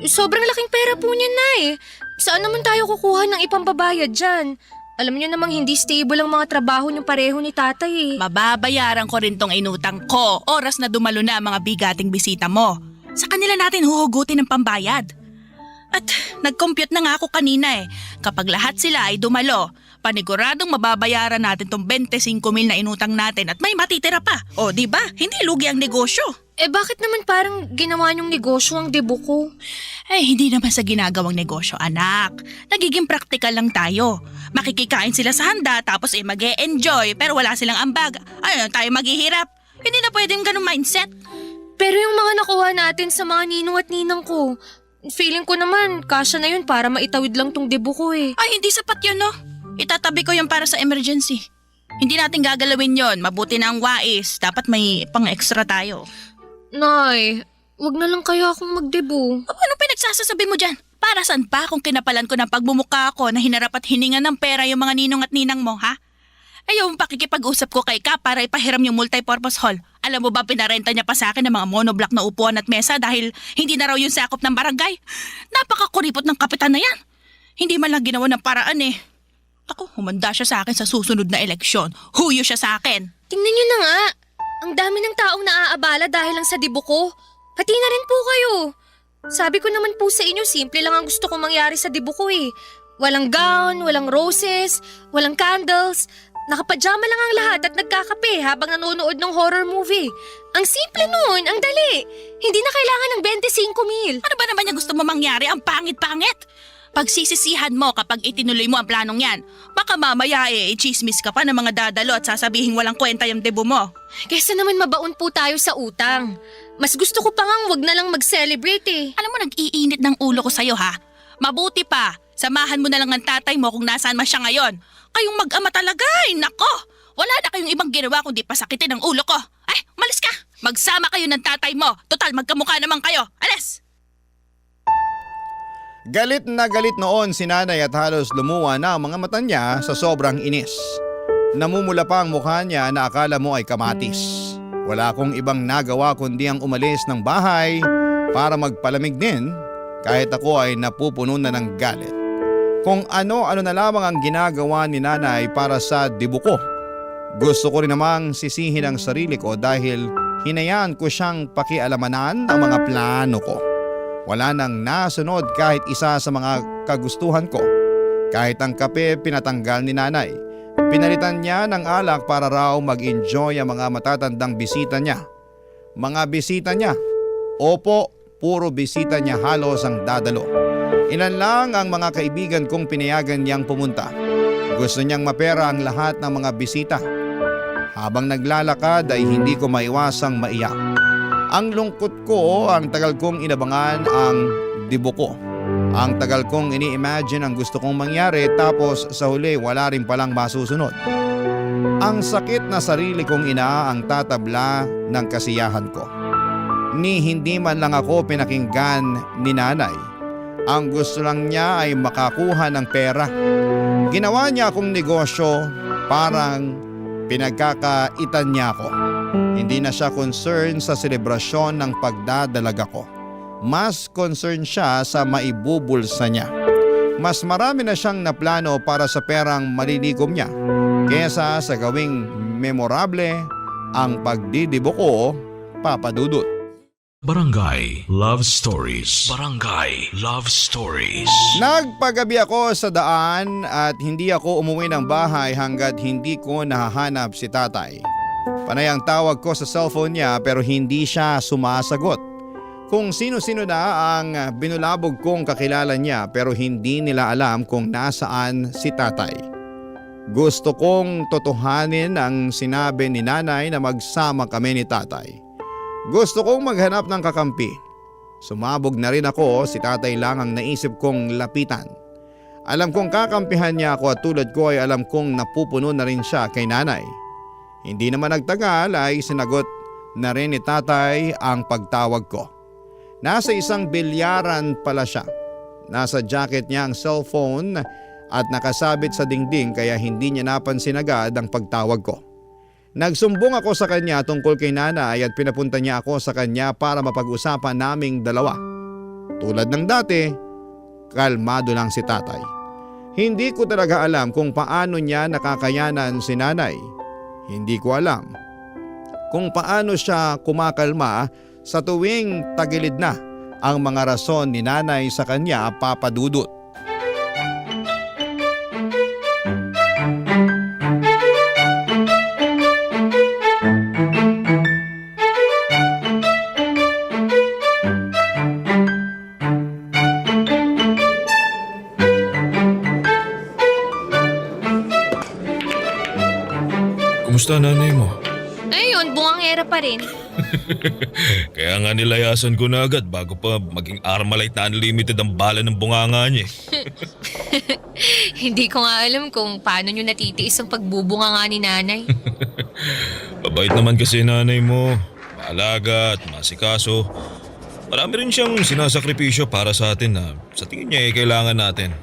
Sobrang laking pera po niya, Nay. Saan naman tayo kukuha ng ipambabayad dyan? Alam niyo namang hindi stable ang mga trabaho niyo pareho ni tatay eh. Mababayaran ko rin tong inutang ko. Oras na dumalo na ang mga bigating bisita mo. Sa kanila natin huhugutin ng pambayad. At nag-compute na nga ako kanina eh. Kapag lahat sila ay dumalo, paniguradong mababayaran natin tong 25,000 na inutang natin at may matitira pa. O di ba? Hindi lugi ang negosyo. Bakit naman parang ginawa niyong negosyo ang debo ko? Hindi naman sa ginagawang negosyo, anak. Nagiging practical lang tayo. Makikikain sila sa handa tapos mag-e-enjoy pero wala silang ambag. Ano tayo maghihirap? Hindi na pwedeng ganun mindset. Pero yung mga nakuha natin sa mga ninong at ninang ko, feeling ko naman kasya na yun para maitawid lang tong debo ko eh. Ay, hindi sapat yun no. Itatabi ko yun para sa emergency. Hindi natin gagalawin yon. Mabuti na ang wais. Dapat may pang-extra tayo. Nay, wag na lang kayo akong magdebo. Ano pinagsasasabi mo dyan? Para saan pa kung kinapalan ko ng pagmumukha ko na hinarap at hininga ng pera yung mga ninong at ninang mo, ha? Yung pakikipag-usap ko kay Kap para ipahiram yung multipurpose hall. Alam mo ba pinarenta niya pa sa akin ng mga monoblock na upuan at mesa dahil hindi na raw yung sakop ng barangay? Napakakuripot ng kapitan na yan. Hindi man lang ginawa ng paraan eh. Ako, humanda siya sa akin sa susunod na eleksyon. Huyo siya sa akin. Tingnan niyo na nga. Ang dami ng taong naaabala dahil lang sa debo ko. Pati na rin po kayo. Sabi ko naman po sa inyo, simple lang ang gusto kong mangyari sa debo ko eh. Walang gown, walang roses, walang candles. Nakapajama lang ang lahat at nagkakape habang nanonood ng horror movie. Ang simple nun, ang dali. Hindi na kailangan ng 25,000. Ano ba naman yung gusto mo mangyari? Ang pangit-pangit. Pagsisisihan mo kapag itinuloy mo ang planong yan. Baka mamaya i-chismis ka pa ng mga dadalo at sasabihin walang kwenta yung debo mo. Kesa naman mabaon po tayo sa utang. Mas gusto ko pa ngang wag na lang mag-celebrate eh. Alam mo, nag-iinit ng ulo ko sa'yo ha. Mabuti pa, samahan mo na lang ng tatay mo kung nasaan man siya ngayon. Kayong mag-ama talaga, nako. Wala na kayong ibang ginawa kundi pasakitin ang ulo ko. Malis ka. Magsama kayo ng tatay mo. Total, magkamukha naman kayo. Alis! Galit na galit noon si nanay at halos lumuwa na ang mga mata niya sa sobrang inis. Namumula pa ang mukha niya na akala mo ay kamatis. Wala akong ibang nagawa kundi ang umalis ng bahay para magpalamig din kahit ako ay napupuno na ng galit. Kung ano-ano na lamang ang ginagawa ni nanay para sa debo ko. Gusto ko rin namang sisihin ang sarili ko dahil hinayaan ko siyang pakialamanan ang mga plano ko. Wala nang nasunod kahit isa sa mga kagustuhan ko. Kahit ang kape pinatanggal ni nanay. Pinalitan niya ng alak para raw mag-enjoy ang mga matatandang bisita niya. Mga bisita niya? Opo, puro bisita niya halos ang dadalo. Ilan lang ang mga kaibigan kong pinayagan niyang pumunta. Gusto niyang mapera ang lahat ng mga bisita. Habang naglalakad ay hindi ko maiwasang maiyak. Ang lungkot ko, ang tagal kong inabangan ang debo ko. Ang tagal kong ini-imagine ang gusto kong mangyari tapos sa huli wala rin palang masusunod. Ang sakit na sarili kong ina ang tatabla ng kasiyahan ko. Ni hindi man lang ako pinakinggan ni nanay. Ang gusto lang niya ay makakuha ng pera. Ginawa niya akong negosyo, parang pinagkakaitan niya ako. Hindi na siya concerned sa selebrasyon ng pagdadalaga ko. Mas concerned siya sa maibubulsa niya. Mas marami na siyang naplano para sa perang malilikom niya kesa sa gawing memorable ang pagdidibo ko, Papa Dudut. Barangay Love Stories. Barangay Love Stories. Nagpagabi ako sa daan at hindi ako umuwi ng bahay hanggat hindi ko nahahanap si tatay. Panay ang tawag ko sa cellphone niya pero hindi siya sumasagot. Kung sino-sino na ang binulabog kong kakilala niya pero hindi nila alam kung nasaan si tatay. Gusto kong totohanin ang sinabi ni nanay na magsama kami ni tatay. Gusto kong maghanap ng kakampi. Sumabog na rin ako, si tatay lang ang naisip kong lapitan. Alam kong kakampihan niya ako at tulad ko ay alam kong napupuno na rin siya kay nanay. Hindi naman nagtagal ay sinagot na rin ni tatay ang pagtawag ko. Nasa isang bilyaran pala siya. Nasa jacket niya ang cellphone at nakasabit sa dingding kaya hindi niya napansin agad ang pagtawag ko. Nagsumbong ako sa kanya tungkol kay nanay at pinapunta niya ako sa kanya para mapag-usapan naming dalawa. Tulad ng dati, kalmado lang si tatay. Hindi ko talaga alam kung paano niya nakakayanan si nanay. Hindi ko alam kung paano siya kumakalma sa tuwing tagilid na ang mga rason ni nanay sa kanya, Papa Dudut. Kumusta nanay mo? Ayun, bungangera pa rin. Kaya nga nilayasan ko na agad bago pa maging Armalite na unlimited ang bala ng bunganga niya. Hindi ko nga alam kung paano nyo natitiis ang pagbubunga nga ni nanay. Mabait naman kasi nanay mo. Maalaga at masikaso. Marami rin siyang sinasakripisyo para sa atin na sa tingin niya kailangan natin.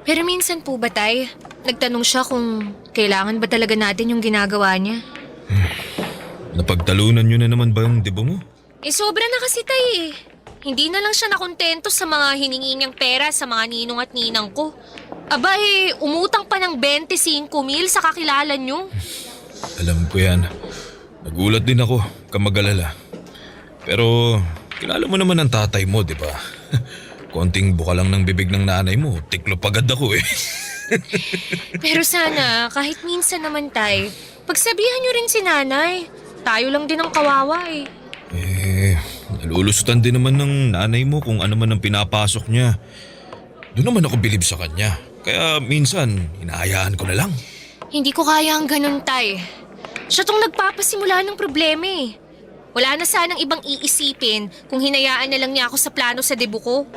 Pero minsan po ba tay, nagtanong siya kung kailangan ba talaga natin yung ginagawa niya? Napagtalunan niyo na naman ba yung debo mo? Sobra na kasi tay eh. Hindi na lang siya nakontento sa mga hiningi niyang pera sa mga ninong at ninang ko. Aba umutang pa ng 25,000 sa kakilala niyo. Alam ko yan. Nagulat din ako, kamagalala. Pero kilala mo naman ang tatay mo, di ba? Konting buka lang ng bibig ng nanay mo, tiklop agad ako eh. Pero sana, kahit minsan naman tay, pagsabihan niyo rin si nanay. Tayo lang din ang kawawa eh. Nalulusutan din naman ng nanay mo kung ano man ang pinapasok niya. Doon naman ako bilib sa kanya. Kaya minsan, hinahayaan ko na lang. Hindi ko kaya ang ganun tay. Siya tong nagpapasimula ng problema eh. Wala na sanang ibang iisipin kung hinayaan na lang niya ako sa plano sa debut ko.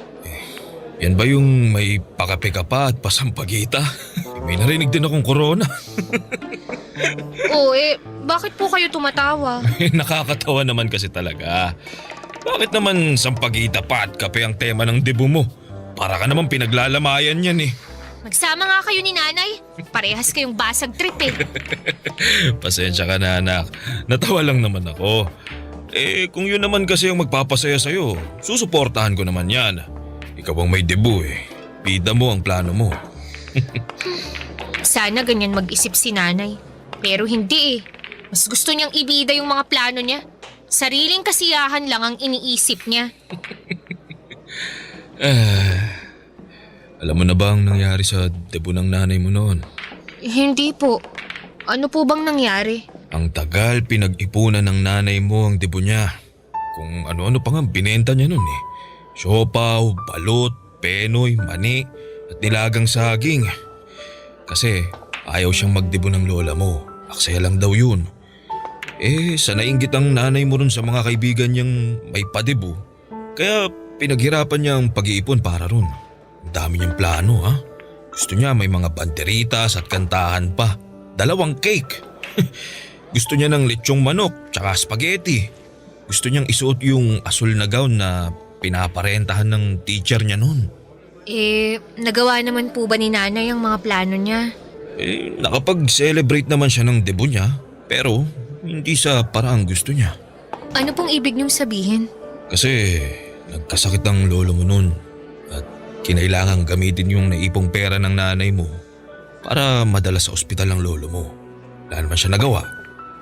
Yan ba yung may pakape ka pa at pasampagita? May narinig din akong corona. Bakit po kayo tumatawa? Nakakatawa naman kasi talaga. Bakit naman sampagita pa at kape ang tema ng debut mo? Para ka naman pinaglalamayan yan eh. Magsama nga kayo ni nanay. Parehas kayong basag trip eh. Pasensya ka na anak. Natawa lang naman ako. Kung yun naman kasi ang magpapasaya sa'yo, susuportahan ko naman yan. Ikaw ang may debut eh. Bida mo ang plano mo. Sana ganyan mag-isip si nanay. Pero hindi eh. Mas gusto niyang ibida yung mga plano niya. Sariling kasiyahan lang ang iniisip niya. Alam mo na ba ang nangyari sa debut ng nanay mo noon? Hindi po. Ano po bang nangyari? Ang tagal pinag-ipunan ng nanay mo ang debut niya. Kung ano-ano pa nga binenta niya noon eh. Siopaw, balot, penoy, mani at nilagang saging. Kasi ayaw siyang magdebut ng lola mo. Aksaya lang daw yun. Sa nainggit ang nanay mo ron sa mga kaibigan niyang may padebu. Kaya pinaghirapan niya ang pag-iipon para ron. Ang dami niyang plano ha. Gusto niya may mga banderitas at kantahan pa. 2 cake. Gusto niya ng lechong manok tsaka spaghetti. Gusto niyang isuot yung asul na gown na pinaparentahan ng teacher niya noon. Nagawa naman po ba ni nanay ang mga plano niya? Nakapag-celebrate naman siya ng debut niya. Pero hindi sa paraang gusto niya. Ano pong ibig niyong sabihin? Kasi nagkasakit ang lolo mo noon. At kinailangang gamitin yung naipong pera ng nanay mo para madala sa ospital ang lolo mo. Wala naman siya nagawa.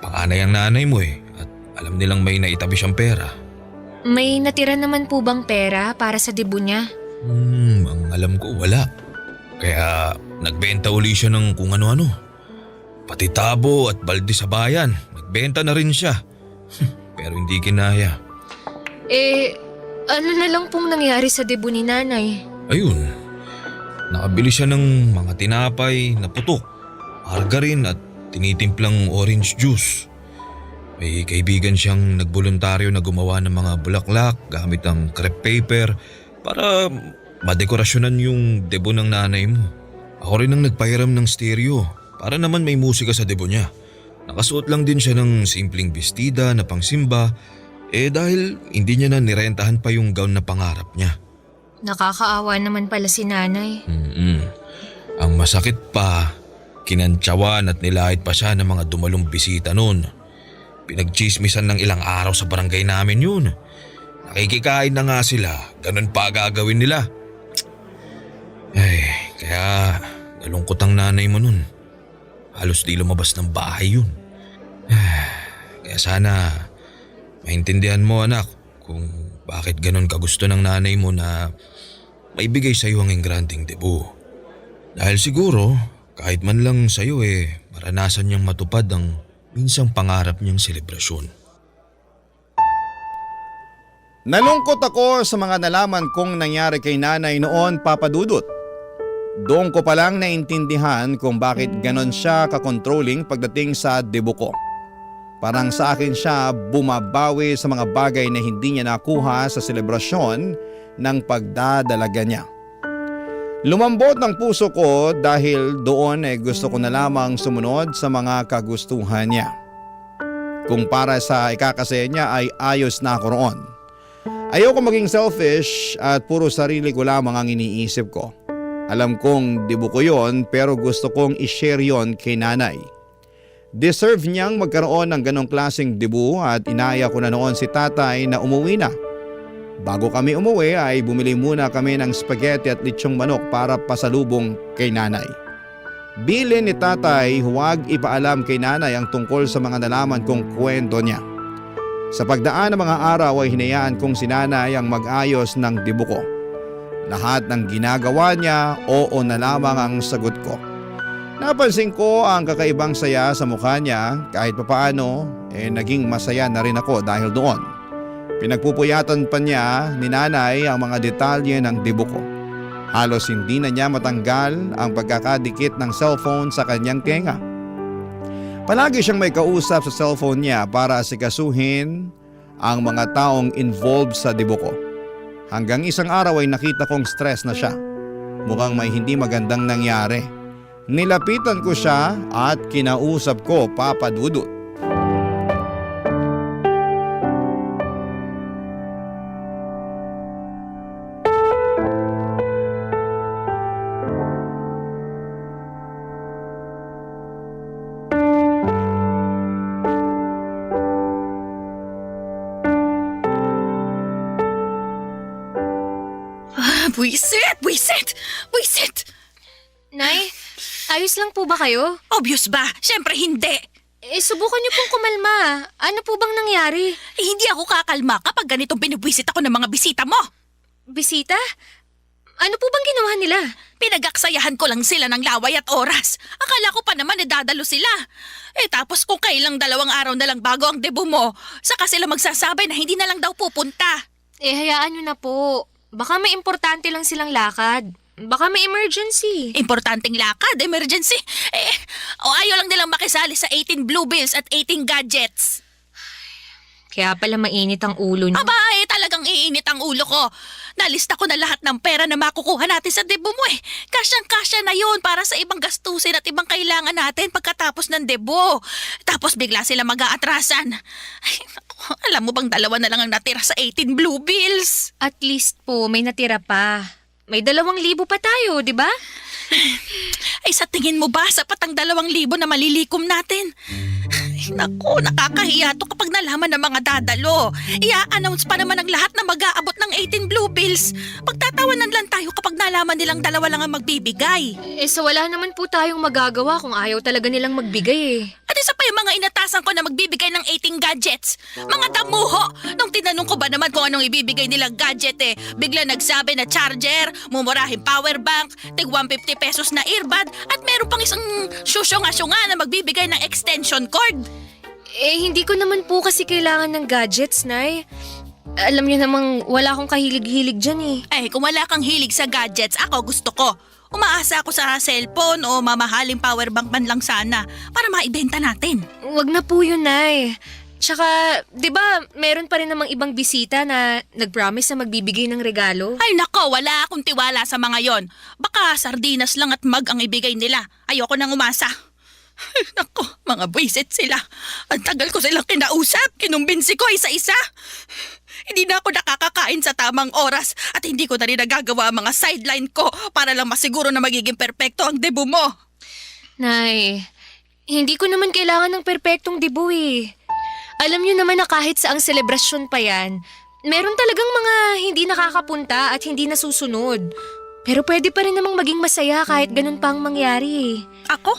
Panganay ang nanay mo eh. At alam nilang may naitabi siyang pera. May natira naman po bang pera para sa debut niya? Ang alam ko wala. Kaya nagbenta uli siya ng kung ano-ano. Pati tabo at balde sa bayan, nagbenta na rin siya. Pero hindi kinaya. Ano na lang pong nangyari sa debut ni nanay? Ayun, nakabili siya ng mga tinapay na putok, margarine at tinitimplang orange juice. May kaibigan siyang nagboluntaryo na gumawa ng mga bulaklak gamit ang crepe paper para madekorasyonan yung debut ng nanay mo. Ako rin ang nagpahiram ng stereo para naman may musika sa debut niya. Nakasuot lang din siya ng simpleng bestida na pangsimba dahil hindi niya na nirentahan pa yung gown na pangarap niya. Nakakaawa naman pala si nanay. Ang masakit pa, kinantsawan at nilait pa siya ng mga dumalong bisita noon. Pinagchismisan ng ilang araw sa barangay namin yun. Nakikikain na nga sila, ganun pa gagawin nila. Kaya nalungkot ang nanay mo nun. Halos di lumabas ng bahay yun. Kaya sana maintindihan mo anak kung bakit ganun kagusto ng nanay mo na maibigay sa'yo ang engranding debut. Dahil siguro kahit man lang sa'yo maranasan niyang matupad ang minsang pangarap niyang selebrasyon. Nalungkot ako sa mga nalaman kong nangyari kay nanay noon, Papa Dudut. Doon ko palang naintindihan kung bakit ganon siya ka-controlling pagdating sa debut ko. Parang sa akin siya bumabawi sa mga bagay na hindi niya nakuha sa selebrasyon ng pagdadalaga niya. Lumambot ng puso ko dahil doon gusto ko na lamang sumunod sa mga kagustuhan niya. Kung para sa ikakasaya niya ay ayos na ako roon. Ayoko maging selfish at puro sarili ko lamang ang iniisip ko. Alam kong debut ko yon pero gusto kong i-share yon kay nanay. Deserve niyang magkaroon ng ganong klaseng debut at inaya ko na noon si tatay na umuwi na. Bago kami umuwi ay bumili muna kami ng spaghetti at litsyong manok para pasalubong kay nanay. Bilin ni tatay huwag ipaalam kay nanay ang tungkol sa mga nalaman kong kwento niya. Sa pagdaan ng mga araw ay hinayaan kong si nanay ang mag-ayos ng debut ko. Lahat ng ginagawa niya, oo na lamang ang sagot ko. Napansin ko ang kakaibang saya sa mukha niya kahit papaano naging masaya na rin ako dahil doon. Pinagpupuyatan pa niya ni nanay ang mga detalye ng debut ko. Halos hindi na niya matanggal ang pagkakadikit ng cellphone sa kanyang tenga. Palagi siyang may kausap sa cellphone niya para asikasuhin ang mga taong involved sa debut ko. Hanggang isang araw ay nakita kong stress na siya. Mukhang may hindi magandang nangyari. Nilapitan ko siya at kinausap ko, Papa Dudut. Buisit! Nay, ayos lang po ba kayo? Obvious ba? Siyempre hindi. Subukan niyo pong kumalma. Ano po bang nangyari? Hindi ako kakalma kapag ganitong binibwisit ako ng mga bisita mo. Bisita? Ano po bang ginawa nila? Pinagaksayahan ko lang sila ng laway at oras. Akala ko pa naman dadalo sila. Tapos kung kailang 2 araw na lang bago ang debut mo, saka sila magsasabi na hindi na lang daw pupunta. Hayaan niyo na po. Baka may importante lang silang lakad. Baka may emergency. Importanteng lakad, emergency. Ayaw lang nilang makisali sa 18 blue bills at 18 gadgets. Kaya pala mainit ang ulo niyo. Talagang iinit ang ulo ko. Nalista ko na lahat ng pera na makukuha natin sa debut mo Kasyang-kasya na yun para sa ibang gastusin at ibang kailangan natin pagkatapos ng debut. Tapos bigla sila mag-aatrasan. Alam mo bang 2 na lang ang natira sa 18 blue bills? At least po, may natira pa. May 2,000 pa tayo, di ba? Sa tingin mo ba sapat ang 2,000 na malilikom natin? Naku, nakakahiya to kapag nalaman ng mga dadalo. I-announce pa naman ang lahat na mag-aabot ng 18 blue bills. Pagtatawanan lang tayo kapag nalaman nilang 2 lang ang magbibigay. So wala naman po tayong magagawa kung ayaw talaga nilang magbigay. At Isa pa yung mga inatasan ko na magbibigay ng 18 gadgets. Mga damuho! Nung tinanong ko ba naman kung anong ibibigay nilang gadget bigla nagsabi na charger, mumurahing power bank, tig 150 pesos na earbud, at meron pang isang syusyonga-syunga na magbibigay ng extension cord. Hindi ko naman po kasi kailangan ng gadgets, Nay. Alam niyo namang wala akong kahilig-hilig dyan Kung wala kang hilig sa gadgets, ako gusto ko. Umaasa ako sa cellphone o mamahaling powerbank man lang sana para maibenta natin. Wag na po yun, Nay. Tsaka, di ba, meron pa rin namang ibang bisita na nag-promise na magbibigay ng regalo? Ay nako, wala akong tiwala sa mga yon. Baka sardinas lang at mag ang ibigay nila. Ayoko nang umasa. Ay nako, mga buwisit sila. Ang tagal ko silang kinausap, kinumbinsi ko isa-isa. Hindi na ako nakakakain sa tamang oras at hindi ko na rin nagagawa ang mga sideline ko para lang masiguro na magiging perpekto ang debut mo. Nay, hindi ko naman kailangan ng perpektong debut Alam niyo naman na kahit saang selebrasyon pa yan, meron talagang mga hindi nakakapunta at hindi nasusunod. Pero pwede pa rin namang maging masaya kahit ganun pa ang mangyari. Ako?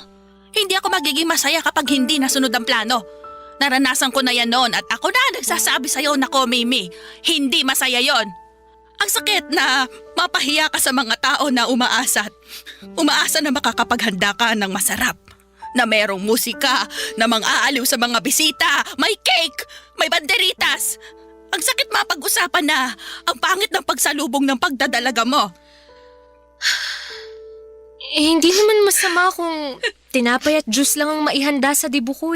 Hindi ako magiging masaya kapag hindi nasunod ang plano. Naranasan ko na yan noon at ako na nagsasabi sa'yo na Mimi, hindi masaya yon. Ang sakit na mapahiya ka sa mga tao na umaasa na makakapaghanda ka ng masarap. Na merong musika, na mang-aaliw sa mga bisita, may cake, may banderitas. Ang sakit mapag-usapan na ang pangit ng pagsalubong ng pagdadalaga mo. Hindi naman masama kung tinapay at juice lang ang maihanda sa dibu ko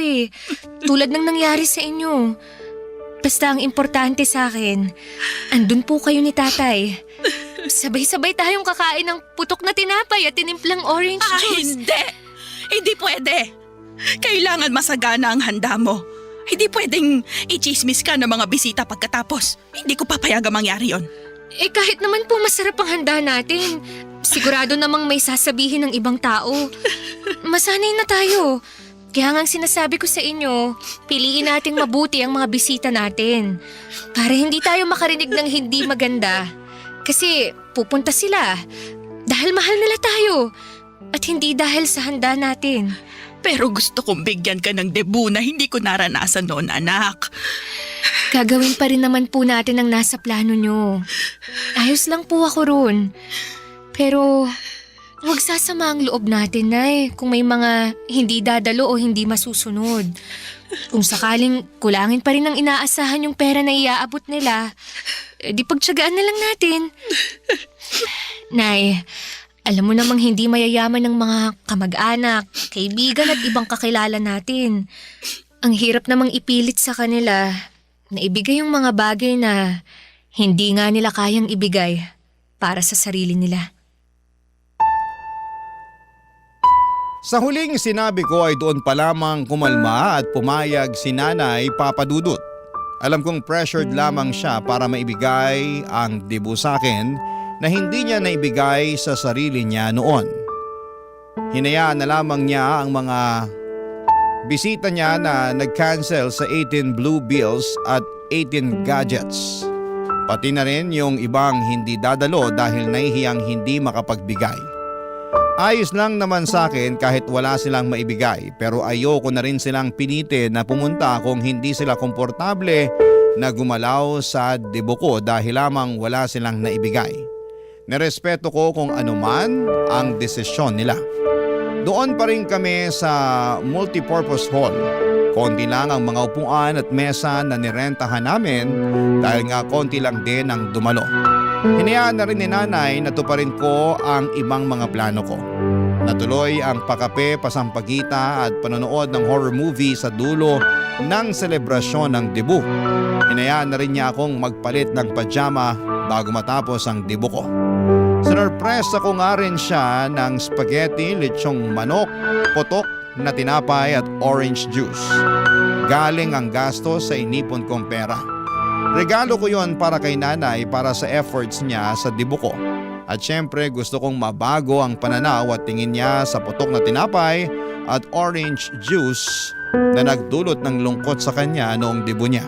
Tulad ng nangyari sa inyo. Basta ang importante sa akin, andun po kayo ni tatay. Sabay-sabay tayong kakain ng putok na tinapay at tinimplang orange juice. Hindi! Hindi pwede! Kailangan masagana ang handa mo. Hindi pwedeng i-chismis ka ng mga bisita pagkatapos. Hindi ko papayagang mangyari yon. Kahit naman po masarap ang handa natin, sigurado namang may sasabihin ng ibang tao. Masanay na tayo. Kaya nga sinasabi ko sa inyo, piliin nating mabuti ang mga bisita natin. Para hindi tayo makarinig ng hindi maganda. Kasi pupunta sila dahil mahal nila tayo at hindi dahil sa handa natin. Pero gusto kong bigyan ka ng debut na hindi ko naranasan noon, anak. Gagawin pa rin naman po natin ang nasa plano nyo. Ayos lang po ako ron. Pero huwag sasama ang loob natin, Nay, kung may mga hindi dadalo o hindi masusunod. Kung sakaling kulangin pa rin ang inaasahan yung pera na iaabot nila, di pagtsagaan na lang natin. Nay, alam mo namang hindi mayayaman ng mga kamag-anak, kaibigan at ibang kakilala natin. Ang hirap namang ipilit sa kanila na ibigay yung mga bagay na hindi nga nila kayang ibigay para sa sarili nila. Sa huling sinabi ko ay doon pa lamang kumalma at pumayag si Nanay Papadudut. Alam kong pressured lamang siya para maibigay ang debut sa akin na hindi niya naibigay sa sarili niya noon. Hinayaan na lamang niya ang mga bisita niya na nag-cancel sa 18 blue bills at 18 gadgets. Pati na rin yung ibang hindi dadalo dahil nahihiyang hindi makapagbigay. Ayos lang naman sa akin kahit wala silang maibigay pero ayoko na rin silang pinitin na pumunta kung hindi sila komportable na gumalaw sa debut ko dahil lamang wala silang naibigay. Nerespeto ko kung anuman ang desisyon nila. Doon pa rin kami sa multipurpose hall. Konti lang ang mga upuan at mesa na nirentahan namin dahil nga konti lang din ang dumalo. Hinayaan na rin ni Nanay na tuparin ko ang ibang mga plano ko. Natuloy ang pakape, pasampagita at panonood ng horror movie sa dulo ng selebrasyon ng debut. Hinayaan na rin niya akong magpalit ng pajama bago matapos ang debut ko. Sinurpresa ko nga rin siya ng spaghetti, lechong manok, potok na tinapay at orange juice. Galing ang gastos sa inipon kong pera. Regalo ko yon para kay Nanay para sa efforts niya sa debut ko. At syempre gusto kong mabago ang pananaw at tingin niya sa putok na tinapay at orange juice na nagdulot ng lungkot sa kanya noong debut niya.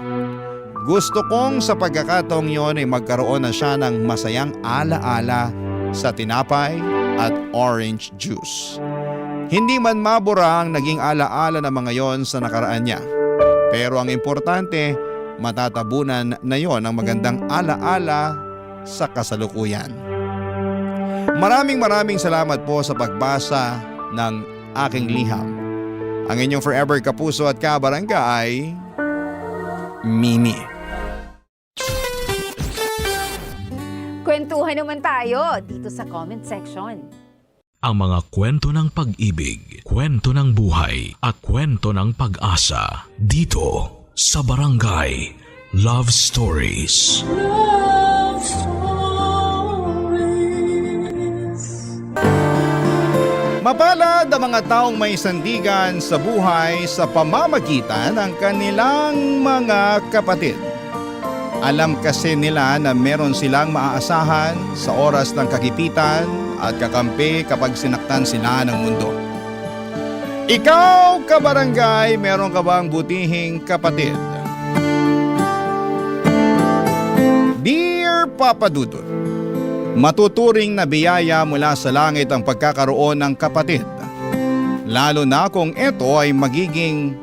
Gusto kong sa pagkakataong yon ay magkaroon na siya ng masayang alaala sa tinapay at orange juice. Hindi man mabura ang naging alaala ng mga yon sa nakaraan niya. Pero ang importante, matatabunan na yon ang magandang alaala sa kasalukuyan. Maraming salamat po sa pagbasa ng aking liham. Ang inyong forever kapuso at kabarangay, Mimi. Kwentuhan naman tayo dito sa comment section. Ang mga kwento ng pag-ibig, kwento ng buhay at kwento ng pag-asa dito sa Barangay Love Stories. Love Stories. Mapalad ang mga taong may sandigan sa buhay sa pamamagitan ng kanilang mga kapatid. Alam kasi nila na meron silang maaasahan sa oras ng kagipitan at kakampi kapag sinaktan sila ng mundo. Ikaw, kabarangay, meron ka bang butihing kapatid? Dear Papa Dudut, matuturing na biyaya mula sa langit ang pagkakaroon ng kapatid. Lalo na kung ito ay magiging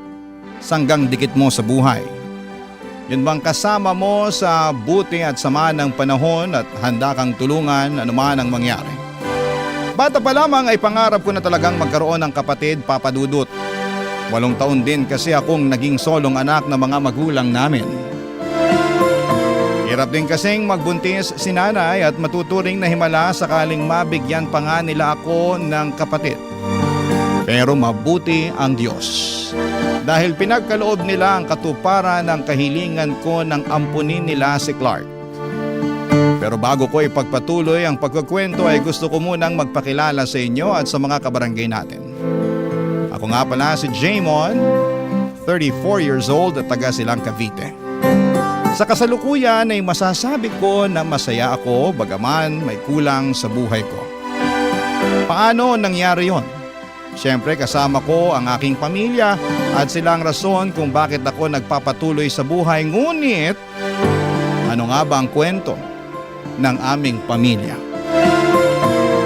sanggang dikit mo sa buhay. Yun bang kasama mo sa buti at sama ng panahon at handa kang tulungan anuman ang mangyari. Bata pa lamang ay pangarap ko na talagang magkaroon ng kapatid, Papa Dudut. 8 taon din kasi akong naging solong anak ng mga magulang namin. Hirap din kasing magbuntis si nanay at matuturing na himala sakaling mabigyan pa nga nila ako ng kapatid. Pero mabuti ang Diyos. Dahil pinagkaloob nila ang katuparan ng kahilingan ko nang ampunin nila si Clark. Pero bago ko ipagpatuloy ang pagkukwento ay gusto ko munang magpakilala sa inyo at sa mga kabarangay natin. Ako nga pala si Jaymon, 34 years old at taga Silang Cavite. Sa kasalukuyan ay masasabi ko na masaya ako bagaman may kulang sa buhay ko. Paano nangyari yon? Siyempre kasama ko ang aking pamilya at sila ang rason kung bakit ako nagpapatuloy sa buhay. Ngunit, ano nga ba ang kwento ng aming pamilya?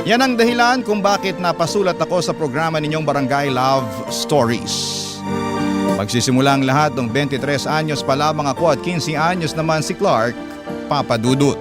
Yan ang dahilan kung bakit napasulat ako sa programa ninyong Barangay Love Stories. Magsisimula ang lahat ng 23 anyos pa lamang ako at 15 anyos naman si Clark, Papa Dudut.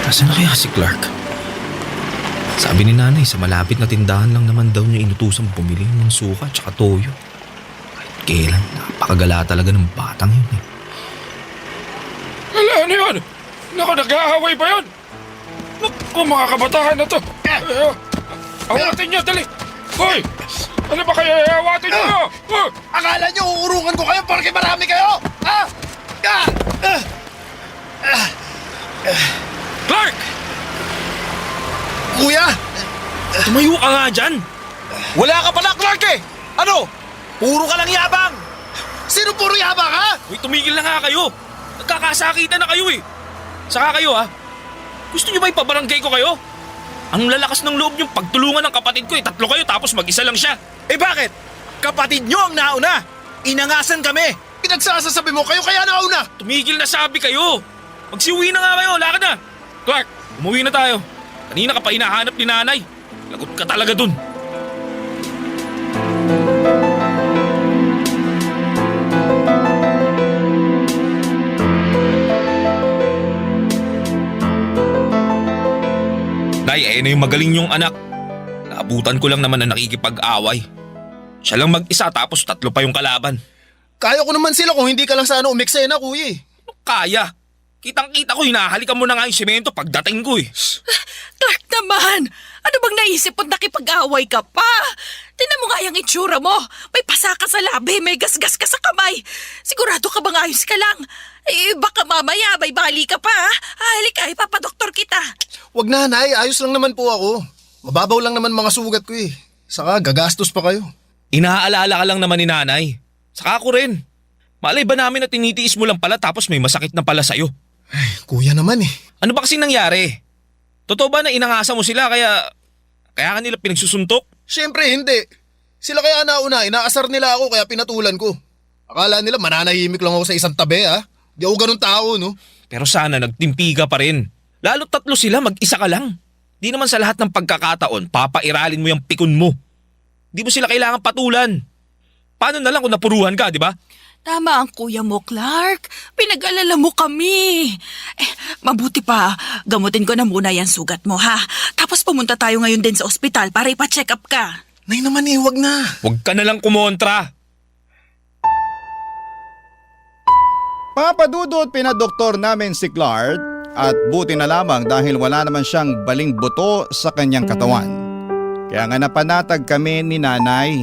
Nasaan na kaya si Clark? Sabi ni nanay sa malapit na tindahan lang naman daw niya inutusang bumili ng suka at toyo. Kahit kailan, napakagala talaga ng batang yun eh. Wala na yun! Naku, nag-aaway ba yun? Naku, mga kabataan na to! Awatin niyo, dali! Hoy! Ano ba kayo awatin niyo? Akala niyo uurungan ko kayo porque marami kayo? Ha? Clark! Kuya! Tumayo ka nga dyan! Wala ka pala, Clark eh! Ano? Puro ka lang yabang! Sino puro yabang, ha? Uy, tumigil na nga kayo! Nagkakasakitan na kayo eh! Saka kayo ha? Gusto niyo ba ipabarangay ko kayo? Ang lalakas ng loob niyong pagtulungan ng kapatid ko eh. 3 kayo tapos mag-isa lang siya. Eh bakit? Kapatid niyo ang nauna! Inangasan kami! Pinagsasasabi mo kayo kaya nauna! Tumigil na sabi kayo! Magsiuwi na nga kayo, lakad na! Clark, umuwi na tayo. Kanina ka pa hinahanap ni nanay. Lagot ka talaga dun. Nay, na yung magaling yung anak. Naabutan ko lang naman na nakikipag-away. Siya lang mag-isa tapos 3 pa yung kalaban. Kaya ko naman sila kung hindi ka lang sana umiksena, kuya eh. Kaya. Kitang-kita ko, hinahalikan mo na nga yung semento pagdating ko eh. Clark naman! Ano bang naisip mo't nakipag-away ka pa? Tingnan mo nga yung itsura mo. May pasa ka sa labi, may gasgas ka sa kamay. Sigurado ka bang ayos ka lang? Eh, baka mamaya may bali ka pa, ha? Halika, ipapadoktor kita. Wag na, Nay. Ayos lang naman po ako. Mababaw lang naman mga sugat ko eh. Saka gagastos pa kayo. Inaalala ka lang naman ni nanay. Saka ako rin. Malay ba namin na tinitiis mo lang pala tapos may masakit na pala sa'yo? Ay, kuya naman eh. Ano ba kasi nangyari? Totoo ba na inangasa mo sila kaya ka nila pinagsusuntok? Siyempre hindi. Sila kaya nauna, inaasar nila ako kaya pinatulan ko. Akala nila mananahimik lang ako sa isang tabi ha. Di ako ganun tao no. Pero sana nagtimpi ka pa rin. Lalo 3 sila, mag-isa ka lang. Di naman sa lahat ng pagkakataon, papairalin mo yung pikon mo. Di mo sila kailangan patulan. Paano na lang kung napuruhan ka, di ba? Tama ang kuya mo, Clark. Pinag-alala mo kami. Mabuti pa, gamutin ko na muna yan sugat mo, ha? Tapos pumunta tayo ngayon din sa ospital para ipa-check up ka. Nay naman eh, wag na. Huwag ka na lang kumontra. Papadudot pinadoktor namin si Clark at buti na lamang dahil wala naman siyang baling buto sa kanyang katawan. Kaya nga napanatag kami ni nanay.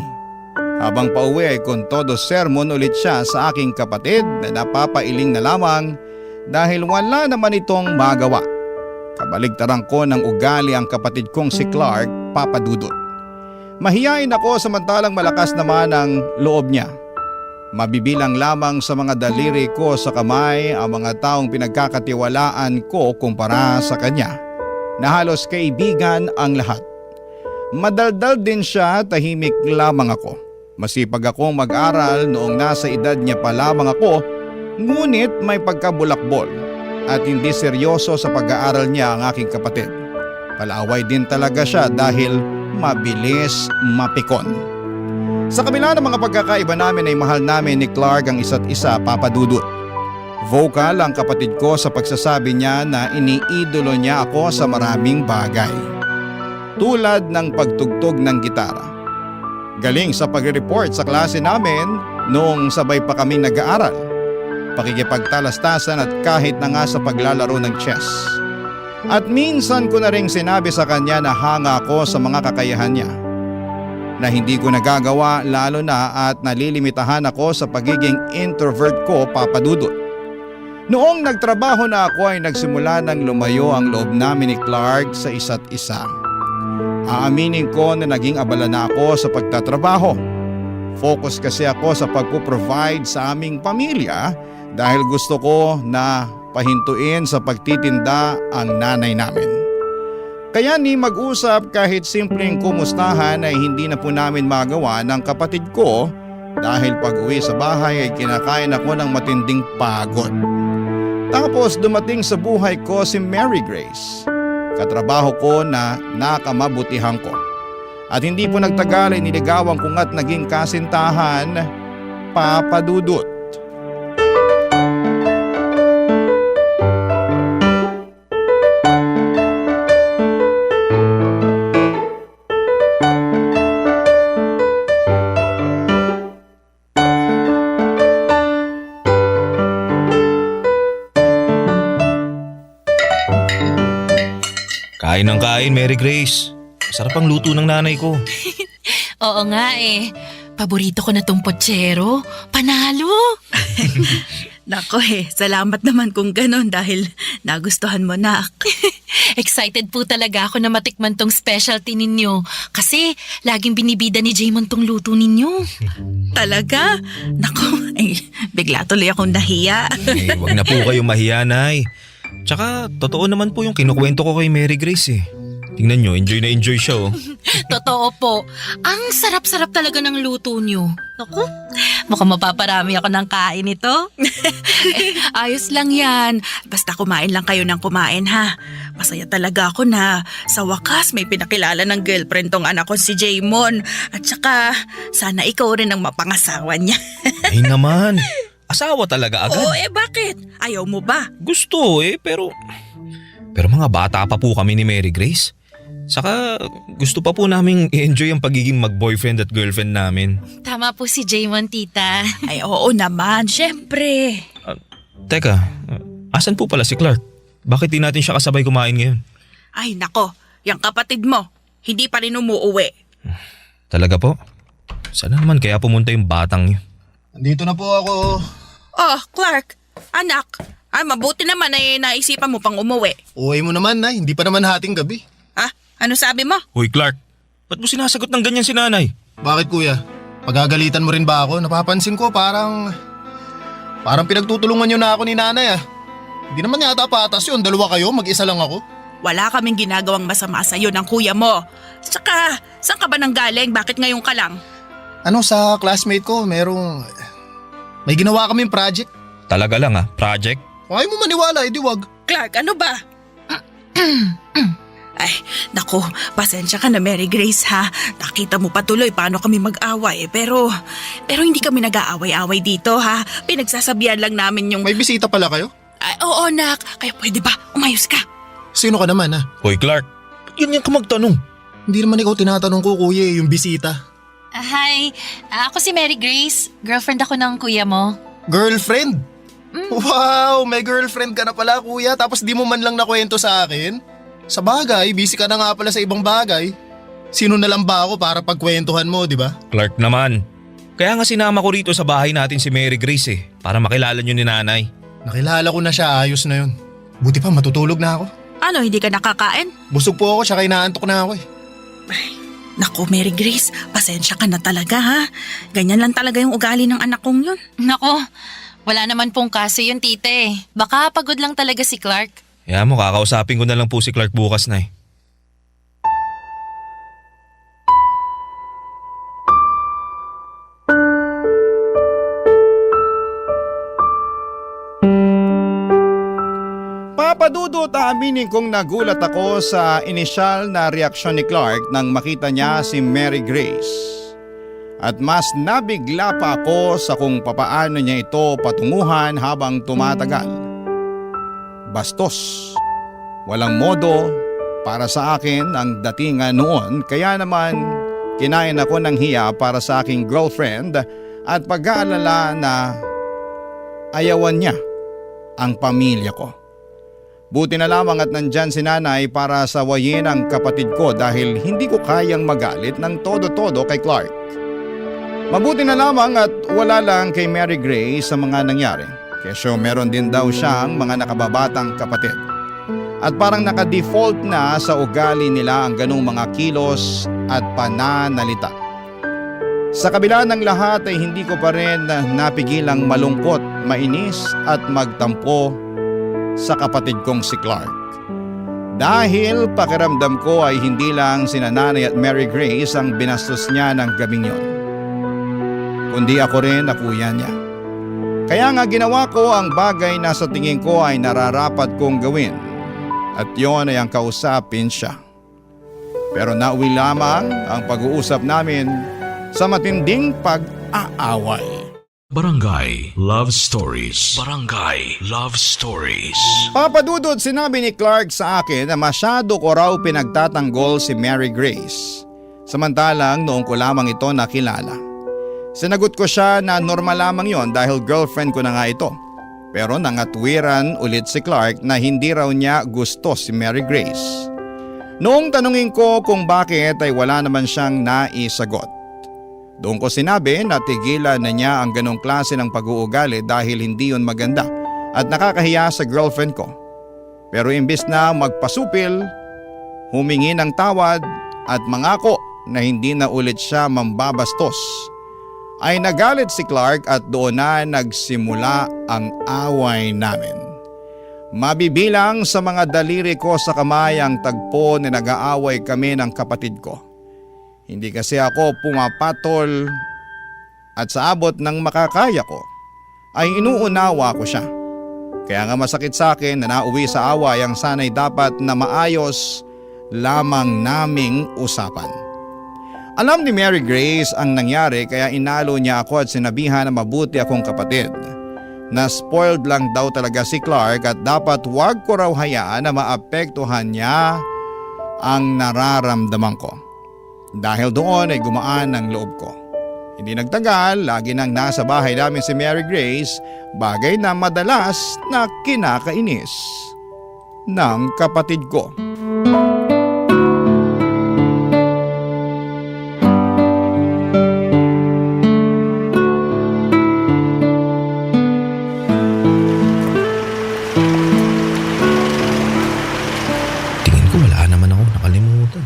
Habang pauwi ay kontodo sermon ulit siya sa aking kapatid na napapailing na lamang dahil wala naman itong magawa. Kabaligtaran ko ng ugali ang kapatid kong si Clark, papadudot. Mahiyain ako samantalang malakas naman ang loob niya. Mabibilang lamang sa mga daliri ko sa kamay ang mga taong pinagkakatiwalaan ko kumpara sa kanya, na halos kaibigan ang lahat. Madaldal din siya, tahimik lamang ako. Masipag akong mag-aral noong nasa edad niya pa lamang ako, ngunit may pagkabulakbol at hindi seryoso sa pag-aaral niya ang aking kapatid. Palaaway din talaga siya dahil mabilis mapikon. Sa kabila ng mga pagkakaiba namin ay mahal namin ni Clark ang isa't isa, papadudot. Vocal ang kapatid ko sa pagsasabi niya na iniidolo niya ako sa maraming bagay. Tulad ng pagtugtog ng gitara. Galing sa pag-report sa klase namin noong sabay pa kaming nag-aaral. Pakikipagtalastasan at kahit na nga sa paglalaro ng chess. At minsan ko na ring sinabi sa kanya na hanga ako sa mga kakayahan niya. Na hindi ko nagagawa lalo na at nalilimitahan ako sa pagiging introvert ko, papadudot. Noong nagtrabaho na ako ay nagsimula ng lumayo ang loob namin ni Clark sa isa't isa. Aaminin ko na naging abala na ako sa pagtatrabaho. Focus kasi ako sa pagpo-provide sa aming pamilya dahil gusto ko na pahintuin sa pagtitinda ang nanay namin. Kaya ni mag-usap kahit simpleng kumustahan ay hindi na po namin magawa ng kapatid ko dahil pag-uwi sa bahay ay kinakain ako ng matinding pagod. Tapos dumating sa buhay ko si Mary Grace. Katrabaho ko na nakamabutihan ko. At hindi po nagtagal ay niligawan ko nga't naging kasintahan, papadudot. Kain ng kain, Mary Grace. Sarap ang luto ng nanay ko. Oo nga eh. Paborito ko na tong potsero. Panalo! Nako salamat naman kung ganon dahil nagustuhan mo, nak. Excited po talaga ako na matikman tong specialty ninyo. Kasi laging binibida ni Jaymon tong luto ninyo. Talaga? Nako, bigla tuloy akong nahiya. Wag na po kayong mahiya, Nay. Tsaka, totoo naman po yung kinukwento ko kay Mary Grace eh. Tingnan nyo, enjoy na enjoy siya oh. Totoo po. Ang sarap-sarap talaga ng luto nyo. Naku, mukhang mapaparami ako ng kain ito. Ayos lang yan. Basta kumain lang kayo ng kumain, ha? Masaya talaga ako na sa wakas may pinakilala ng girlfriend tong anak ko si Jaymon. At saka, sana ikaw rin ang mapangasawa niya. Ay naman, asawa talaga agad. Oo, bakit? Ayaw mo ba? Gusto pero mga bata pa po kami ni Mary Grace. Saka gusto pa po naming i-enjoy ang pagiging mag-boyfriend at girlfriend namin. Tama po si Jaymon, tita. Ay oo naman, syempre. Teka, asan po pala si Clark? Bakit di natin siya kasabay kumain ngayon? Ay nako, yung kapatid mo, hindi pa rin umuuwi. Talaga po? Sana naman kaya pumunta yung batang yun? Andito na po ako. Oh, Clark, anak. Ay, mabuti naman ay naisipan mo pang umuwi. Uwi mo naman, Nay. Hindi pa naman hating gabi. Ha? Ano sabi mo? Hoy Clark, ba't mo sinasagot ng ganyan si nanay? Bakit, Kuya? Gusto eh, pero... Andito na po ako. Pero mga bata pa po kami ni Mary Grace eh. Tingnan nyo, enjoy ang pagiging mag-boyfriend at girlfriend namin. Andito na po ako. Pagagalitan mo rin ba ako? Napapansin ko parang pinagtutulungan niyo na ako ni nanay ah. Hindi naman yata patas yun, dalawa kayo, mag-isa lang ako. Wala kaming ginagawang masama sa'yo ng kuya mo. Saka, saan ka ba nanggaling? Bakit ngayon ka lang? Ano, sa classmate ko, may ginawa kaming project. Talaga lang project? Kung ayaw mo maniwala, edi wag. Clark, ano ba? Ay, naku, pasensya ka na Mary Grace ha. Nakita mo pa tuloy paano kami mag-away. Pero hindi kami nag-aaway-away dito ha. Pinagsasabihan lang namin yung… May bisita pala kayo? Ay, oo nak, kaya pwede ba umayos ka? Sino ka naman ha? Hoy Clark, yan ka magtanong. Hindi naman ikaw tinatanong ko kuya yung bisita. Hi, ako si Mary Grace. Girlfriend ako ng kuya mo. Girlfriend? Wow, may girlfriend ka na pala kuya tapos di mo man lang nakwento sa akin? Sa bagay, busy ka na nga pala sa ibang bagay. Sino na lang ba ako para pagkwentuhan mo, di ba? Clark naman. Kaya nga sinama ko rito sa bahay natin si Mary Grace para makilala niyo ni nanay. Nakilala ko na siya, ayos na yun. Buti pa matutulog na ako. Ano, hindi ka nakakain? Busog po ako, tsaka inaantok na ako eh. Naku Mary Grace, pasensya ka na talaga ha. Ganyan lang talaga yung ugali ng anak kong yun. Nako, wala naman pong kaso yun tite. Baka pagod lang talaga si Clark. Kaya mo, kakausapin ko na lang po si Clark bukas na Papadudot aminin kong nagulat ako sa inisyal na reaksyon ni Clark nang makita niya si Mary Grace. At mas nabigla pa ako sa kung papaano niya ito patunguhan habang tumatagal. Bastos, walang modo para sa akin ang datingan noon, kaya naman kinain ako ng hiya para sa aking girlfriend at pag-aalala na ayawan niya ang pamilya ko. Buti na lamang at nandyan si nanay para sawayin ang kapatid ko dahil hindi ko kayang magalit ng todo-todo kay Clark. Mabuti na lamang at wala lang kay Mary Grace sa mga nangyari. Kesyo meron din daw siyang mga nakababatang kapatid. At parang naka-default na sa ugali nila ang ganung mga kilos at pananalita. Sa kabila ng lahat ay hindi ko pa rin napigilang malungkot, mainis at magtampo sa kapatid kong si Clark. Dahil pakiramdam ko ay hindi lang sina nanay at Mary Grace ang binastos niya ng gabing yon, kundi ako rin na kuya niya. Kaya nga ginawa ko ang bagay na sa tingin ko ay nararapat kong gawin, at yon ay ang kausapin siya. Pero nauwi lamang ang pag-uusap namin sa matinding pag-aaway. Barangay Love Stories. Barangay Love Stories. Papadudod, sinabi ni Clark sa akin na masyado ko raw pinagtatanggol si Mary Grace. Samantalang noong ko lamang ito nakilala. Sinagot ko siya na normal lamang yon dahil girlfriend ko na nga ito. Pero nangatwiran ulit si Clark na hindi raw niya gusto si Mary Grace. Noong tanungin ko kung bakit ay wala naman siyang naisagot. Doon ko sinabi na tigilan na niya ang ganong klase ng pag-uugali dahil hindi yun maganda at nakakahiya sa girlfriend ko. Pero imbis na magpasupil, humingi ng tawad at mangako na hindi na ulit siya mambabastos, ay nagalit si Clark at doon na nagsimula ang away namin. Mabibilang sa mga daliri ko sa kamay ang tagpo na nag-aaway kami ng kapatid ko. Hindi kasi ako pumapatol at sa abot ng makakaya ko ay inuunawa ko siya. Kaya nga masakit sa akin na nauwi sa away ang sanay dapat na maayos lamang naming usapan. Alam ni Mary Grace ang nangyari kaya inalo niya ako at sinabihan na mabuti akong kapatid. Na spoiled lang daw talaga si Clark at dapat wag ko raw hayaan na maapektuhan niya ang nararamdaman ko. Dahil doon ay gumaan ang loob ko. Hindi nagtagal, lagi nang nasa bahay namin si Mary Grace, bagay na madalas na kinakainis ng kapatid ko. Tingin ko wala naman ako nakalimutan.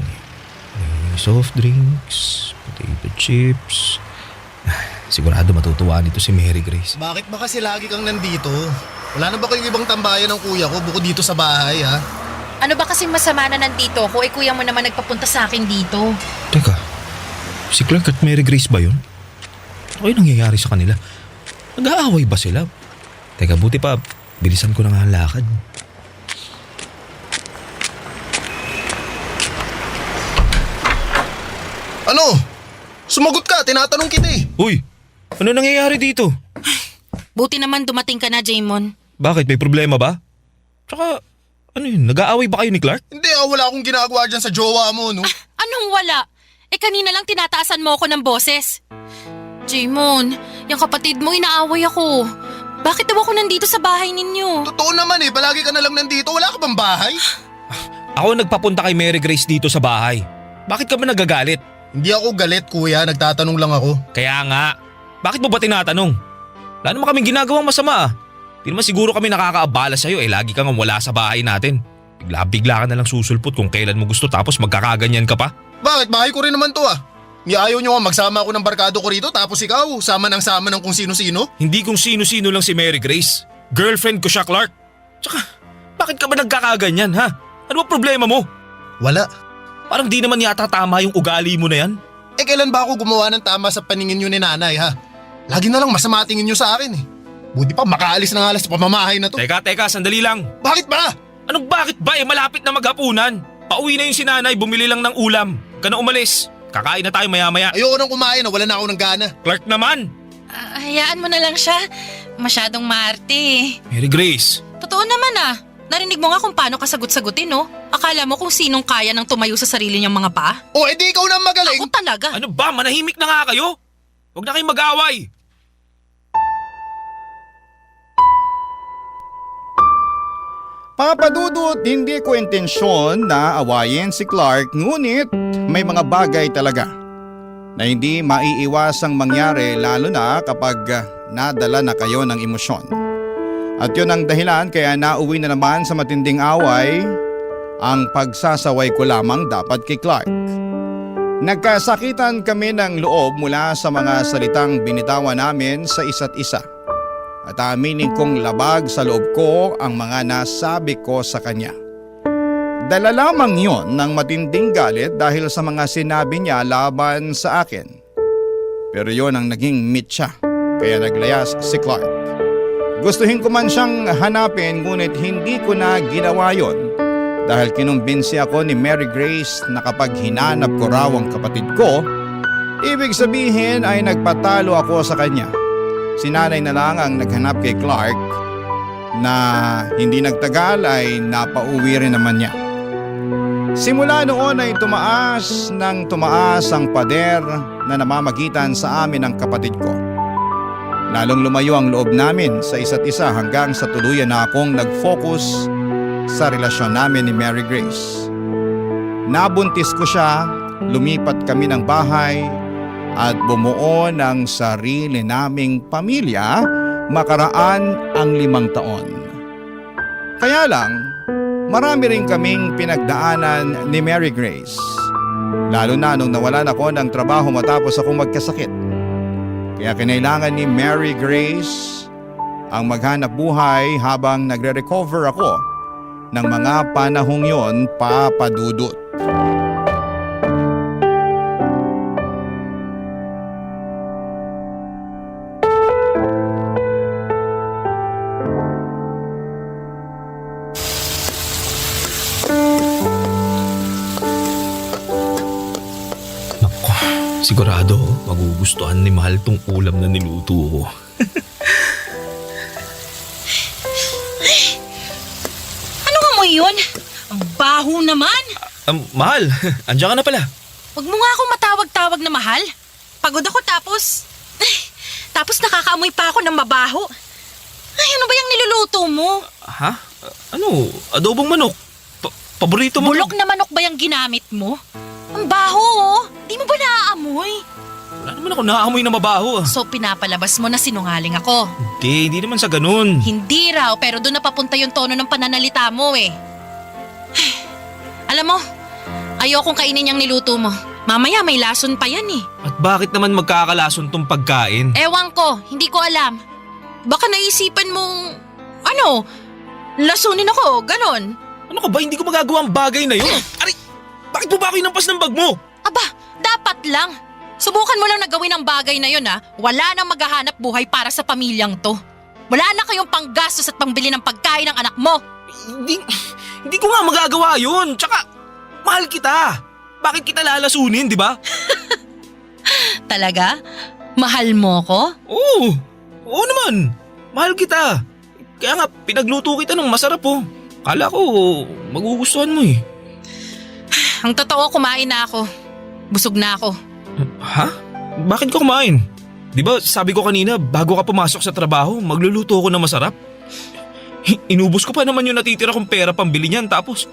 Soft drinks, potato chips, Sigurado matutuwa nito si Mary Grace. Bakit ba kasi lagi kang nandito? Wala na ba kayong ibang tambayan ng kuya ko bukod dito sa bahay ha? Ano ba kasing masama na nandito ko? Kuya mo naman nagpapunta sa akin dito. Teka, si Clark at Mary Grace ba yun? Ano kayo nangyayari sa kanila? Nag-aaway ba sila? Teka, buti pa, bilisan ko na nga ang lakad. Ano? Sumagot ka, tinatanong kita eh. Uy, ano nangyayari dito? Buti naman dumating ka na, Jaymon. Bakit? May problema ba? Tsaka, ano yun? Nag-aaway ba kayo ni Clark? Hindi wala akong ginagawa dyan sa jowa mo, no? Anong wala? Kanina lang tinataasan mo ako ng boses. Jaymon, yung kapatid mo inaaway ako. Bakit daw ako nandito sa bahay ninyo? Totoo naman palagi ka na lang nandito. Wala ka bang bahay? Ako nagpapunta kay Mary Grace dito sa bahay. Bakit ka ba nagagalit? Hindi ako galit, kuya. Nagtatanong lang ako. Kaya nga, bakit mo ba tinatanong? Wala naman kaming ginagawang masama. Di naman siguro kami nakakaabala sa'yo lagi kang wala sa bahay natin. Bigla-bigla ka na lang susulpot kung kailan mo gusto tapos magkakaganyan ka pa. Bakit? Bahay ko rin naman to Ayaw nyo nga magsama ako ng barkado ko rito tapos ikaw, sama ng kung sino-sino? Hindi kung sino-sino lang si Mary Grace. Girlfriend ko siya, Clark. Tsaka, bakit ka ba nagkakaganyan, ha? Ano ba problema mo? Wala. Parang di naman yata tama yung ugali mo na yan. Kailan ba ako gumawa ng tama sa paningin nyo ni nanay, ha? Lagi na lang masama tingin nyo sa akin Buti pa makaalis na nga sa pamamahay na to. Teka, sandali lang. Bakit ba? Anong bakit ba malapit na maghapunan? Pauwi na yung sinanay, bumili lang ng ulam. Ka na umalis. Kakain na tayo maya-maya. Ayoko nang kumain wala na ako ng gana. Clark naman. Hayaan mo na lang siya. Masyadong maarte. Mary Grace. Totoo naman Narinig mo nga kung paano ka sagot-sagutin, no? Akala mo kung sinong kaya nang tumayo sa sarili niyang mga paa? Edi ikaw na magaling. Ako talaga. Ano ba? Manahimik na nga kayo. Huwag na kayong mag-away. Papadudot, hindi ko intensyon na awayin si Clark, ngunit may mga bagay talaga na hindi maiiwasang mangyari lalo na kapag nadala na kayo ng emosyon. At yun ang dahilan kaya nauwi na naman sa matinding away ang pagsasaway ko lamang dapat kay Clark. Nagkasakitan kami ng loob mula sa mga salitang binitawan namin sa isa't isa. At aminin kong labag sa loob ko ang mga nasabi ko sa kanya. Dala lamang yon ng matinding galit dahil sa mga sinabi niya laban sa akin. Pero yon ang naging mitya, kaya naglayas si Clark. Gustuhin ko man siyang hanapin ngunit hindi ko na ginawa yon dahil kinumbinsi ako ni Mary Grace na kapag hinanap ko raw ang kapatid ko, ibig sabihin ay nagpatalo ako sa kanya. Si nanay na lang ang naghanap kay Clark na hindi nagtagal ay napauwi rin naman niya. Simula noon ay tumaas ang pader na namamagitan sa amin ng kapatid ko. Lalong lumayo ang loob namin sa isa't isa hanggang sa tuluyan na akong nag-focus sa relasyon namin ni Mary Grace. Nabuntis ko siya, lumipat kami ng bahay, at bumuo ng sarili naming pamilya makaraan ang 5 taon. Kaya lang, marami rin kaming pinagdaanan ni Mary Grace. Lalo na nung nawalan ako ng trabaho matapos akong magkasakit. Kaya kinailangan ni Mary Grace ang maghanap buhay habang nagre-recover ako ng mga panahong yon, papadudot. Sigurado, magugustuhan ni Mahal tong ulam na niluto ko. Anong amoy yun? Ang baho naman. Mahal, andiyan ka na pala. Huwag mo nga ako matawag-tawag na mahal. Pagod ako tapos nakakaamoy pa ako ng mabaho. Ay, ano ba yung niluluto mo? Ha? Ano? Adobong manok? Paborito mo? Bulok na manok ba yung ginamit mo? Ang baho, Di mo ba naaamoy? Wala naman ako naaamoy na mabaho. So pinapalabas mo na sinungaling ako? Hindi naman sa ganun. Hindi raw, pero doon napapunta yung tono ng pananalita mo Alam mo, ayokong kainin yung niluto mo. Mamaya may lason pa yan eh. At bakit naman magkakalason tong pagkain? Ewan ko, hindi ko alam. Baka naisipan mong, lasunin ako, ganon. Ano ka ba? Hindi ko magagawa ang bagay na yun. Aray! Bakit mo ba ako inampas ng bag mo? Aba, dapat lang. Subukan mo lang na gawin ang bagay na yun ha. Wala nang maghahanap buhay para sa pamilyang to. Wala na kayong panggastos at pangbili ng pagkain ng anak mo. Hindi ko nga magagawa yun. Tsaka, mahal kita. Bakit kita lalasunin, di ba? Talaga? Mahal mo ko? Oo naman. Mahal kita. Kaya nga, pinagluto kita ng masarap oh. Kala ko, magugustuhan mo eh. Ang totoo, kumain na ako. Busog na ako. Ha? Bakit ka kumain? Di ba sabi ko kanina, bago ka pumasok sa trabaho, magluluto ako ng masarap? Inubos ko pa naman yung natitira kong pera pambili niyan. Tapos,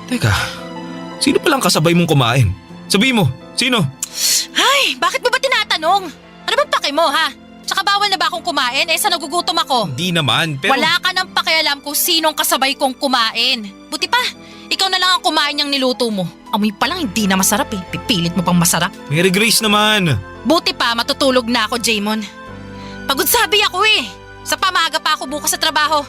teka, sino palang kasabay mong kumain? Sabihin mo, sino? Ay, bakit mo ba tinatanong? Ano ba pake mo ha? Tsaka bawal na ba akong kumain? Sa nagugutom ako. Hindi naman, pero… Wala ka nang pakialam kung sinong kasabay kong kumain. Buti pa, ikaw na lang ang kumain niyang niluto mo. Amoy pa lang hindi na masarap eh. Pipilit mo pang masarap. Mary Grace naman. Buti pa, matutulog na ako, Jaymon. Pagod sabi ako eh. Sa pamaga pa ako bukas sa trabaho.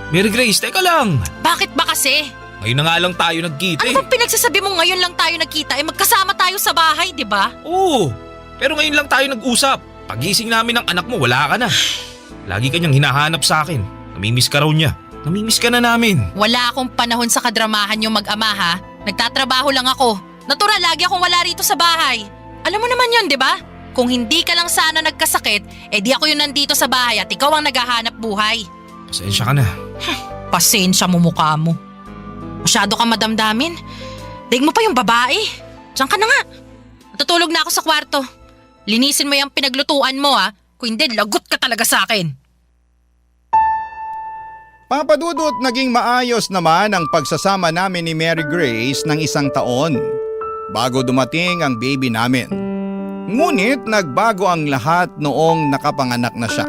Mary Grace, teka lang. Bakit ba kasi? Ngayon na nga lang tayo nagkita Ano bang pinagsasabi mo ngayon lang tayo nagkita? Magkasama tayo sa bahay, di ba? Oo, pero ngayon lang tayo nag-usap. Pagising namin ng anak mo, wala ka na. Lagi kanyang hinahanap sa akin. Namimiss ka raw niya. Namimiss ka na namin. Wala akong panahon sa kadramahan yung mag-ama ha. Nagtatrabaho lang ako. Natural, lagi akong wala rito sa bahay. Alam mo naman yun, di ba? Kung hindi ka lang sana nagkasakit, di ako yun nandito sa bahay at ikaw ang naghahanap buhay. Pasensya ka na. Pasensya mo mukha mo. Masyado ka madamdamin. Daig mo pa yung babae. Diyan ka na nga. Natutulog na ako sa kwarto. Linisin mo yung pinaglutuan mo ha. Kung hindi, lagot ka talaga sa akin. Papadudot, naging maayos naman ang pagsasama namin ni Mary Grace ng 1 taon bago dumating ang baby namin. Ngunit nagbago ang lahat noong nakapanganak na siya.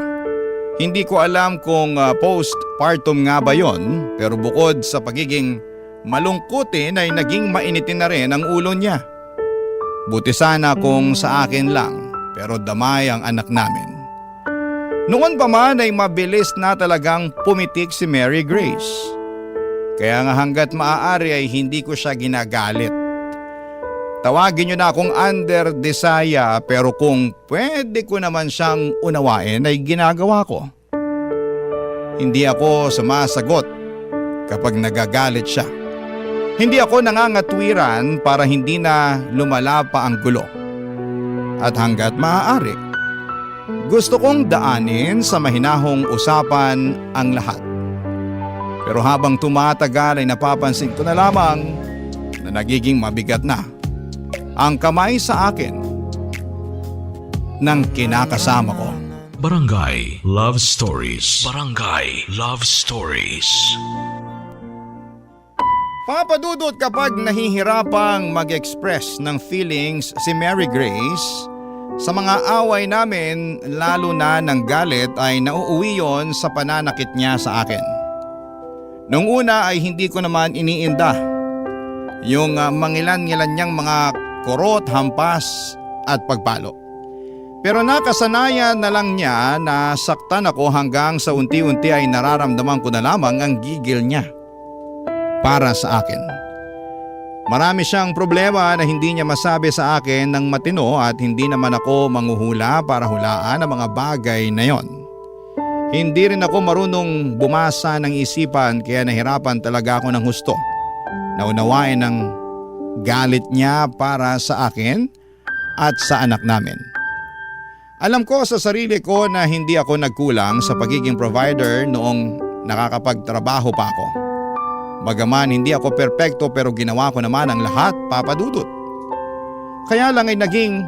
Hindi ko alam kung postpartum nga ba yon, pero bukod sa pagiging malungkutin ay naging mainitin na rin ang ulo niya. Buti sana kung sa akin lang, pero damay ang anak namin. Noon pa man ay mabilis na talagang pumitik si Mary Grace. Kaya nga hanggat maaari ay hindi ko siya ginagalit. Tawagin niyo na akong under desaya, pero kung pwede ko naman siyang unawain ay ginagawa ko. Hindi ako sumasagot kapag nagagalit siya. Hindi ako nangangatwiran para hindi na lumala pa ang gulo. At hanggat maaari, gusto kong daanin sa mahinahong usapan ang lahat. Pero habang tumatagal ay napapansin ko na lamang na nagiging mabigat na ang kamay sa akin ng kinakasama ko. Barangay Love Stories. Barangay Love Stories. Papadudot, kapag nahihirapang mag-express ng feelings si Mary Grace, sa mga away namin, lalo na ng galit, ay nauuwi yon sa pananakit niya sa akin. Nung una ay hindi ko naman iniinda yung mangilan-ngilan niyang mga kurot, hampas at pagpalo. Pero nakasanayan na lang niya na saktan ako hanggang sa unti-unti ay nararamdaman ko na lamang ang gigil niya para sa akin. Marami siyang problema na hindi niya masabi sa akin ng matino at hindi naman ako manghuhula para hulaan ang mga bagay na yon. Hindi rin ako marunong bumasa ng isipan, kaya nahirapan talaga ako ng husto. Naunawain ang galit niya para sa akin at sa anak namin. Alam ko sa sarili ko na hindi ako nagkulang sa pagiging provider noong nakakapagtrabaho pa ako. Bagaman hindi ako perpekto, pero ginawa ko naman ang lahat, papadudot. Kaya lang ay naging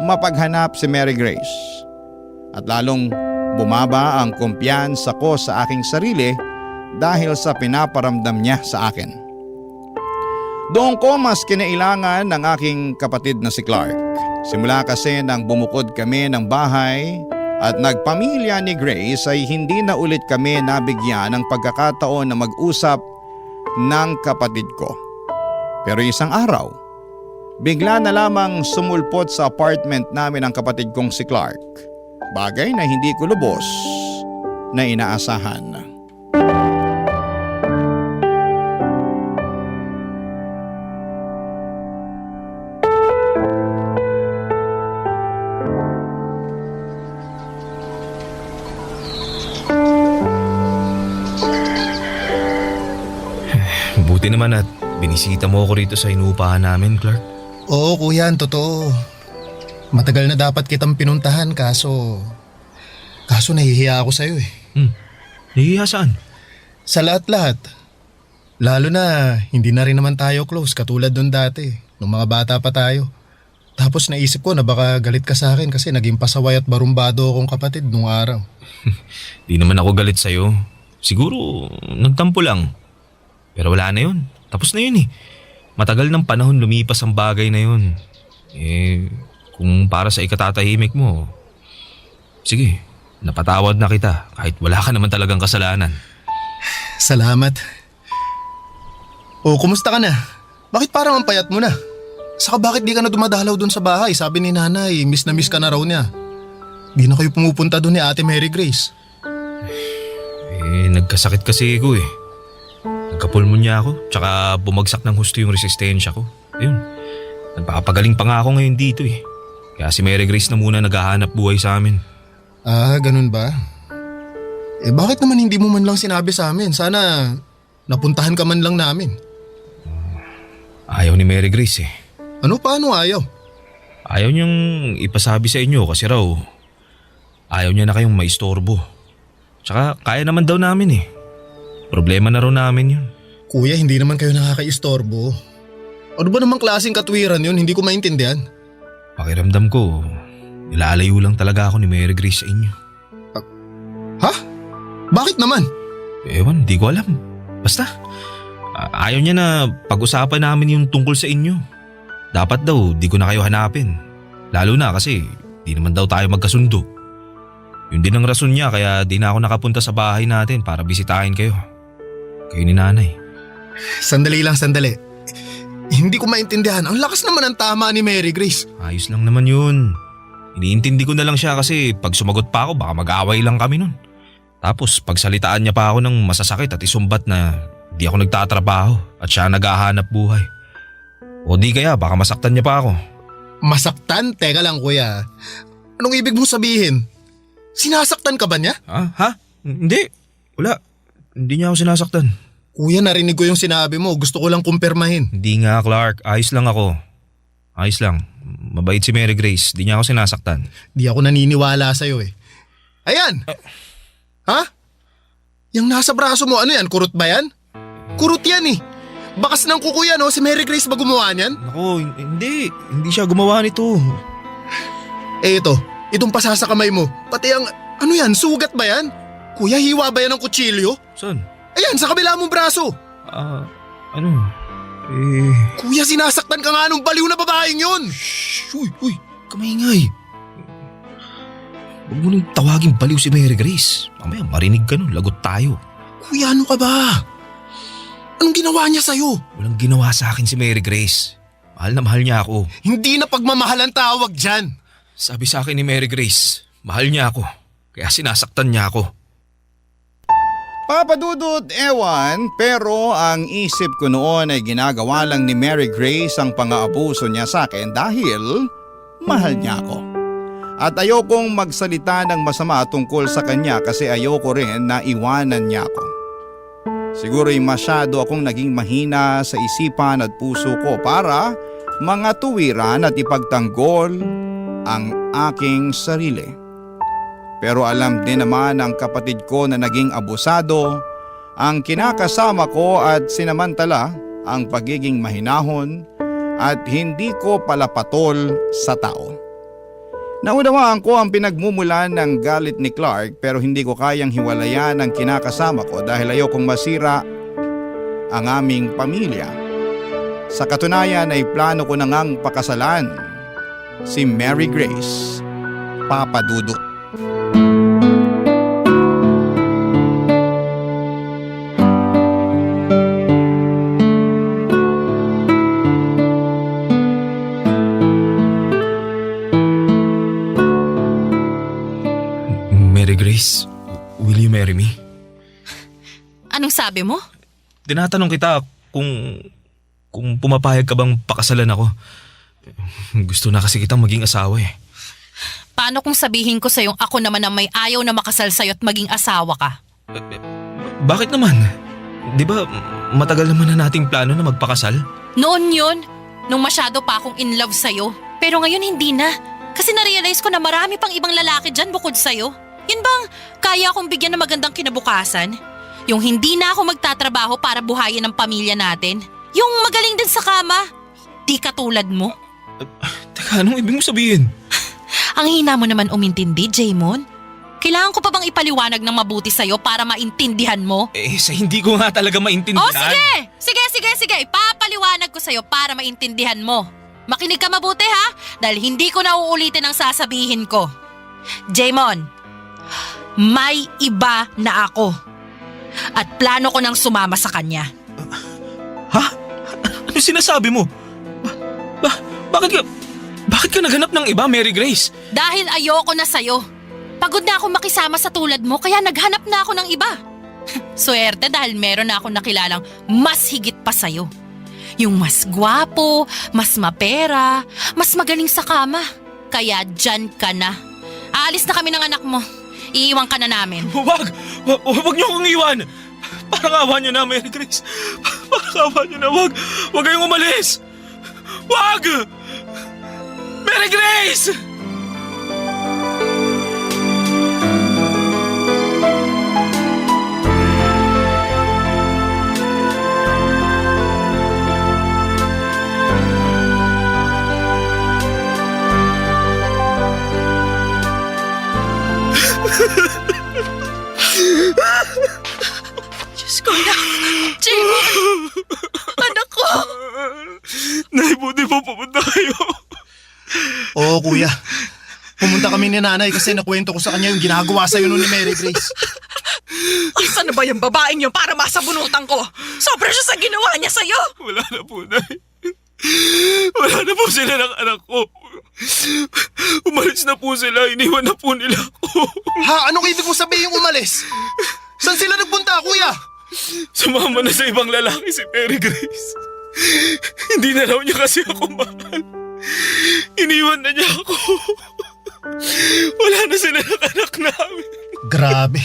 mapaghanap si Mary Grace. At lalong bumaba ang kumpiyansa ko sa aking sarili dahil sa pinaparamdam niya sa akin. Doon ko mas kinailangan ng aking kapatid na si Clark. Simula kasi nang bumukod kami ng bahay at nagpamilya ni Grace ay hindi na ulit kami nabigyan ng pagkakataon na mag-usap ng kapatid ko. Pero isang araw, bigla na lamang sumulpot sa apartment namin ang kapatid kong si Clark. Bagay na hindi ko lubos na inaasahan. Buti naman at binisita mo ako rito sa inuupahan namin, Clark. Oo kuya, totoo. Matagal na dapat kitang pinuntahan kaso nahihiya ako sa'yo eh. Nahihiya saan? Sa lahat-lahat. Lalo na hindi na rin naman tayo close katulad nung dati, nung mga bata pa tayo. Tapos naisip ko na baka galit ka sa akin kasi naging pasaway at barumbado akong kapatid nung araw. Di naman ako galit sa'yo. Siguro nagtampo lang. Pero wala na yun. Tapos na yun eh. Matagal ng panahon lumipas ang bagay na yun. Kung para sa ikatatahimik mo, sige, napatawad na kita kahit wala ka naman talagang kasalanan. Salamat. Kumusta ka na? Bakit parang ang payat mo na? Saka bakit di ka na dumadalaw dun sa bahay? Sabi ni nanay, miss na miss ka na raw niya. Di na kayo pumupunta dun ni Ate Mary Grace. Nagkasakit kasi ako eh. Nagkapulmonya ako, tsaka bumagsak ng husto yung resistensya ko. Ayun, nagpapagaling pa nga ako ngayon dito eh. Kaya si Mary Grace na muna naghahanap buhay sa amin. Ganun ba? Bakit naman hindi mo man lang sinabi sa amin? Sana napuntahan ka man lang namin. Ayaw ni Mary Grace eh. Paano ayaw? Ayaw niyang ipasabi sa inyo kasi raw ayaw niya na kayong maistorbo. Tsaka kaya naman daw namin eh. Problema na raw namin yun. Kuya, hindi naman kayo nakakaistorbo. Ano ba namang klaseng katwiran yun? Hindi ko maintindihan. Pakiramdam ko, nilalayo lang talaga ako ni Mary Grace sa inyo. Ha? Bakit naman? Ewan, di ko alam. Basta, ayaw niya na pag-usapan namin yung tungkol sa inyo. Dapat daw, di ko na kayo hanapin. Lalo na kasi, di naman daw tayo magkasundo. Yun din ang rason niya kaya di na ako nakapunta sa bahay natin para bisitahin kayo. Kayo ni nanay. Sandali lang, sandali. Hindi ko maintindihan. Ang lakas naman ang tama ni Mary Grace. Ayos lang naman yun. Iniintindi ko na lang siya kasi pag sumagot pa ako baka mag-away lang kami nun. Tapos pagsalitaan niya pa ako ng masasakit at isumbat na di ako nagtatrabaho at siya naghahanap buhay. O di kaya baka masaktan niya pa ako. Masaktan? Teka lang kuya. Anong ibig mong sabihin? Sinasaktan ka ba niya? Ha? Hindi. Wala. Hindi niya ako sinasaktan. Kuya, narinig ko yung sinabi mo. Gusto ko lang kumpirmahin. Hindi nga, Clark. Ayos lang ako. Ayos lang. Mabait si Mary Grace. Di niya ako sinasaktan. Di ako naniniwala sa'yo eh. Ayan! Ha? Yung nasa braso mo, ano yan? Kurot ba yan? Kurot yan eh. Bakas ng kuko yan, oh. Si Mary Grace ba gumawa niyan? Naku, hindi. Hindi siya gumawa nito. Itong pasa sa kamay mo. Pati ang, ano yan? Sugat ba yan? Kuya, hiwa ba yan ng kutsilyo? Saan? Ayan, sa kabila mong braso. Ano? Kuya, sinasaktan ka nga nung baliw na babaeng yun. Shhh! Uy, kamaingay. Huwag mo nang tawaging baliw si Mary Grace. Mamaya marinig ka nun, lagot tayo. Kuya, ano ka ba? Anong ginawa niya sa'yo? Walang ginawa sa akin si Mary Grace. Mahal na mahal niya ako. Hindi na pagmamahal ang tawag dyan. Sabi sa akin ni Mary Grace, mahal niya ako. Kaya sinasaktan niya ako. Papadudot, ewan, pero ang isip ko noon ay ginagawa lang ni Mary Grace ang pang-aabuso niya sa akin dahil mahal niya ako. At ayokong magsalita ng masama tungkol sa kanya kasi ayoko rin na iwanan niya ako. Siguro'y masyado akong naging mahina sa isipan at puso ko para mga tuwiran at ipagtanggol ang aking sarili. Pero alam din naman ng kapatid ko na naging abusado ang kinakasama ko at sinamantala ang pagiging mahinahon at hindi ko palapatol sa tao. Naunawaan ko ang pinagmumulan ng galit ni Clark pero hindi ko kayang hiwalayan ang kinakasama ko dahil ayokong masira ang aming pamilya. Sa katunayan ay plano ko na ngang pakasalan si Mary Grace, Papa Dudut. Mary Grace, will you marry me? Anong sabi mo? Tinatanong kita kung pumapayag ka bang pakasalan ako. Gusto na kasi kitang maging asawa eh. Paano kung sabihin ko sa'yong ako naman ang may ayaw na makasal sa'yo at maging asawa ka? Bakit naman? Di ba matagal naman na nating plano na magpakasal? Noon yun, nung masyado pa akong in love sa'yo. Pero ngayon hindi na. Kasi narealize ko na marami pang ibang lalaki dyan bukod sa'yo. Yun bang kaya akong bigyan ng magandang kinabukasan? Yung hindi na ako magtatrabaho para buhayin ang pamilya natin? Yung magaling din sa kama? Di katulad mo? Teka, anong ibig mo sabihin? Ang hina mo naman umintindi, Jaymon. Kailangan ko pa bang ipaliwanag ng mabuti sa'yo para maintindihan mo? Sa hindi ko nga talaga maintindihan. Oh, sige! Sige! Ipapaliwanag ko sa'yo para maintindihan mo. Makinig ka mabuti ha, dahil hindi ko na uulitin ang sasabihin ko. Jaymon, may iba na ako. At plano ko nang sumama sa kanya. Ha? Ano sinasabi mo? Bakit ka naghanap ng iba, Mary Grace? Dahil ayoko na sa'yo. Pagod na akong makisama sa tulad mo, kaya naghanap na ako ng iba. Swerte dahil meron na akong nakilalang mas higit pa sa'yo. Yung mas gwapo, mas mapera, mas magaling sa kama. Kaya dyan ka na. Aalis na kami ng anak mo. Iiwan ka na namin. Wag niyo akong iwan. Parang awa niyo na, Mary Grace. Parang awa niyo na, wag kayong umalis. Wag! Mary Grace! Diyos ko na! Jaymon! Anak ko! Nay, buti po pumunta kayo. Oo, kuya. Pumunta kami ni nanay kasi nakwento ko sa kanya yung ginagawa sa'yo nun ni Mary Grace. Saan na ba yung babaeng yun para masabunutan ko? Sobra siya sa ginawa niya sa'yo! Wala na po, Nay. Wala na po sila ng anak ko. Umalis na po sila. Iniwan na po nila ako. Ha? Anong ibig mo sabihin umalis? Saan sila nagpunta, kuya? Sumama na sa ibang lalaki si Mary Grace. Hindi na raw niya kasi ako mahal. Iniwan na niya ako. Wala na sila ng anak namin. Grabe.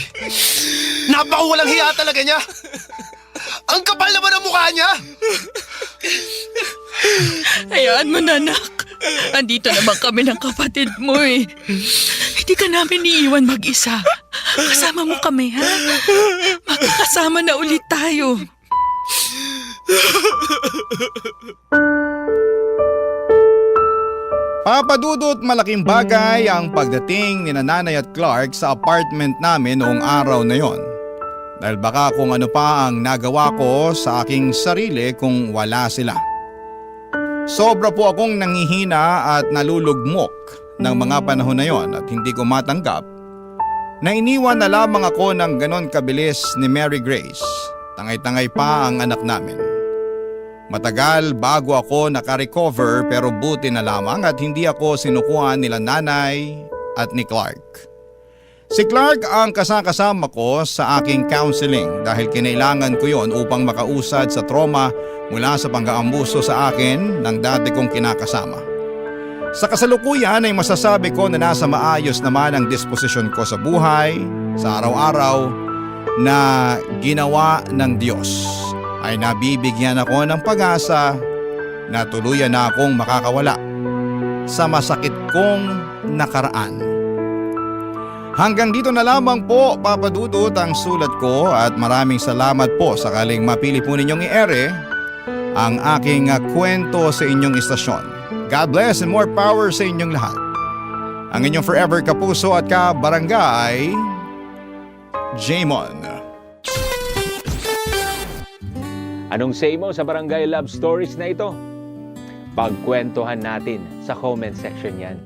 Napakawalang hiya talaga niya. Ang kapal naman ang mukha niya. Hayaan mo na, anak. Andito naman kami ng kapatid mo eh. Hindi ka namin iiwan mag-isa. Kasama mo kami, ha? Magkakasama na ulit tayo. Papadudot malaking bagay ang pagdating ni Nanay at Clark sa apartment namin noong araw na yon. Dahil baka kung ano pa ang nagawa ko sa aking sarili kung wala sila. Sobra po akong nangihina at nalulugmok ng mga panahon na yon at hindi ko matanggap na iniwan na lamang ako ng ganon kabilis ni Mary Grace. Tangay-tangay pa ang anak namin. Matagal bago ako nakarecover pero buti na lamang at hindi ako sinukuhan nila nanay at ni Clark. Si Clark ang kasama ko sa aking counseling dahil kinailangan ko yon upang makausad sa trauma mula sa pang-aambuso sa akin ng dati kong kinakasama. Sa kasalukuyan ay masasabi ko na nasa maayos naman ang disposisyon ko sa buhay, sa araw-araw na ginawa ng Diyos. Ay nabibigyan ako ng pag-asa na tuluyan na akong makakawala sa masakit kong nakaraan. Hanggang dito na lamang po, Papa Dudut, ang sulat ko at maraming salamat po sakaling mapili po ninyong i-ere ang aking kwento sa inyong istasyon. God bless and more power sa inyong lahat. Ang inyong forever kapuso at kabarangay, Jaymon. Anong say mo sa Barangay Love Stories na ito? Pagkwentuhan natin sa comment section yan.